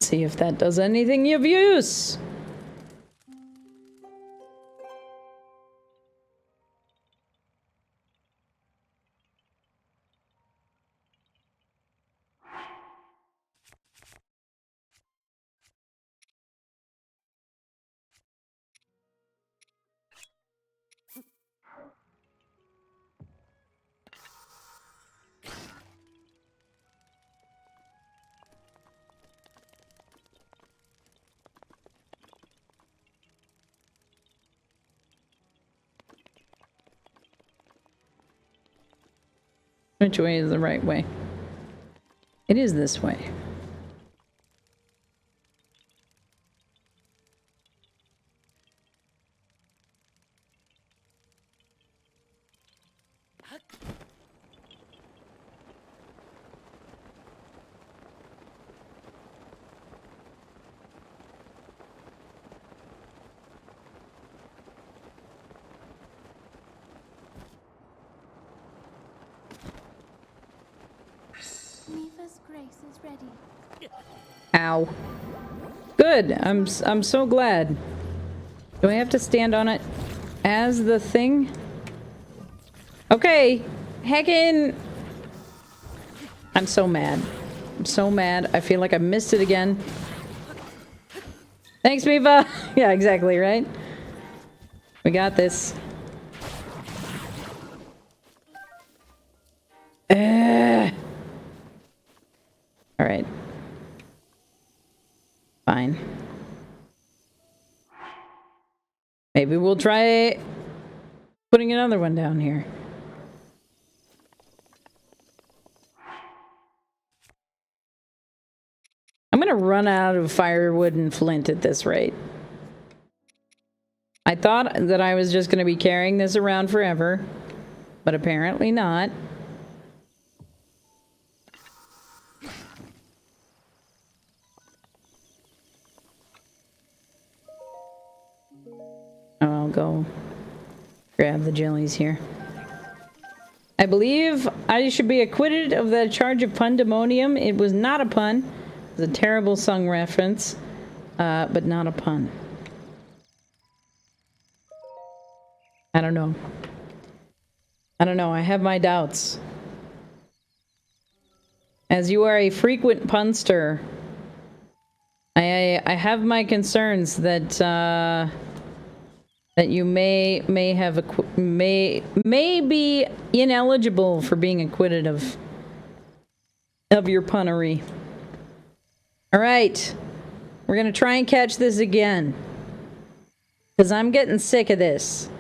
See if that does anything of use. Which way is the right way? It is this way. Mifa's grace is ready. Ow. Good. I'm so glad. Do I have to stand on it as the thing? Okay. Heckin'. I'm so mad. I'm so mad. I feel like I missed it again. Thanks, Mifa. Yeah, exactly, right? We got this. All right. Fine. Maybe we'll try putting another one down here. I'm gonna run out of firewood and flint at this rate. I thought that I was just gonna be carrying this around forever, but apparently not. I'll go grab the jellies here. I believe I should be acquitted of the charge of pandemonium. It was not a pun. It was a terrible song reference, but not a pun. I don't know. I don't know. I have my doubts. As you are a frequent punster, I have my concerns that that you may be ineligible for being acquitted of your punnery. All right, we're gonna try and catch this again, because I'm getting sick of this.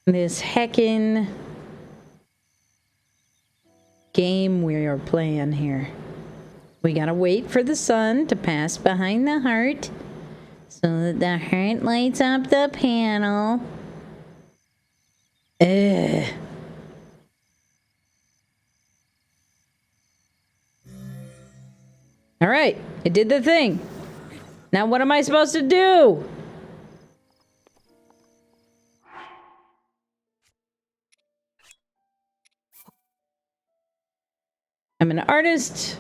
This heckin' game we are playing here. We gotta wait for the sun to pass behind the heart so that the heart lights up the panel. Ugh. All right, it did the thing. Now what am I supposed to do? I'm an artist.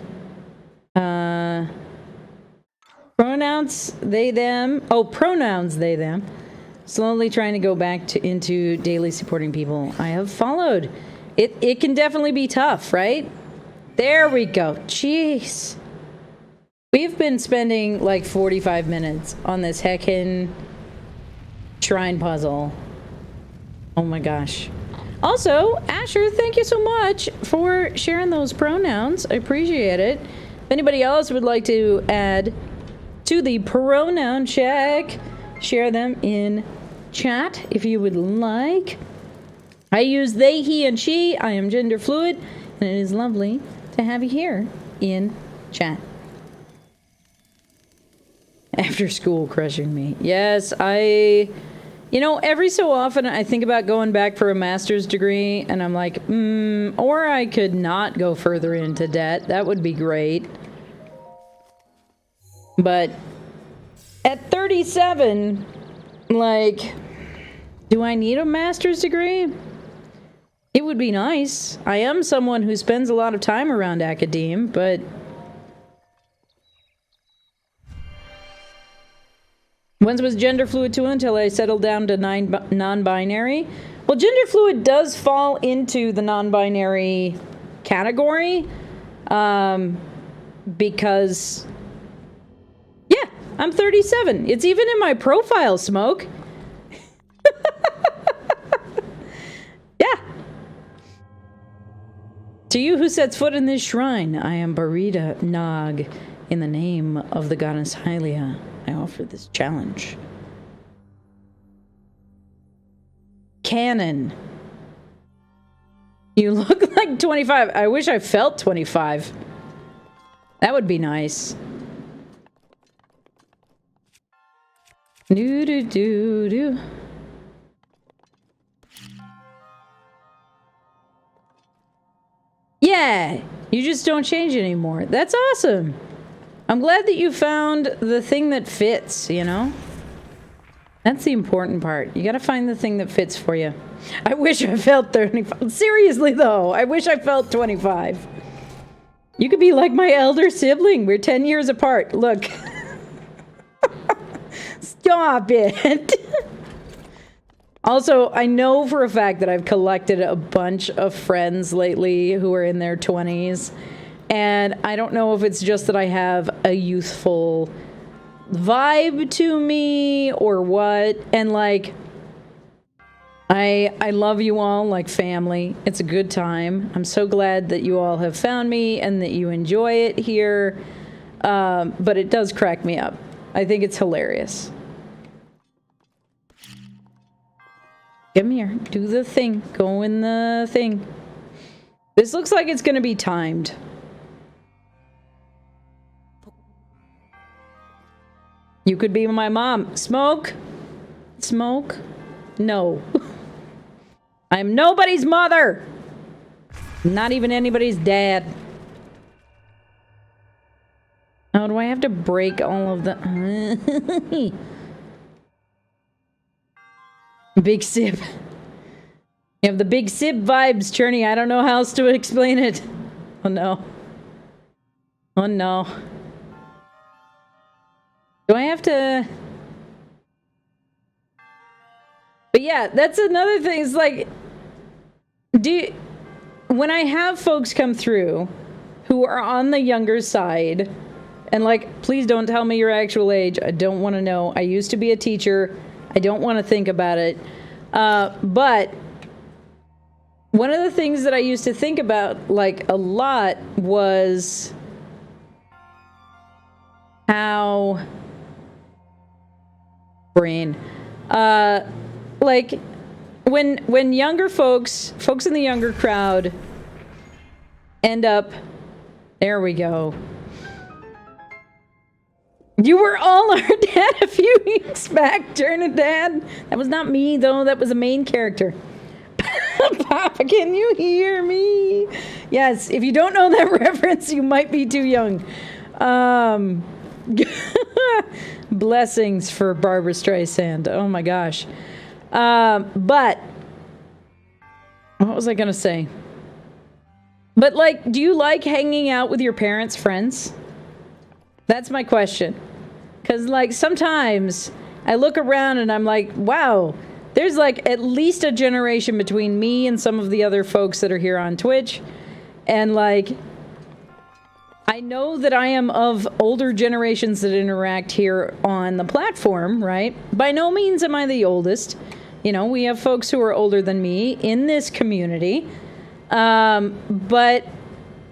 Pronouns they them. Oh, pronouns they them. Slowly trying to go back into daily supporting people I have followed. It can definitely be tough, right? There we go. Jeez. We've been spending like 45 minutes on this heckin' shrine puzzle. Oh my gosh. Also, Asher, thank you so much for sharing those pronouns. I appreciate it. If anybody else would like to add to the pronoun check, share them in chat if you would like. I use they, he, and she. I am gender fluid, and it is lovely to have you here in chat. After school crushing me. Yes, you know, every so often I think about going back for a master's degree, and I'm like, or I could not go further into debt. That would be great. But at 37, like, do I need a master's degree? It would be nice. I am someone who spends a lot of time around academe, but once was gender fluid too until I settled down to non-binary. Well, gender fluid does fall into the non-binary category, because, yeah, I'm 37. It's even in my profile, Smoke. Yeah. To you who sets foot in this shrine, I am Barita Nog. In the name of the goddess Hylia, I offer this challenge. canon. You look like 25. I wish I felt 25. That would be nice. Do do do do. Yeah, you just don't change anymore. That's awesome. I'm glad that you found the thing that fits, you know? That's the important part. You gotta find the thing that fits for you. I wish I felt 35. Seriously, though, I wish I felt 25. You could be like my elder sibling. We're 10 years apart. Look. Stop it. Also, I know for a fact that I've collected a bunch of friends lately who are in their 20s. And I don't know if it's just that I have a youthful vibe to me or what. And like, I love you all like family. It's a good time. I'm so glad that you all have found me and that you enjoy it here. But it does crack me up. I think it's hilarious. Come here. Do the thing. Go in the thing. This looks like it's going to be timed. You could be my mom. Smoke? Smoke? No. I'm nobody's mother. Not even anybody's dad. Oh, do I have to break all of the... Big sip. You have the big sip vibes, Cherny. I don't know how else to explain it. Oh no. Oh no. Do I have to... But yeah, that's another thing. It's like, when I have folks come through who are on the younger side, and like, please don't tell me your actual age. I don't want to know. I used to be a teacher. I don't want to think about it. But one of the things that I used to think about like a lot was how like when younger folks in the younger crowd end up, there we go. You were all our dad a few weeks back, Trinidad. That was not me, though. That was a main character. Papa, can you hear me? Yes, if you don't know that reference, you might be too young. Blessings for Barbra Streisand. Oh, my gosh. But what was I going to say? But, like, do you like hanging out with your parents' friends? That's my question. Because, like, sometimes I look around and I'm like, wow, there's, like, at least a generation between me and some of the other folks that are here on Twitch. And, like, I know that I am of older generations that interact here on the platform, right? By no means am I the oldest. You know, we have folks who are older than me in this community. But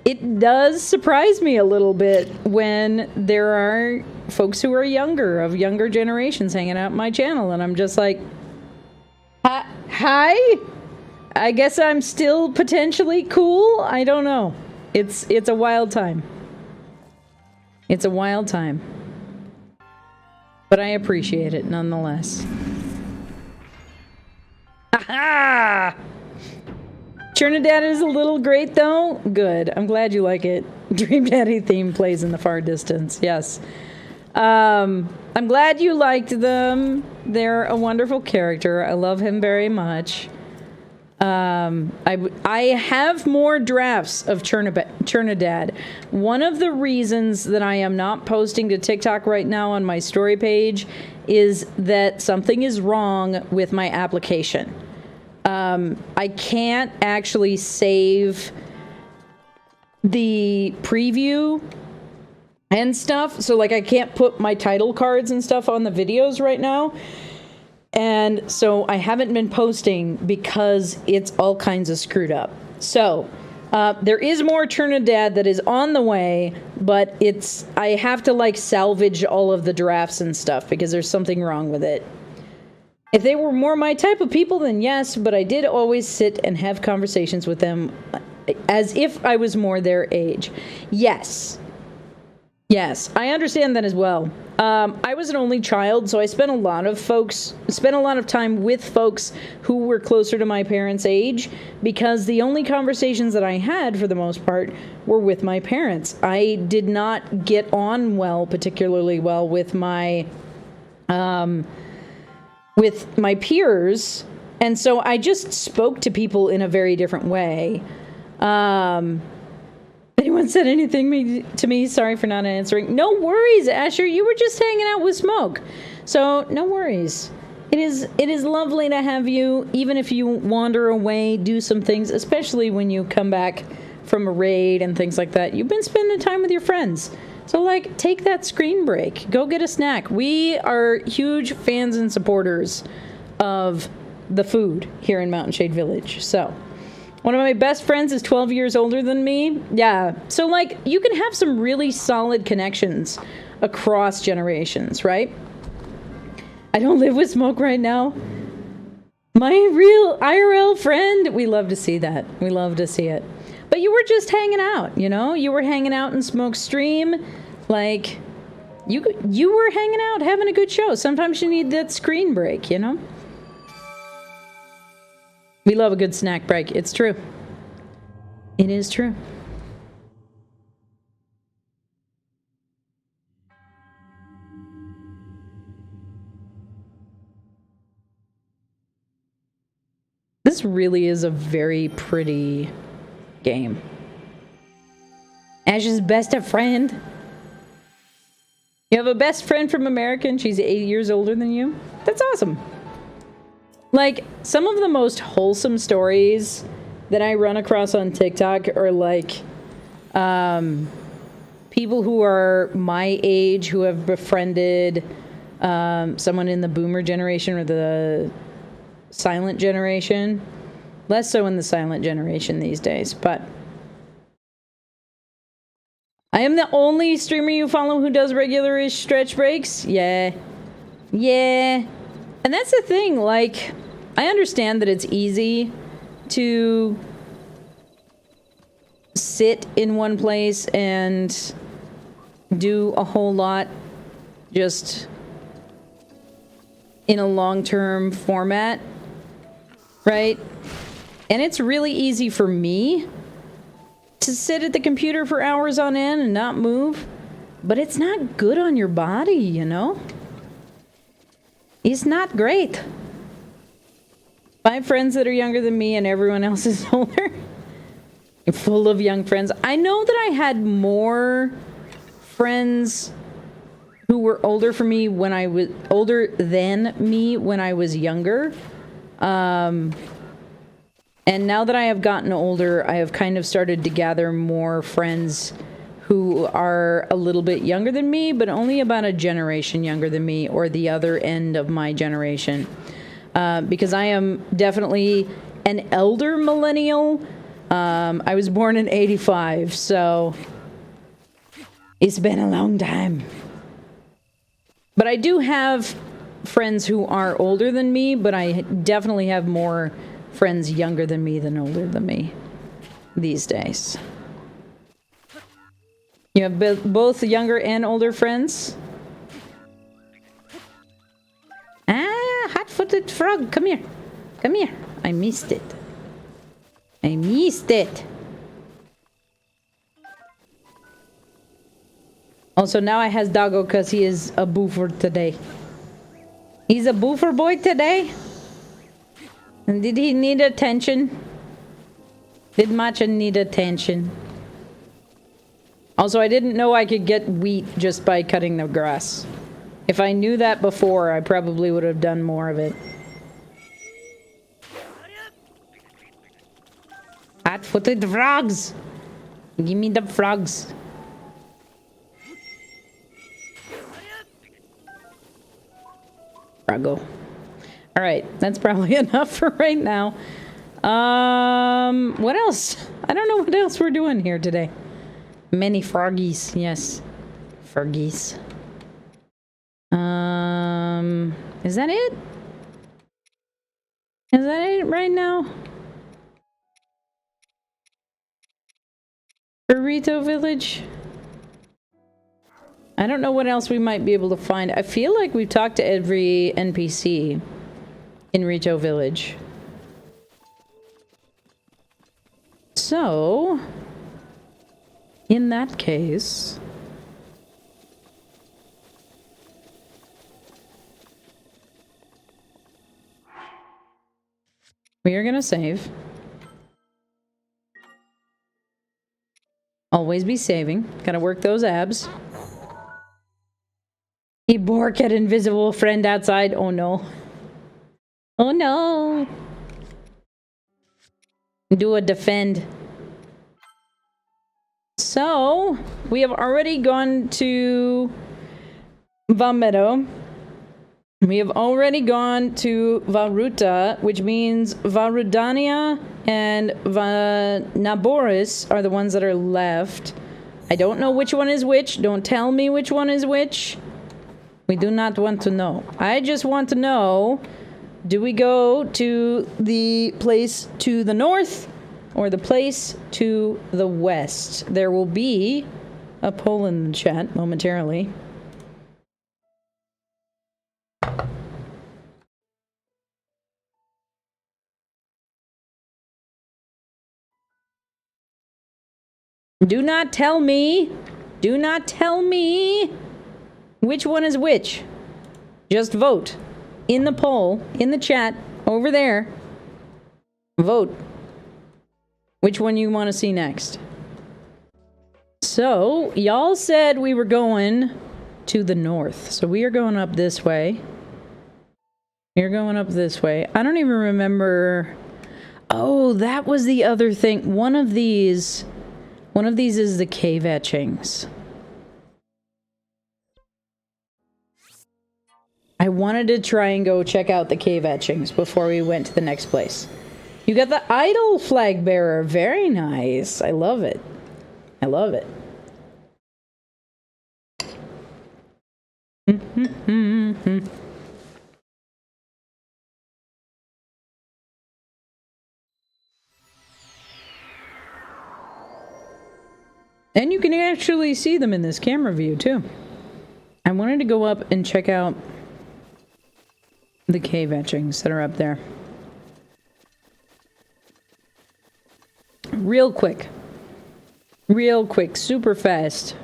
it does surprise me a little bit when there are folks who are younger, of younger generations, hanging out my channel, and I'm just like, hi? I guess I'm still potentially cool? I don't know. It's a wild time. It's a wild time. But I appreciate it nonetheless. Ha-ha! Trinidad is a little great, though. Good. I'm glad you like it. Dream Daddy theme plays in the far distance. Yes. I'm glad you liked them. They're a wonderful character. I love him very much. I have more drafts of Trinidad. One of the reasons that I am not posting to TikTok right now on my story page is that something is wrong with my application. I can't actually save the preview and stuff. So, like, I can't put my title cards and stuff on the videos right now. And so I haven't been posting because it's all kinds of screwed up. So, there is more Trinidad that is on the way, but I have to, like, salvage all of the drafts and stuff because there's something wrong with it. If they were more my type of people, then yes, but I did always sit and have conversations with them as if I was more their age. Yes. Yes, I understand that as well. I was an only child, so I spent a lot of time with folks who were closer to my parents' age, because the only conversations that I had, for the most part, were with my parents. I did not get on particularly well with my peers, and so I just spoke to people in a very different way. Anyone said anything to me? Sorry for not answering. No worries, Asher. You were just hanging out with Smoke. So, no worries. It is lovely to have you, even if you wander away, do some things, especially when you come back from a raid and things like that. You've been spending time with your friends. So, like, take that screen break. Go get a snack. We are huge fans and supporters of the food here in Mountain Shade Village. So, one of my best friends is 12 years older than me. Yeah. So, like, you can have some really solid connections across generations, right? I don't live with Smoke right now. My real IRL friend. We love to see that. We love to see it. But you were just hanging out, you know? You were hanging out in Smoke's stream. Like, you were hanging out, having a good show. Sometimes you need that screen break, you know? We love a good snack break. It's true. It is true. This really is a very pretty game. Ash's best friend. You have a best friend from America and she's 8 years older than you? That's awesome. Like, some of the most wholesome stories that I run across on TikTok are like people who are my age who have befriended someone in the boomer generation or the silent generation. Less so in the silent generation these days, but I am the only streamer you follow who does regular-ish stretch breaks. Yeah. Yeah. And that's the thing, like, I understand that it's easy to sit in one place and do a whole lot just in a long-term format, right? And it's really easy for me to sit at the computer for hours on end and not move, but it's not good on your body, you know? It's not great. 5 friends that are younger than me and everyone else is older. I'm full of young friends. I know that I had more friends who were older than me when I was younger. And now that I have gotten older, I have kind of started to gather more friends who are a little bit younger than me, but only about a generation younger than me, or the other end of my generation. Because I am definitely an elder millennial. I was born in 85, so it's been a long time. But I do have friends who are older than me, but I definitely have more friends younger than me than older than me these days. You have both younger and older friends? Ah, hot-footed frog, come here. Come here. I missed it. I missed it. Also, now I has Doggo because he is a boofer today. He's a boofer boy today? And did he need attention? Did Macha need attention? Also, I didn't know I could get wheat just by cutting the grass. If I knew that before, I probably would have done more of it. Hot-footed frogs! Give me the frogs. Froggo. Alright, that's probably enough for right now. What else? I don't know what else we're doing here today. Many froggies, yes. Froggies. Is that it? Is that it right now? Burrito Village? I don't know what else we might be able to find. I feel like we've talked to every NPC in Rito Village. So, in that case... we are gonna save. Always be saving. Gotta work those abs. He barked at invisible friend outside. Oh no. Oh no. Do a defend. So, we have already gone to Valmeadow. We have already gone to Valruta, which means Valrudania and Naboris are the ones that are left. I don't know which one is which. Don't tell me which one is which. We do not want to know. I just want to know, do we go to the place to the north or the place to the west? There will be a poll in the chat momentarily. Do not tell me which one is which. Just vote in the poll, in the chat, over there. Vote which one you want to see next. So, y'all said we were going to the north. So we are going up this way. You're going up this way. I don't even remember. Oh, that was the other thing. One of these is the cave etchings. I wanted to try and go check out the cave etchings before we went to the next place. You got the idol flag bearer. Very nice. I love it. I love it. And you can actually see them in this camera view, too. I wanted to go up and check out the cave etchings that are up there. Real quick. Real quick. Super fast.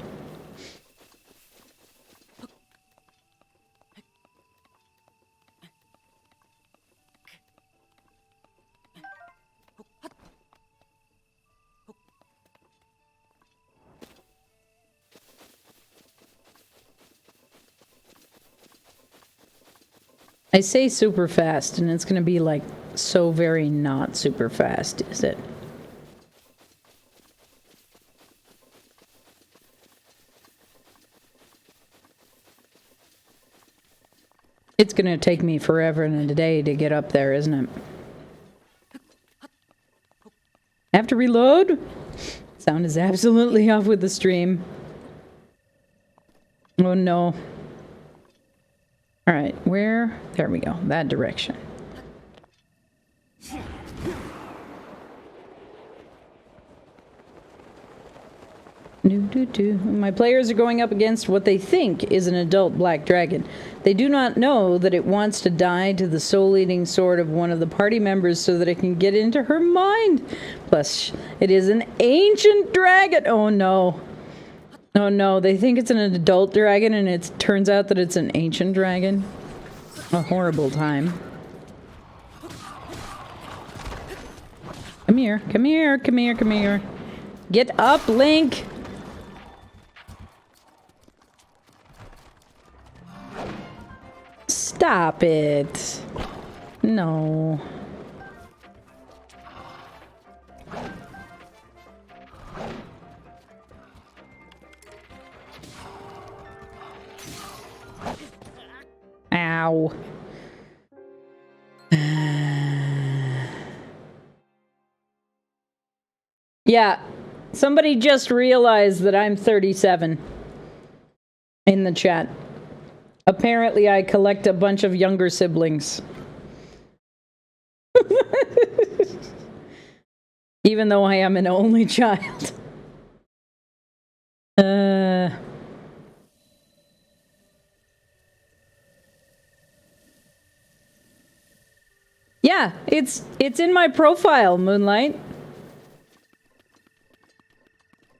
I say super fast, and it's going to be like so very not super fast, is it? It's going to take me forever and a day to get up there, isn't it? I have to reload? Sound is absolutely off with the stream. Oh no. Alright, where? There we go. That direction. My players are going up against what they think is an adult black dragon. They do not know that it wants to die to the soul-eating sword of one of the party members so that it can get into her mind. Plus, it is an ancient dragon. Oh no. Oh no, they think it's an adult dragon and it turns out that it's an ancient dragon. A horrible time. Come here, come here, come here, come here. Get up, Link! Stop it. No. Ow. Yeah, somebody just realized that I'm 37 in the chat. Apparently I collect a bunch of younger siblings. Even though I am an only child. Yeah, it's in my profile, Moonlight.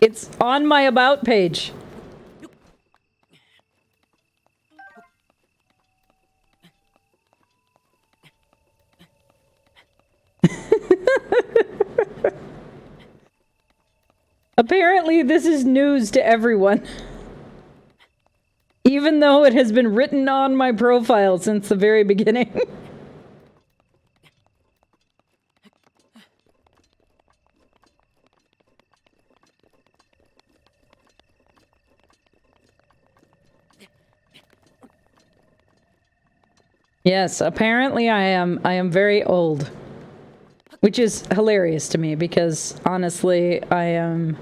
It's on my about page. Apparently, this is news to everyone. Even though it has been written on my profile since the very beginning. Yes, apparently I am very old. Which is hilarious to me because honestly, I am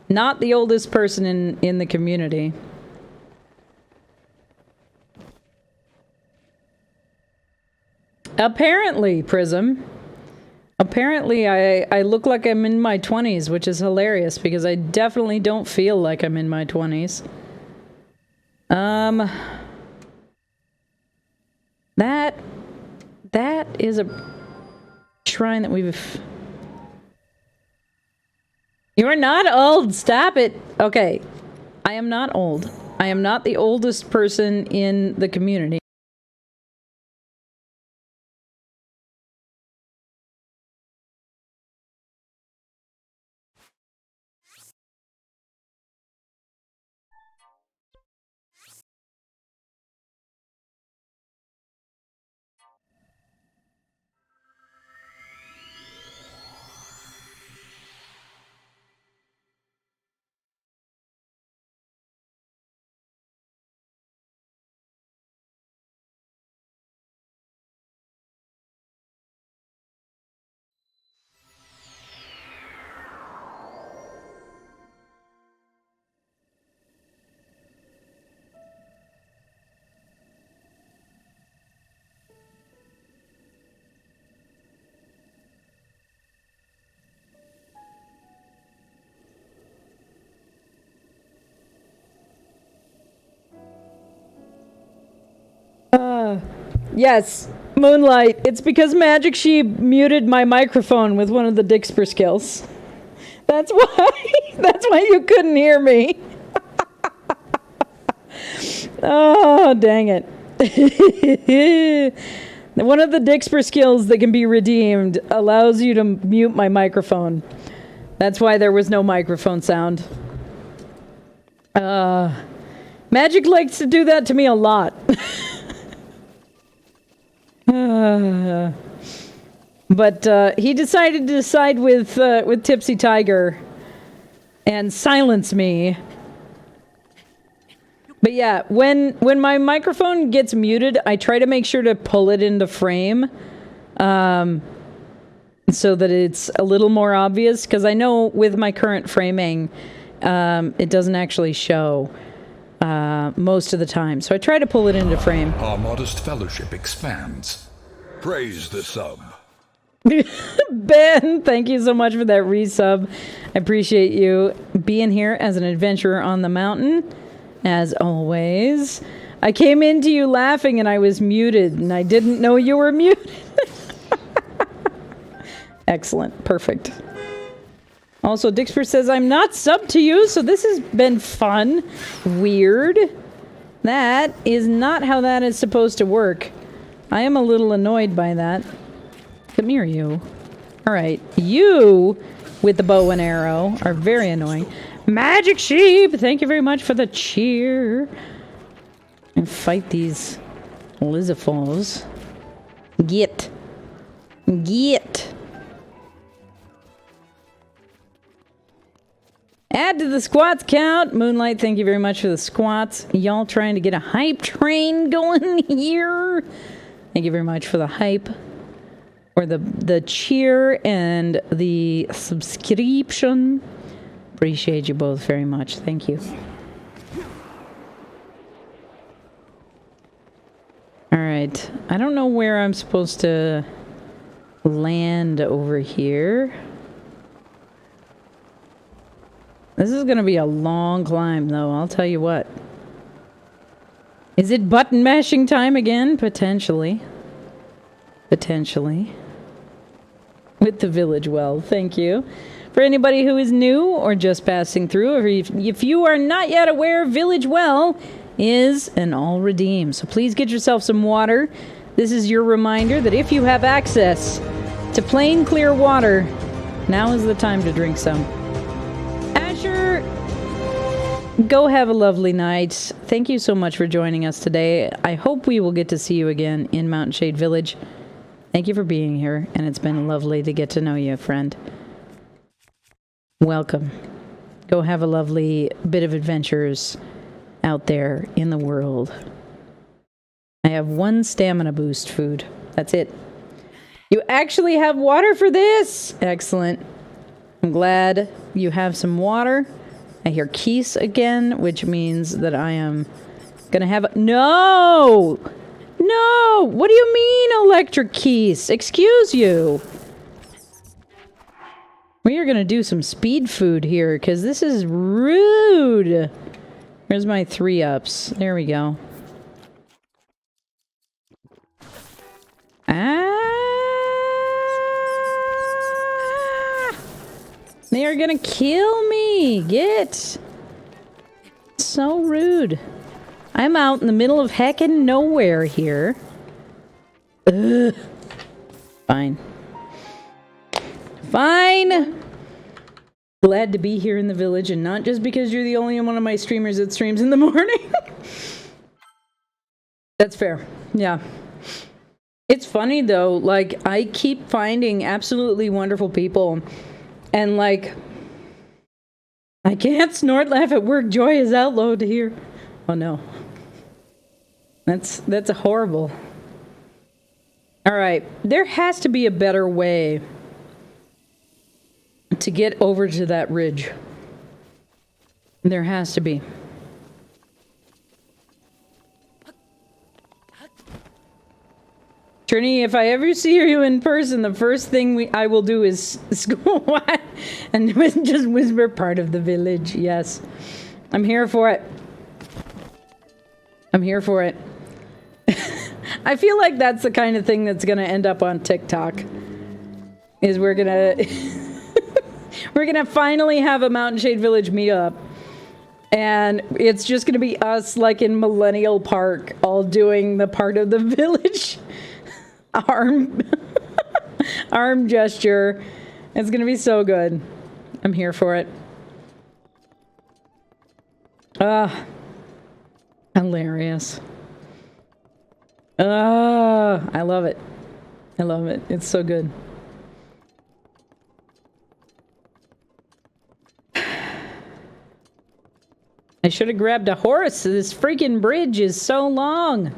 not the oldest person in the community. Apparently, Prism. Apparently, I look like I'm in my 20s, which is hilarious because I definitely don't feel like I'm in my 20s. That is a shrine that we've... You're not old, stop it! Okay, I am not old. I am not the oldest person in the community. Yes, Moonlight. It's because Magic Sheep muted my microphone with one of the Dixper skills. That's why. That's why you couldn't hear me. Oh, dang it. One of the Dixper skills that can be redeemed allows you to mute my microphone. That's why there was no microphone sound. Magic likes to do that to me a lot. But he decided to side with Tipsy Tiger and silence me. But yeah, when my microphone gets muted, I try to make sure to pull it into frame, so that it's a little more obvious. Because I know with my current framing, it doesn't actually show most of the time. So I try to pull it into frame. Our modest fellowship expands. Praise the sub. Ben, thank you so much for that resub. I appreciate you being here as an adventurer on the mountain, as always. I came into you laughing and I was muted, and I didn't know you were muted. Excellent. Perfect. Also, Dixper says, I'm not subbed to you, so this has been fun. Weird. That is not how that is supposed to work. I am a little annoyed by that. Come here, you. Alright, you with the bow and arrow are very annoying. Magic Sheep, thank you very much for the cheer. And fight these Lizafals. Get. Add to the squats count. Moonlight, thank you very much for the squats. Y'all trying to get a hype train going here. Thank you very much for the hype. Or the cheer and the subscription. Appreciate you both very much. Thank you. Alright. I don't know where I'm supposed to land over here. This is gonna be a long climb, though, I'll tell you what. Is it button mashing time again? Potentially. Potentially. With the village well, thank you. For anybody who is new or just passing through, or if you are not yet aware, Village Well is an all redeem. So please get yourself some water. This is your reminder that if you have access to plain clear water, now is the time to drink some. Asher, go have a lovely night. Thank you so much for joining us today. I hope we will get to see you again in Mountain Shade Village. Thank you for being here, and it's been lovely to get to know you, friend. Welcome. Go have a lovely bit of adventures out there in the world. I have one stamina boost food. That's it. You actually have water for this? Excellent. I'm glad you have some water. I hear keys again, which means that I am gonna have... No! No! What do you mean, electric keys? Excuse you. We are gonna do some speed food here, because this is rude. Here's my 3-ups. There we go. They are gonna kill me! Get! So rude. I'm out in the middle of heckin' nowhere here. Ugh. Fine. Fine! Glad to be here in the village, and not just because you're the only one of my streamers that streams in the morning. That's fair. Yeah. It's funny though, like, I keep finding absolutely wonderful people, and like, I can't snort laugh at work. Joy is outlawed here. Oh no. That's a horrible. Alright, there has to be a better way to get over to that ridge. There has to be. Cherny, if I ever see you in person, the first thing I will do is go and just whisper part of the village. Yes. I'm here for it. I'm here for it. I feel like that's the kind of thing that's going to end up on TikTok. Is we're going to... we're going to finally have a Mountain Shade Village meetup. And it's just going to be us, like in Millennial Park, all doing the part of the village. Arm gesture. It's gonna be so good. I'm here for it. Hilarious. I love it. I love it. It's so good. I should have grabbed a horse. This freaking bridge is so long.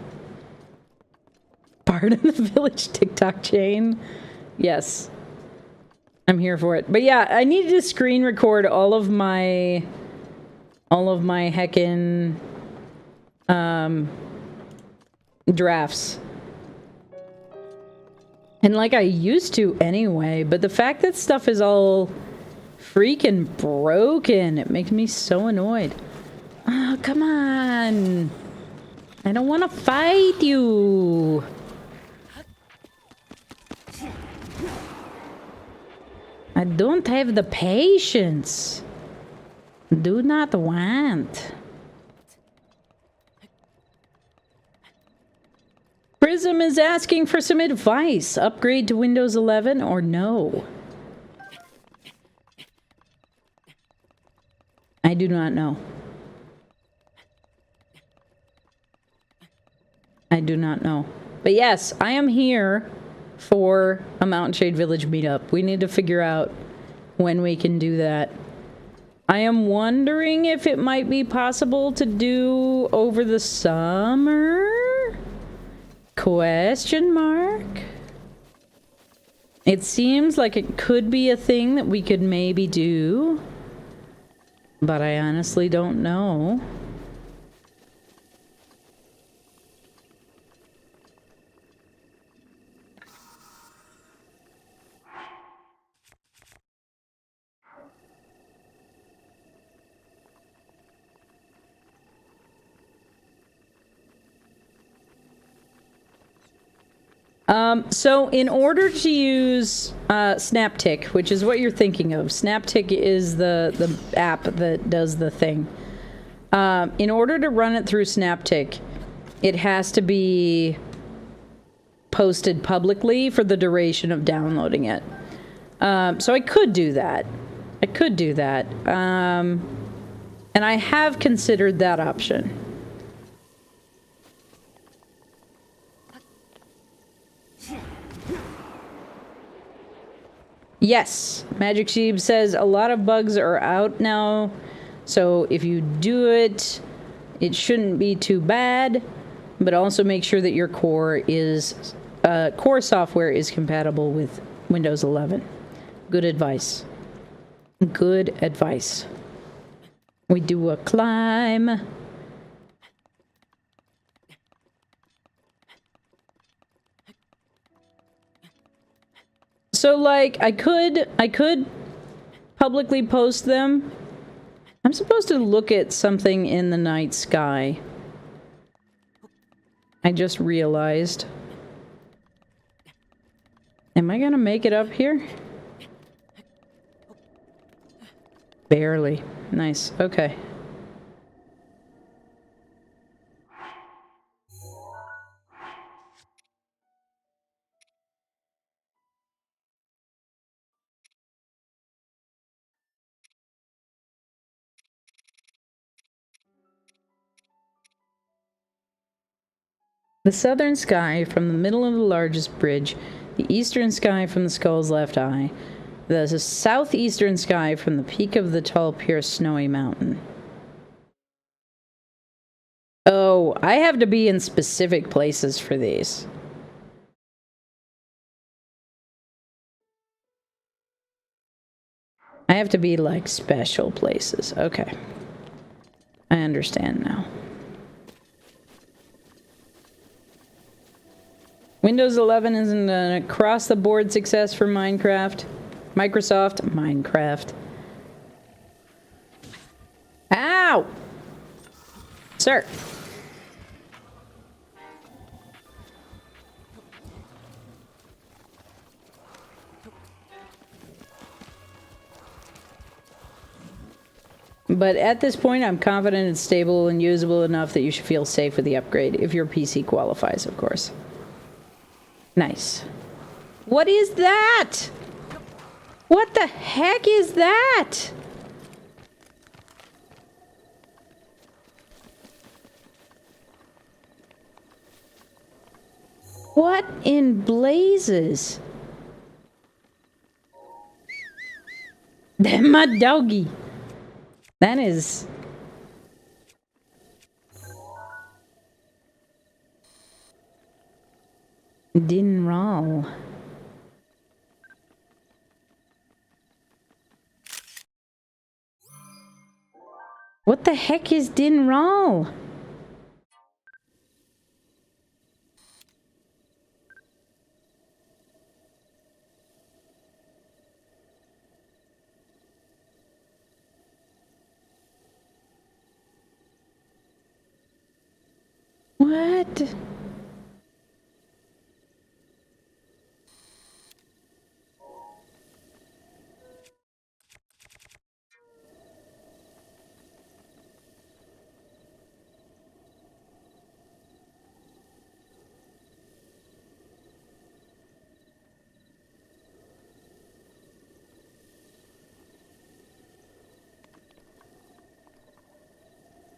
Part of the village TikTok chain. Yes. I'm here for it. But yeah, I need to screen record all of my heckin' drafts. And like I used to anyway, but the fact that stuff is all freaking broken, it makes me so annoyed. Oh, come on. I don't want to fight you. I don't have the patience. Do not want. Prism is asking for some advice. Upgrade to Windows 11 or no? I do not know. I do not know. But yes, I am here for a Mountain Shade Village meetup. We need to figure out when we can do that. I am wondering if it might be possible to do over the summer? Question mark? It seems like it could be a thing that we could maybe do, but I honestly don't know. So in order to use Snaptic, which is what you're thinking of, Snaptic is the app that does the thing. In order to run it through Snaptic, it has to be posted publicly for the duration of downloading it. So I could do that. And I have considered that option. Yes, Magic Sheep says a lot of bugs are out now, so if you do it, it shouldn't be too bad, but also make sure that your core software is compatible with Windows 11. Good advice. Good advice. We do a climb. So, like, I could publicly post them. I'm supposed to look at something in the night sky. I just realized. Am I gonna make it up here? Barely. Nice. Okay. The southern sky from the middle of the largest bridge, the eastern sky from the skull's left eye, the southeastern sky from the peak of the tall, pierced, snowy mountain. Oh, I have to be in specific places for these. I have to be, like, special places. Okay. I understand now. Windows 11 isn't an across-the-board success for Minecraft. Minecraft. Ow! Sir. But at this point, I'm confident it's stable and usable enough that you should feel safe with the upgrade, if your PC qualifies, of course. Nice. What is that? What the heck is that? What in blazes? That's my doggy. That is... Didn't roll. What the heck is didn't roll? What?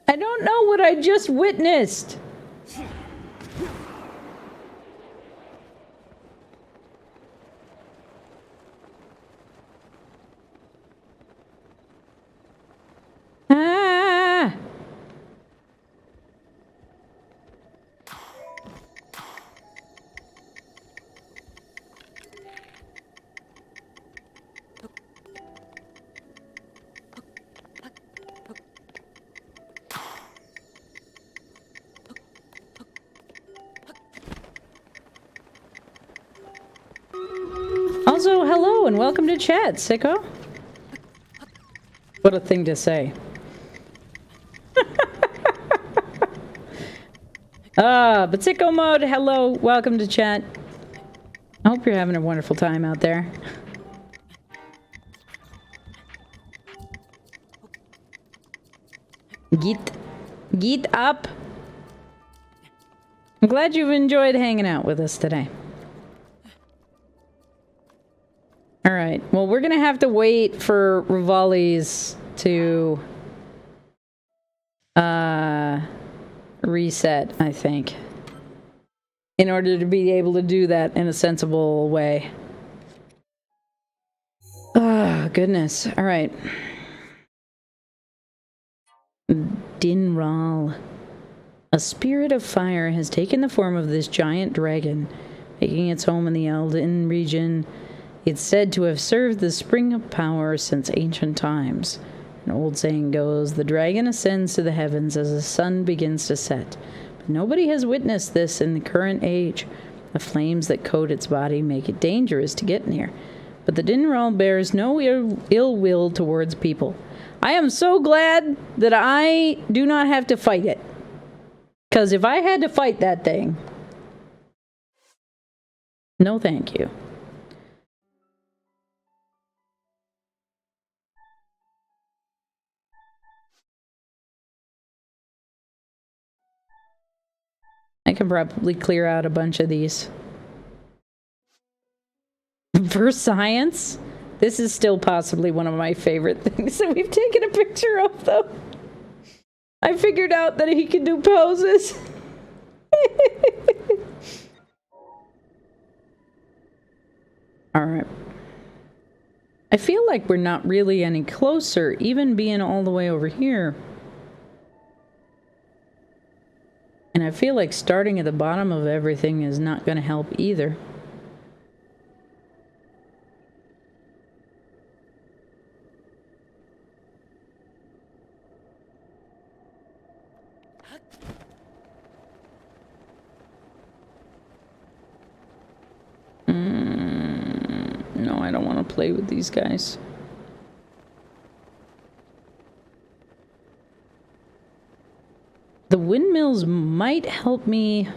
I don't know what I just witnessed. Ah! Also, hello and welcome to chat, sicko. What a thing to say. But sicko mode, hello, welcome to chat. Hope you're having a wonderful time out there. Get up. I'm glad you've enjoyed hanging out with us today. Alright, well, we're gonna have to wait for Rivali's to reset, I think, in order to be able to do that in a sensible way. Oh, goodness. Alright. Dinral. A spirit of fire has taken the form of this giant dragon, making its home in the Elden region. It's said to have served the spring of power since ancient times. An old saying goes, the dragon ascends to the heavens as the sun begins to set. But nobody has witnessed this in the current age. The flames that coat its body make it dangerous to get near. But the Dinral bears no ill will towards people. I am so glad that I do not have to fight it. Because if I had to fight that thing, no thank you. I can probably clear out a bunch of these. For science, this is still possibly one of my favorite things that we've taken a picture of, though. I figured out that he can do poses. Alright. I feel like we're not really any closer, even being all the way over here. And I feel like starting at the bottom of everything is not going to help either. No, I don't want to play with these guys. The windmills might help me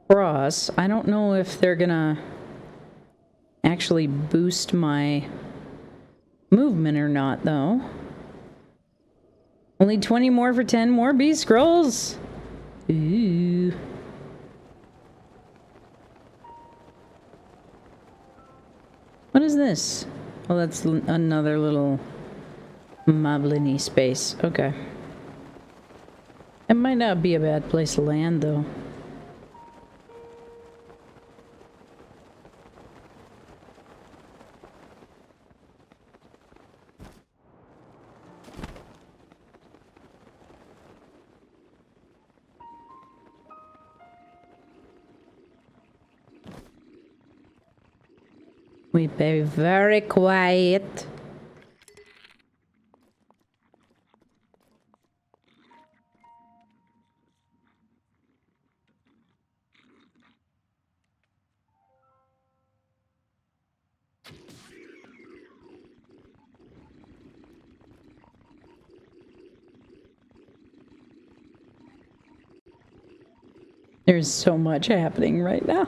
cross. I don't know if they're gonna actually boost my movement or not, though. Only 20 more for 10 more B scrolls. Ooh. What is this? Oh, that's another little mobliny space. Okay. It might not be a bad place to land, though. We be very quiet. There's so much happening right now.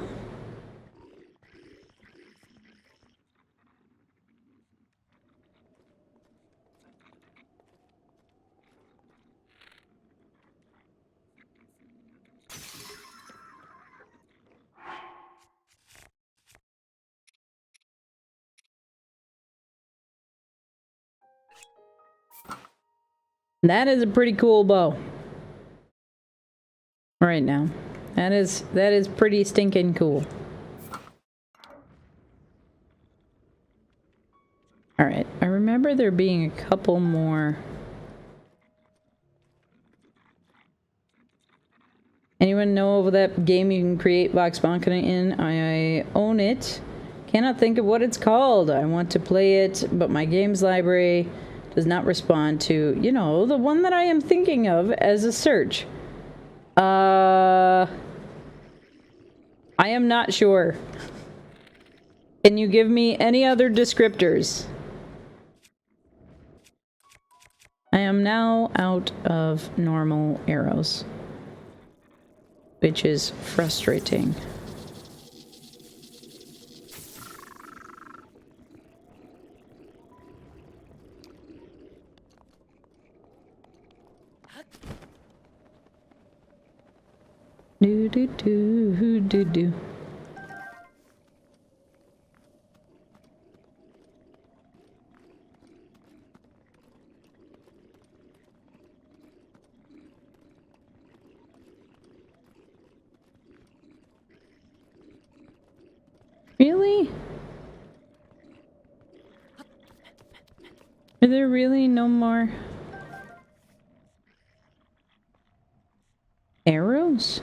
That is a pretty cool bow. Right now. That is pretty stinking cool. Alright, I remember there being a couple more. Anyone know of that game you can create Vox Machina in? I own it. Cannot think of what it's called. I want to play it, but my games library does not respond to, you know, the one that I am thinking of as a search. I am not sure. Can you give me any other descriptors? I am now out of normal arrows, which is frustrating. Do do do do do. Really? Are there really no more arrows?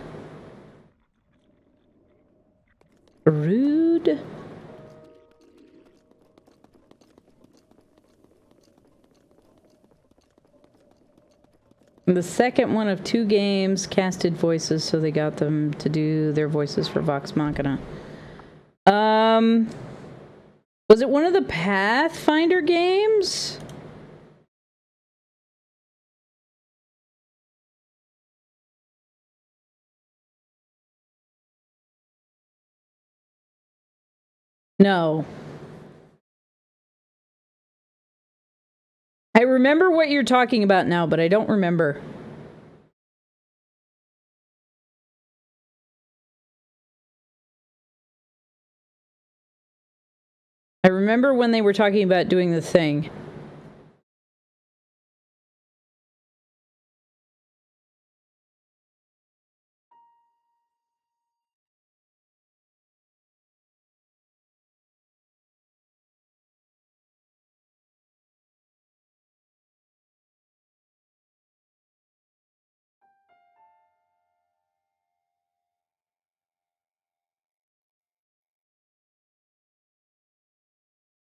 Rude. The second one of 2 games casted voices, so they got them to do their voices for Vox Machina. Was it one of the Pathfinder games? No. I remember what you're talking about now, but I don't remember. I remember when they were talking about doing the thing.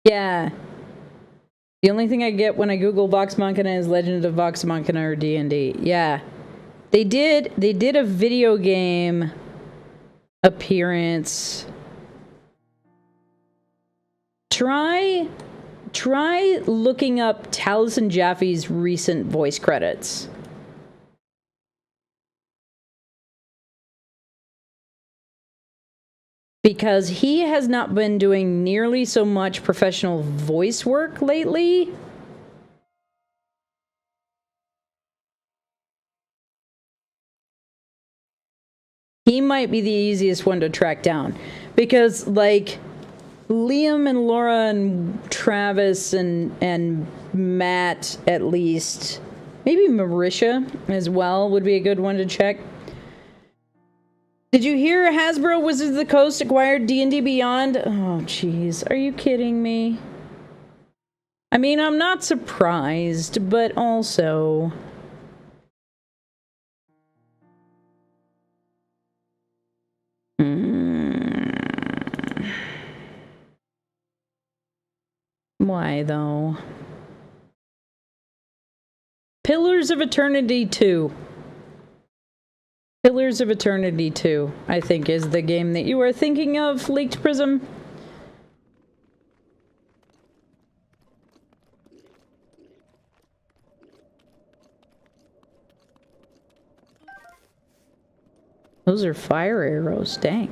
Yeah. The only thing I get when I Google Vox Machina is Legend of Vox Machina or D&D. Yeah. They did a video game appearance. Try looking up Taliesin Jaffe's recent voice credits. Because he has not been doing nearly so much professional voice work lately. He might be the easiest one to track down. Because, like, Liam and Laura and Travis and Matt, at least, maybe Marisha as well would be a good one to check. Did you hear Hasbro Wizards of the Coast acquired D&D Beyond? Oh, jeez. Are you kidding me? I mean, I'm not surprised, but also... Why, though? Pillars of Eternity 2. Pillars of Eternity 2, I think, is the game that you are thinking of, Leaked Prism. Those are fire arrows, dang.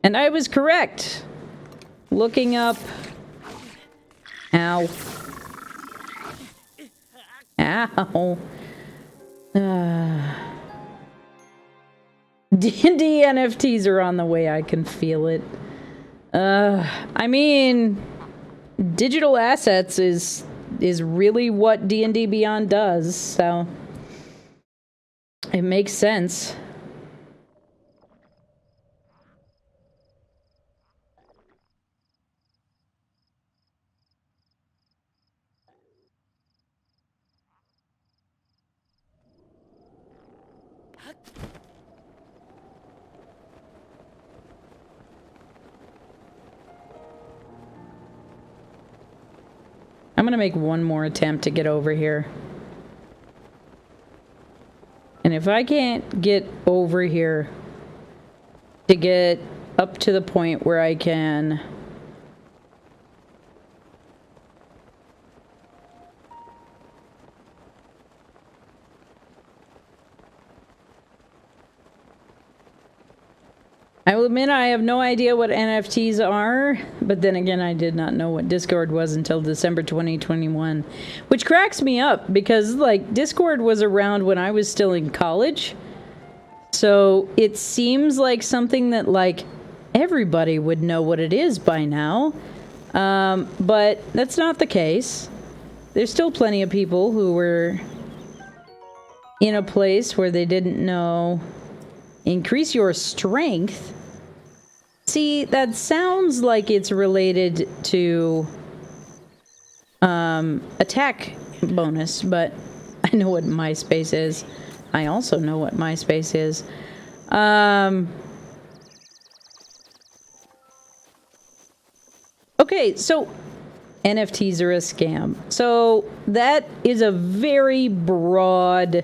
And I was correct. Looking up... Ow. Ow. D&D NFTs are on the way, I can feel it. I mean, digital assets is really what D&D Beyond does, so it makes sense. I'm gonna make one more attempt to get over here. And if I can't get over here to get up to the point where I can... I will admit I have no idea what NFTs are, but then again, I did not know what Discord was until December 2021, which cracks me up because, like, Discord was around when I was still in college, So it seems like something that, like, everybody would know what it is by now. But that's not the case. There's still plenty of people who were in a place where they didn't know. Increase your strength. See, that sounds like it's related to attack bonus, but I know what MySpace is. I also know what MySpace is. Okay, so NFTs are a scam. So that is a very broad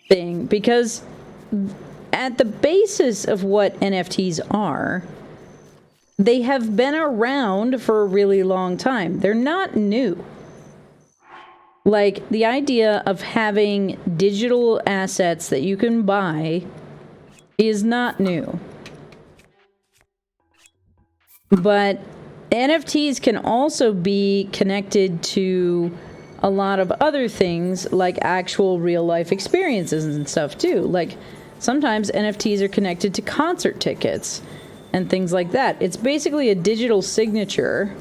thing, because at the basis of what NFTs are, they have been around for a really long time. They're not new. Like, the idea of having digital assets that you can buy is not new. But NFTs can also be connected to a lot of other things, like actual real-life experiences and stuff, too. Like, sometimes NFTs are connected to concert tickets and things like that. It's basically a digital signature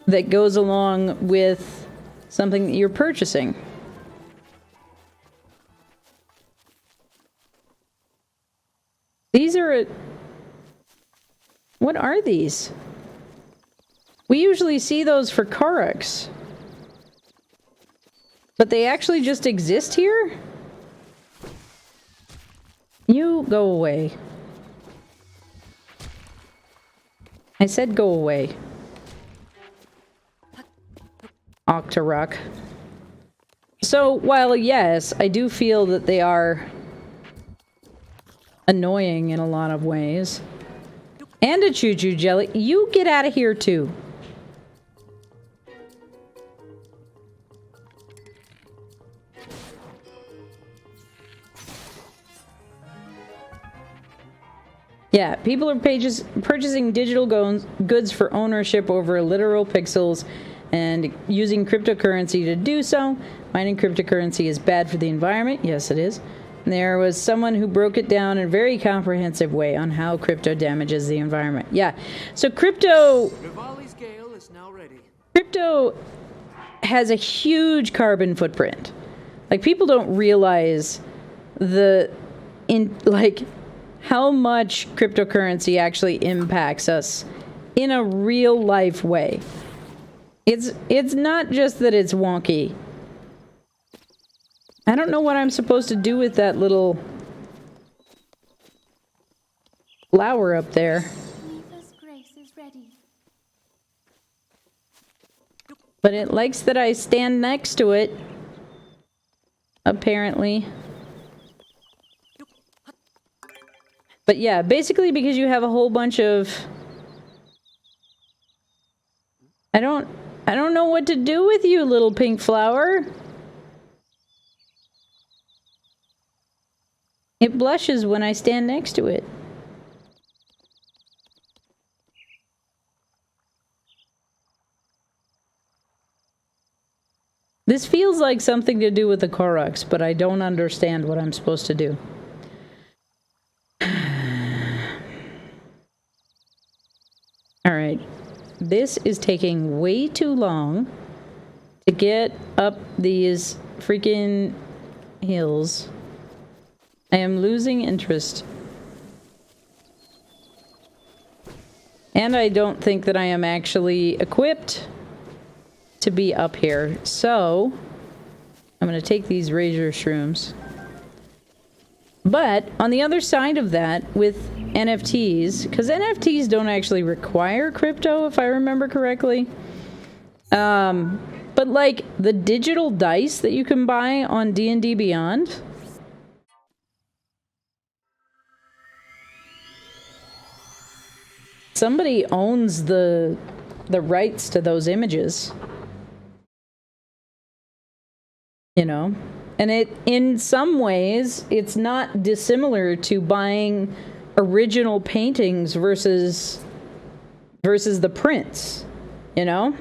that goes along with something that you're purchasing. These are... What are these? We usually see those for Karuks. But they actually just exist here? You go away. I said go away. Octorok. So, while yes, I do feel that they are annoying in a lot of ways. And a choo-choo jelly. You get out of here too. Yeah, people are purchasing digital goods for ownership over literal pixels and using cryptocurrency to do so. Mining cryptocurrency is bad for the environment. Yes, it is. There was someone who broke it down in a very comprehensive way on how crypto damages the environment. Yeah, so crypto Is now ready. Crypto has a huge carbon footprint. Like, people don't realize how much cryptocurrency actually impacts us in a real life way. It's not just that it's wonky. I don't know what I'm supposed to do with that little flower up there. Weaver's grace is ready. But it likes that I stand next to it. Apparently. But yeah, basically because you have a whole bunch of... I don't know what to do with you, little pink flower. It blushes when I stand next to it. This feels like something to do with the Koroks, but I don't understand what I'm supposed to do. Alright. This is taking way too long to get up these freaking hills. I am losing interest. And I don't think that I am actually equipped to be up here. So, I'm going to take these razor shrooms. But, on the other side of that, with NFTs, because NFTs don't actually require crypto, if I remember correctly. But, like, the digital dice that you can buy on D&D Beyond... Somebody owns the rights to those images. You know? And in some ways, it's not dissimilar to buying original paintings versus the prints, you know?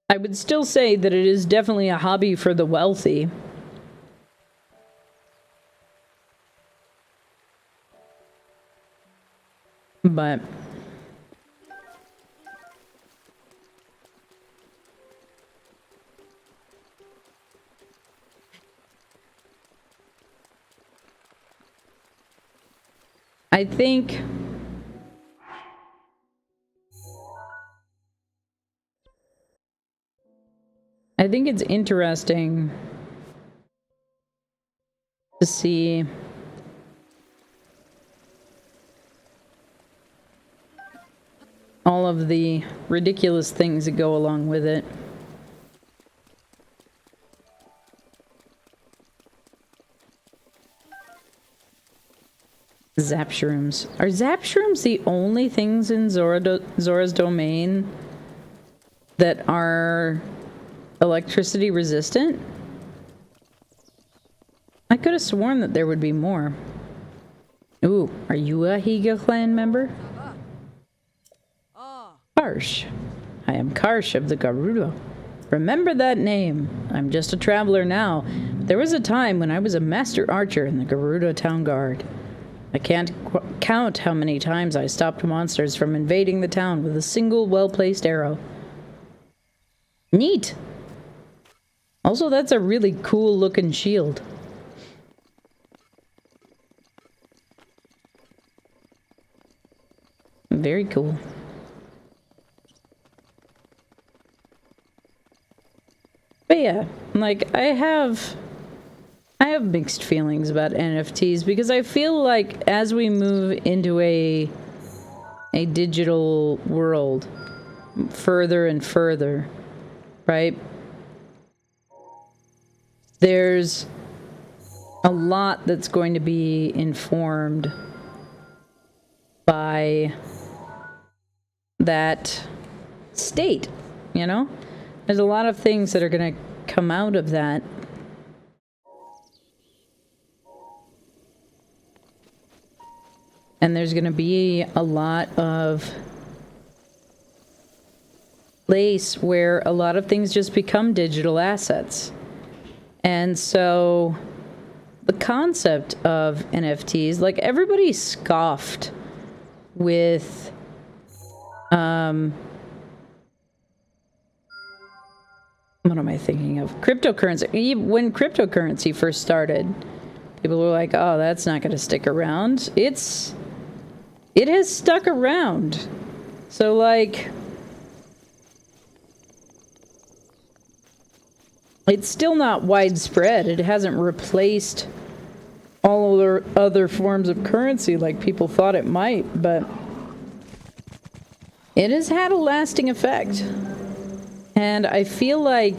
I would still say that it is definitely a hobby for the wealthy. But I think it's interesting to see all of the ridiculous things that go along with it. Zap shrooms. Are zap shrooms the only things in Zora's domain that are electricity resistant? I could have sworn that there would be more. Ooh, are you a Higa clan member? Karsh. I am Karsh of the Garuda. Remember that name. I'm just a traveler now. There was a time when I was a master archer in the Garuda Town Guard. I can't count how many times I stopped monsters from invading the town with a single well-placed arrow. Neat! Also, that's a really cool-looking shield. Very cool. But yeah, like, I have mixed feelings about NFTs because I feel like as we move into a digital world further and further, right? There's a lot that's going to be informed by that state, you know? There's a lot of things that are going to come out of that. And there's going to be a lot of place where a lot of things just become digital assets. And so the concept of NFTs, like everybody scoffed with what am I thinking of? Cryptocurrency. When cryptocurrency first started, people were like, oh, that's not going to stick around. It has stuck around. So, like, it's still not widespread. It hasn't replaced all other forms of currency like people thought it might, but it has had a lasting effect. And I feel like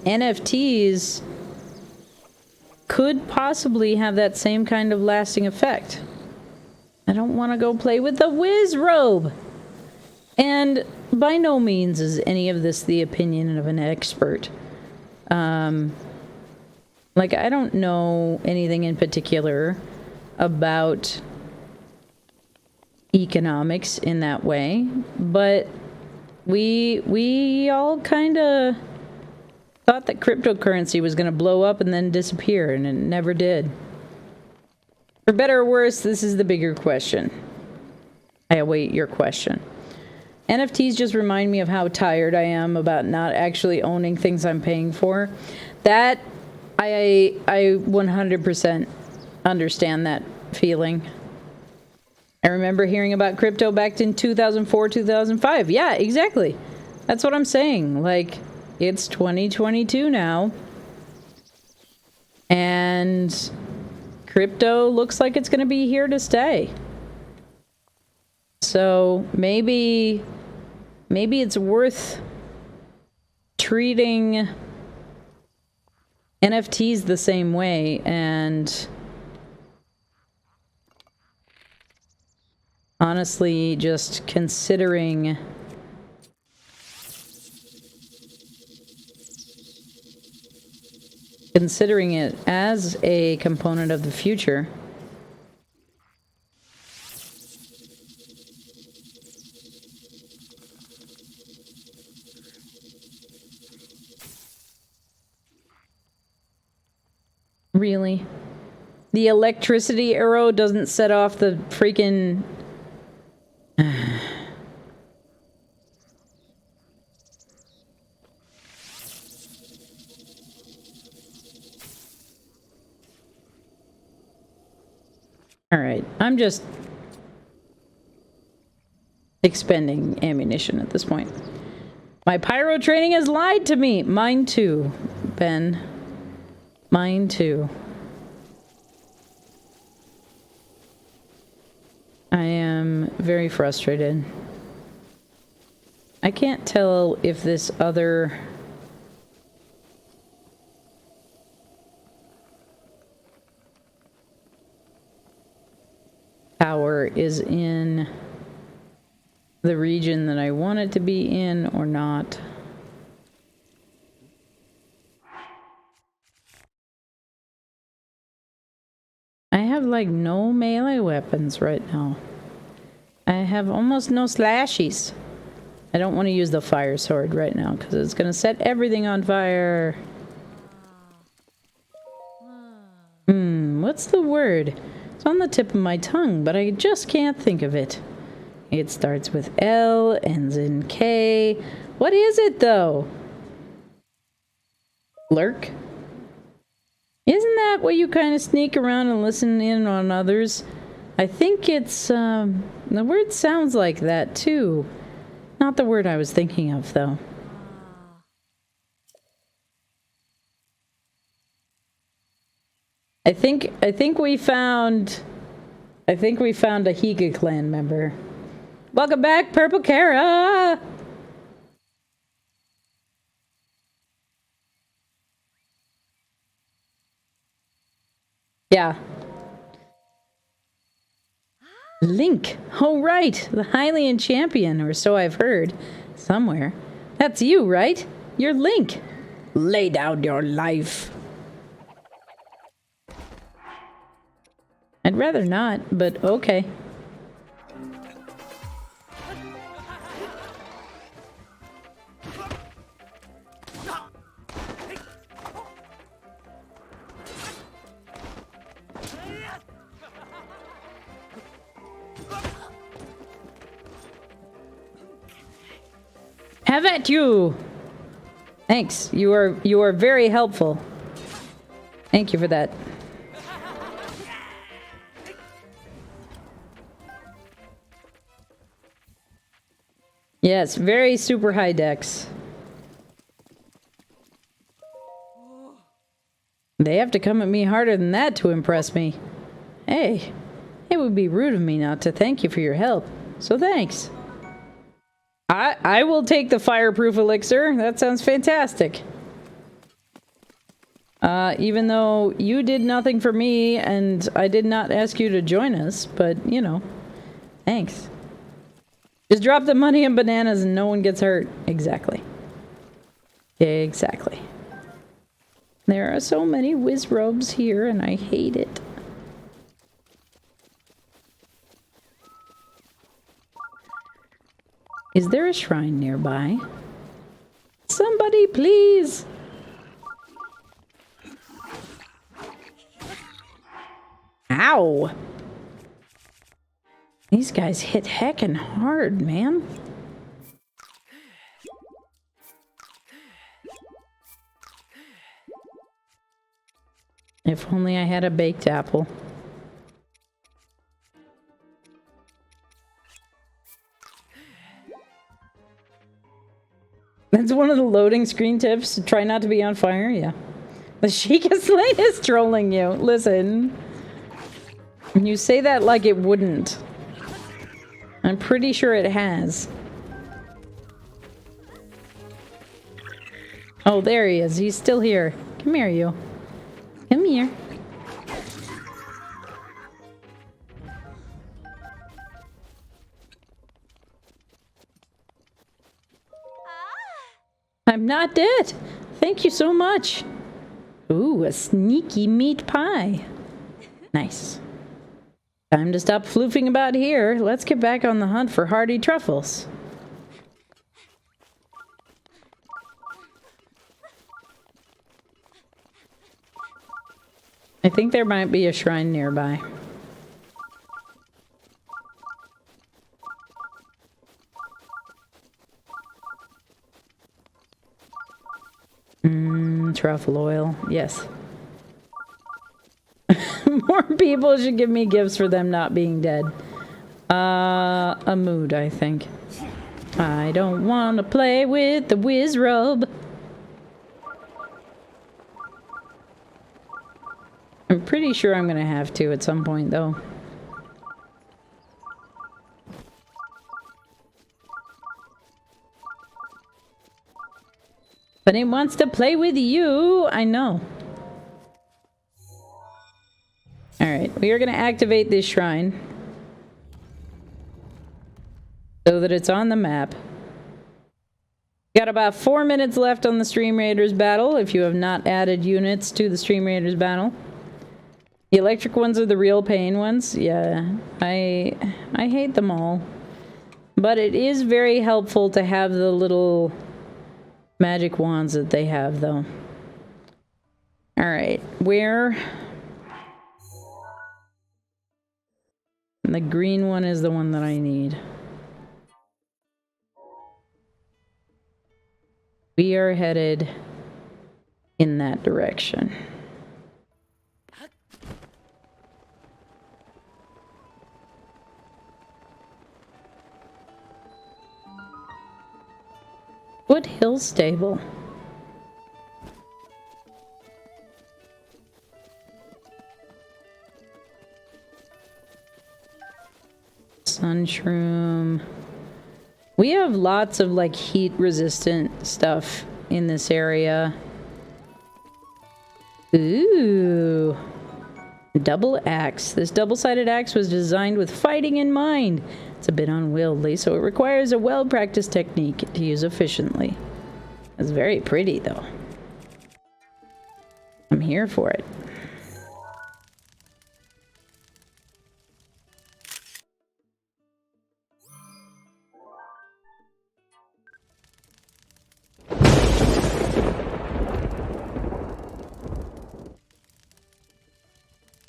NFTs could possibly have that same kind of lasting effect. I don't want to go play with the whiz robe. And by no means is any of this the opinion of an expert. Like, I don't know anything in particular about economics in that way, but we all kind of thought that cryptocurrency was going to blow up and then disappear, and it never did. For better or worse, this is the bigger question. I await your question. NFTs just remind me of how tired I am about not actually owning things I'm paying for. That, I 100% understand that feeling. I remember hearing about crypto back in 2004, 2005. Yeah, exactly. That's what I'm saying. Like, it's 2022 now. And crypto looks like it's going to be here to stay. So maybe it's worth treating NFTs the same way and honestly just considering it as a component of the future. Really? The electricity arrow doesn't set off the freaking... Alright, I'm just expending ammunition at this point. My pyro training has lied to me! Mine too, Ben. Mine too. I am very frustrated. I can't tell if this other... tower is in the region that I want it to be in or not. I have like no melee weapons right now. I have almost no slashies. I don't want to use the fire sword right now because it's going to set everything on fire. What's the word? It's on the tip of my tongue, but I just can't think of it. It starts with L, ends in K. What is it, though? Lurk? Isn't that what you kind of sneak around and listen in on others? I think it's, the word sounds like that, too. Not the word I was thinking of, though. I think we found a Higa clan member. Welcome back, Purple Kara! Yeah. Link! Oh right, the Hylian champion, or so I've heard. Somewhere. That's you, right? You're Link! Lay down your life. I'd rather not, but okay. Have at you! Thanks. You are very helpful. Thank you for that. Yes, very super high dex. They have to come at me harder than that to impress me. Hey, it would be rude of me not to thank you for your help, so thanks. I will take the fireproof elixir. That sounds fantastic. Even though you did nothing for me and I did not ask you to join us, but, you know, thanks. Just drop the money and bananas and no one gets hurt. Exactly. Exactly. There are so many whiz robes here and I hate it. Is there a shrine nearby? Somebody please! Ow! These guys hit heckin' hard, man. If only I had a baked apple. That's one of the loading screen tips. Try not to be on fire. Yeah. The Sheikah Slate is trolling you. Listen. You say that like it wouldn't. I'm pretty sure it has. Oh, there he is. He's still here. Come here, you. Come here. I'm not dead. Thank you so much. Ooh, a sneaky meat pie. Nice. Time to stop floofing about here. Let's get back on the hunt for hearty truffles. I think there might be a shrine nearby. Truffle oil. Yes. More people should give me gifts for them not being dead. A mood, I think. I don't want to play with the whiz rub. I'm pretty sure I'm gonna have to at some point, though. But it wants to play with you. I know. Alright, we are going to activate this shrine. So that it's on the map. Got about 4 minutes left on the Stream Raiders battle, if you have not added units to the Stream Raiders battle. The electric ones are the real pain ones. Yeah, I hate them all. But it is very helpful to have the little magic wands that they have, though. Alright, where... The green one is the one that I need. We are headed in that direction. Foothill Stable. Sunshroom. We have lots of like heat resistant stuff in this area. Ooh. Double axe. This double-sided axe was designed with fighting in mind. It's a bit unwieldy, so it requires a well-practiced technique to use efficiently. It's very pretty, though. I'm here for it.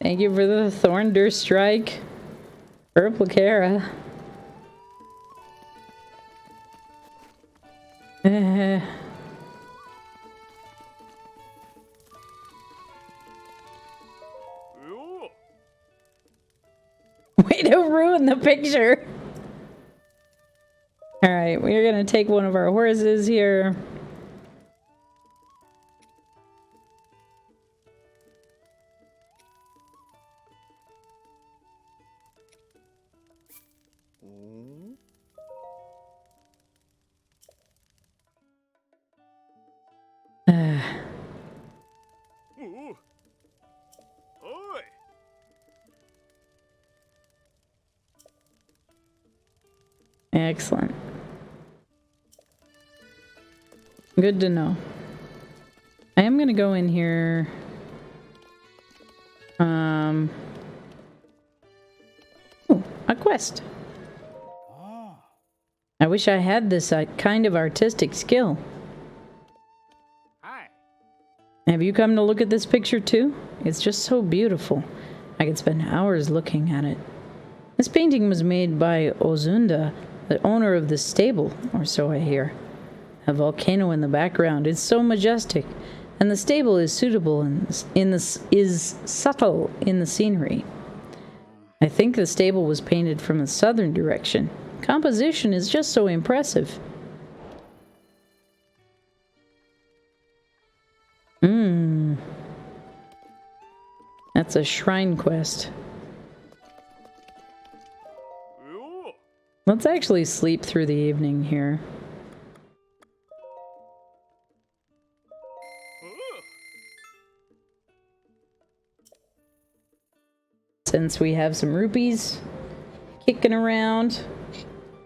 Thank you for the Thornder Strike. Purple Cara. Way to ruin the picture. Alright, we're gonna take one of our horses here. Excellent. Good to know. I am gonna go in here. Oh, a quest. I wish I had this kind of artistic skill. Hi. Have you come to look at this picture too? It's just so beautiful. I could spend hours looking at it. This painting was made by Ozunda, the owner of the stable, or so I hear. A volcano in the background is so majestic, and the stable is suitable is subtle in the scenery. I think the stable was painted from the southern direction. Composition is just so impressive. That's a shrine quest. Let's actually sleep through the evening here. Since we have some rupees kicking around.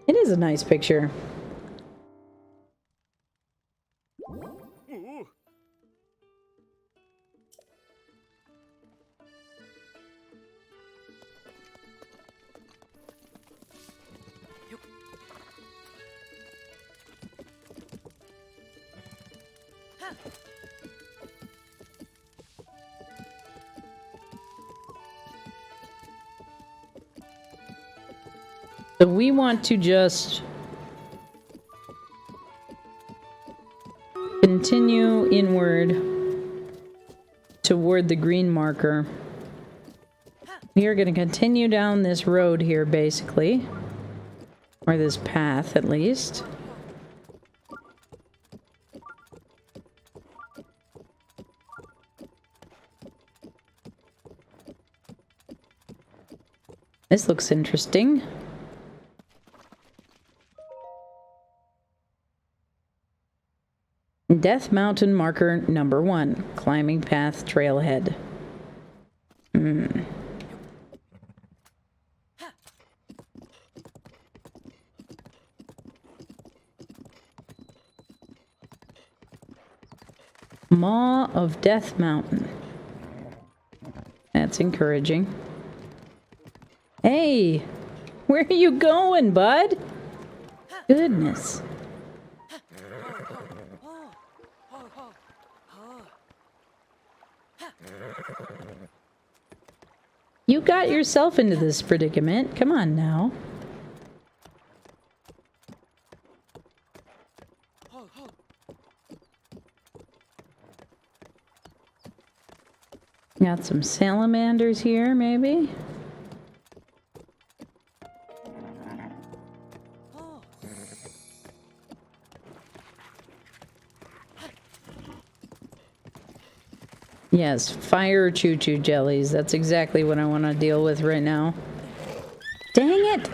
It is a nice picture. So we want to just continue inward toward the green marker. We are going to continue down this road here, basically. Or this path, at least. This looks interesting. Death Mountain marker number 1. Climbing path trailhead. Maw of Death Mountain. That's encouraging. Hey! Where are you going, bud? Goodness. You got yourself into this predicament. Come on now. Got some salamanders here, maybe? Yes, fire choo-choo jellies. That's exactly what I want to deal with right now. Dang it!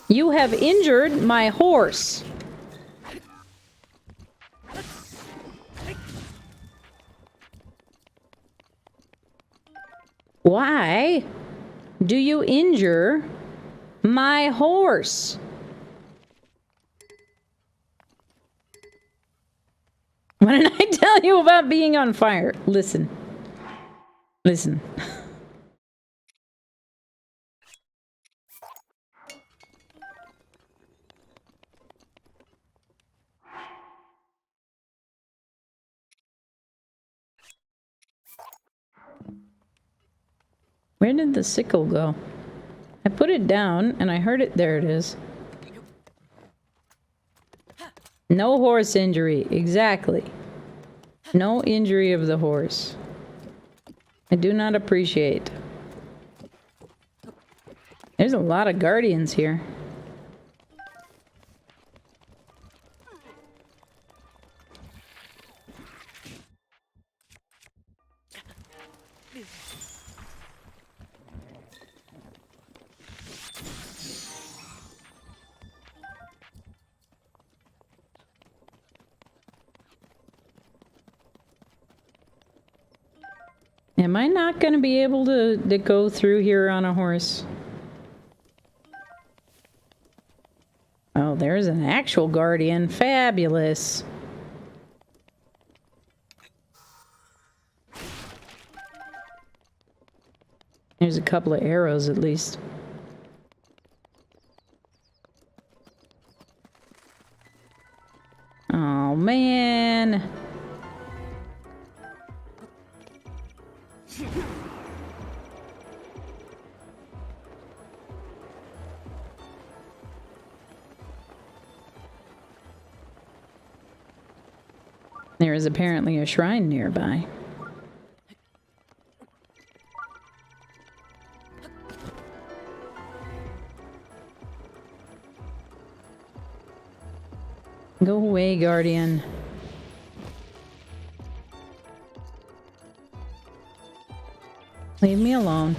You have injured my horse. Why do you injure my horse? What did I tell you about being on fire? Listen. Listen. Where did the sickle go? I put it down and I heard it. There it is. No horse injury. Exactly. No injury of the horse. I do not appreciate. There's a lot of guardians here. Am I not going to be able to go through here on a horse? Oh, there's an actual guardian. Fabulous. There's a couple of arrows at least. Oh, man. There is apparently a shrine nearby. Go away, Guardian. Leave me alone.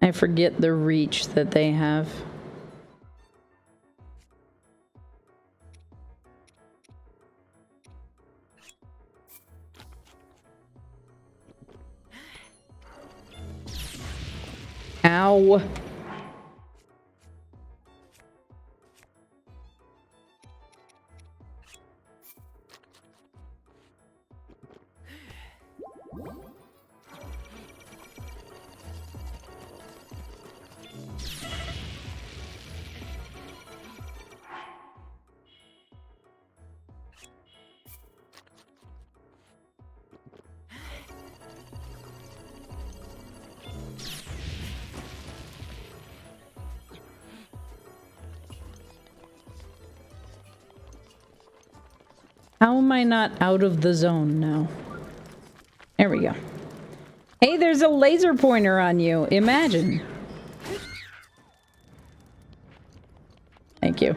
I forget the reach that they have. Ow. How am I not out of the zone now? There we go. Hey, there's a laser pointer on you. Imagine. Thank you.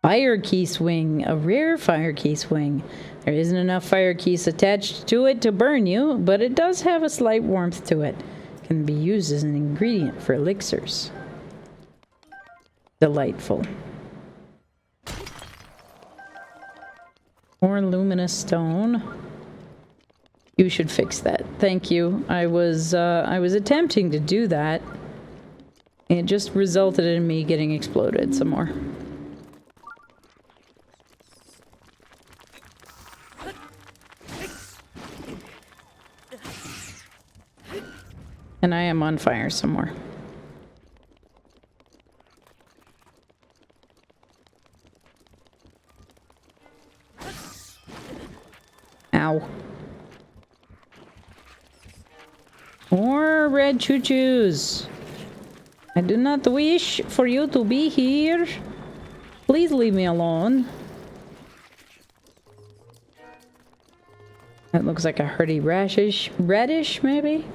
Fire key swing. A rare fire key swing. There isn't enough fire keys attached to it to burn you, but it does have a slight warmth to it. It can be used as an ingredient for elixirs. Delightful. More luminous stone. You should fix that. Thank you. I was attempting to do that. It just resulted in me getting exploded some more. And I am on fire some more. Ow. More red choo-choos. I do not wish for you to be here. Please leave me alone. That looks like a hearty radish, maybe?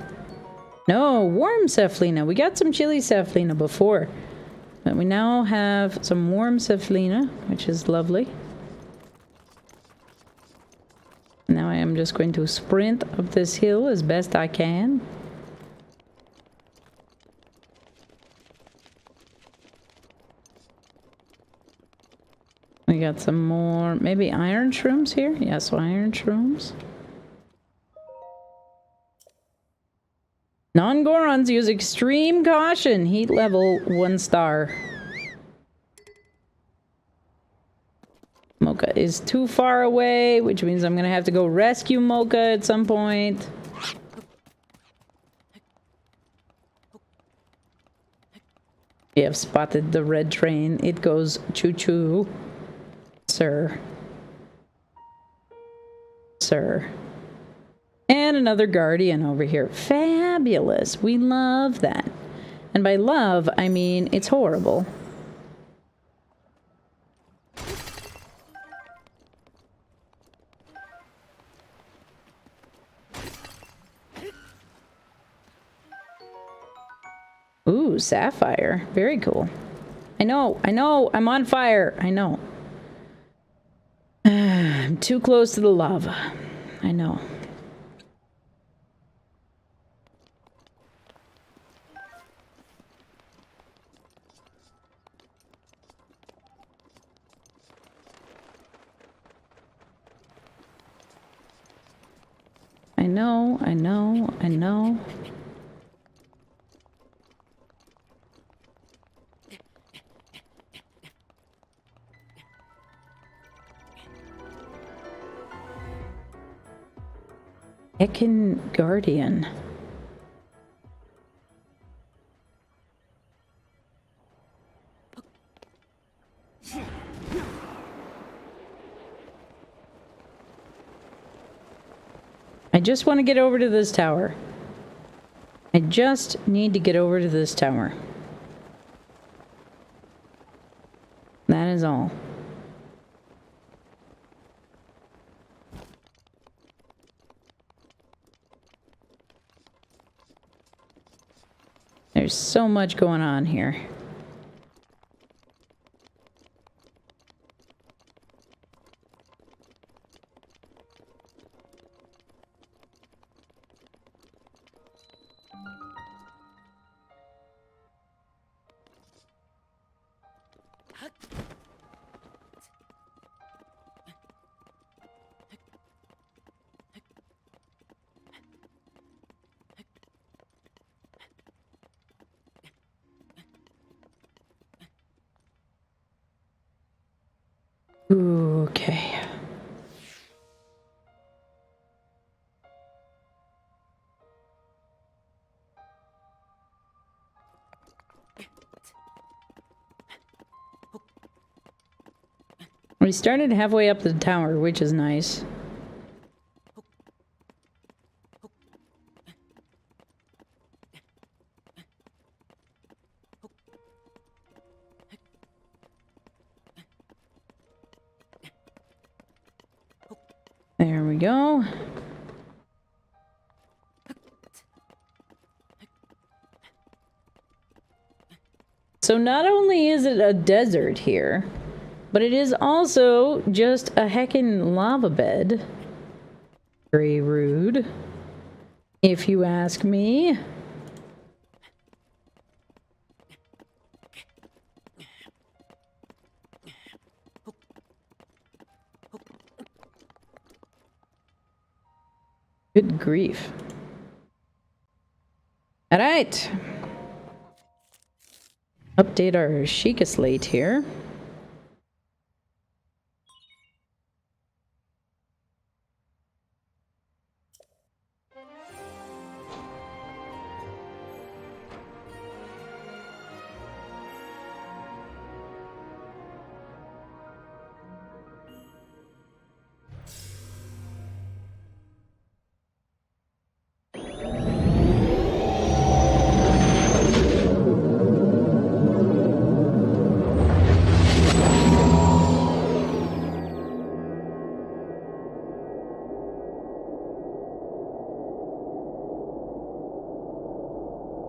No, warm cephalina. We got some chili cephalina before. But we now have some warm cephalina, which is lovely. Now I am just going to sprint up this hill as best I can. We got some more, maybe iron shrooms here? Yes, iron shrooms. Non-Gorons use extreme caution. Heat level 1 star. Mocha is too far away, which means I'm gonna have to go rescue Mocha at some point. We have spotted the red train. It goes choo-choo. Sir. Sir. And another guardian over here. Fabulous. We love that. And by love, I mean it's horrible. Ooh, sapphire. Very cool. I know, I'm on fire. I know. I'm too close to the lava. I know. I know. Heckin' Guardian. I just want to get over to this tower. I just need to get over to this tower. That is all. There's so much going on here. Okay. We started halfway up the tower, which is nice. There we go. So not only is it a desert here, but it is also just a heckin' lava bed. Very rude, if you ask me. Good grief. All right. Update our Sheikah slate here.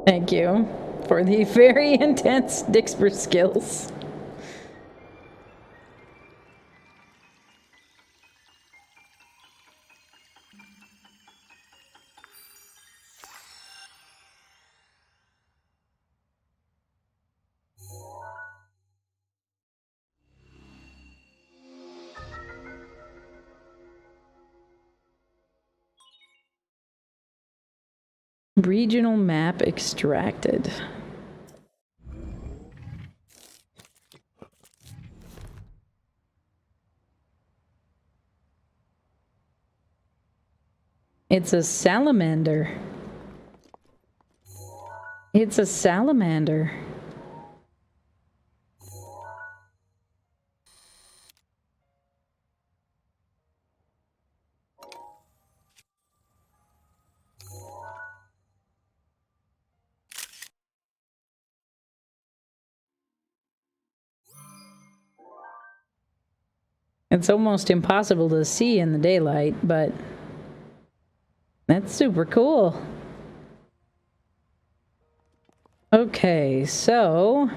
Thank you for the very intense Dixper skills. Regional map extracted. It's a salamander. It's a salamander. It's almost impossible to see in the daylight, but that's super cool. Okay, so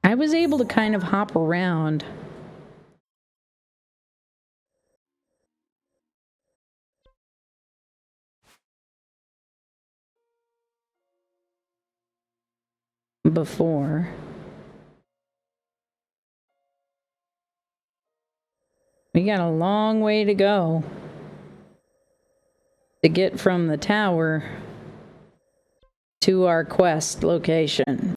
I was able to kind of hop around. Before. We got a long way to go to get from the tower to our quest location.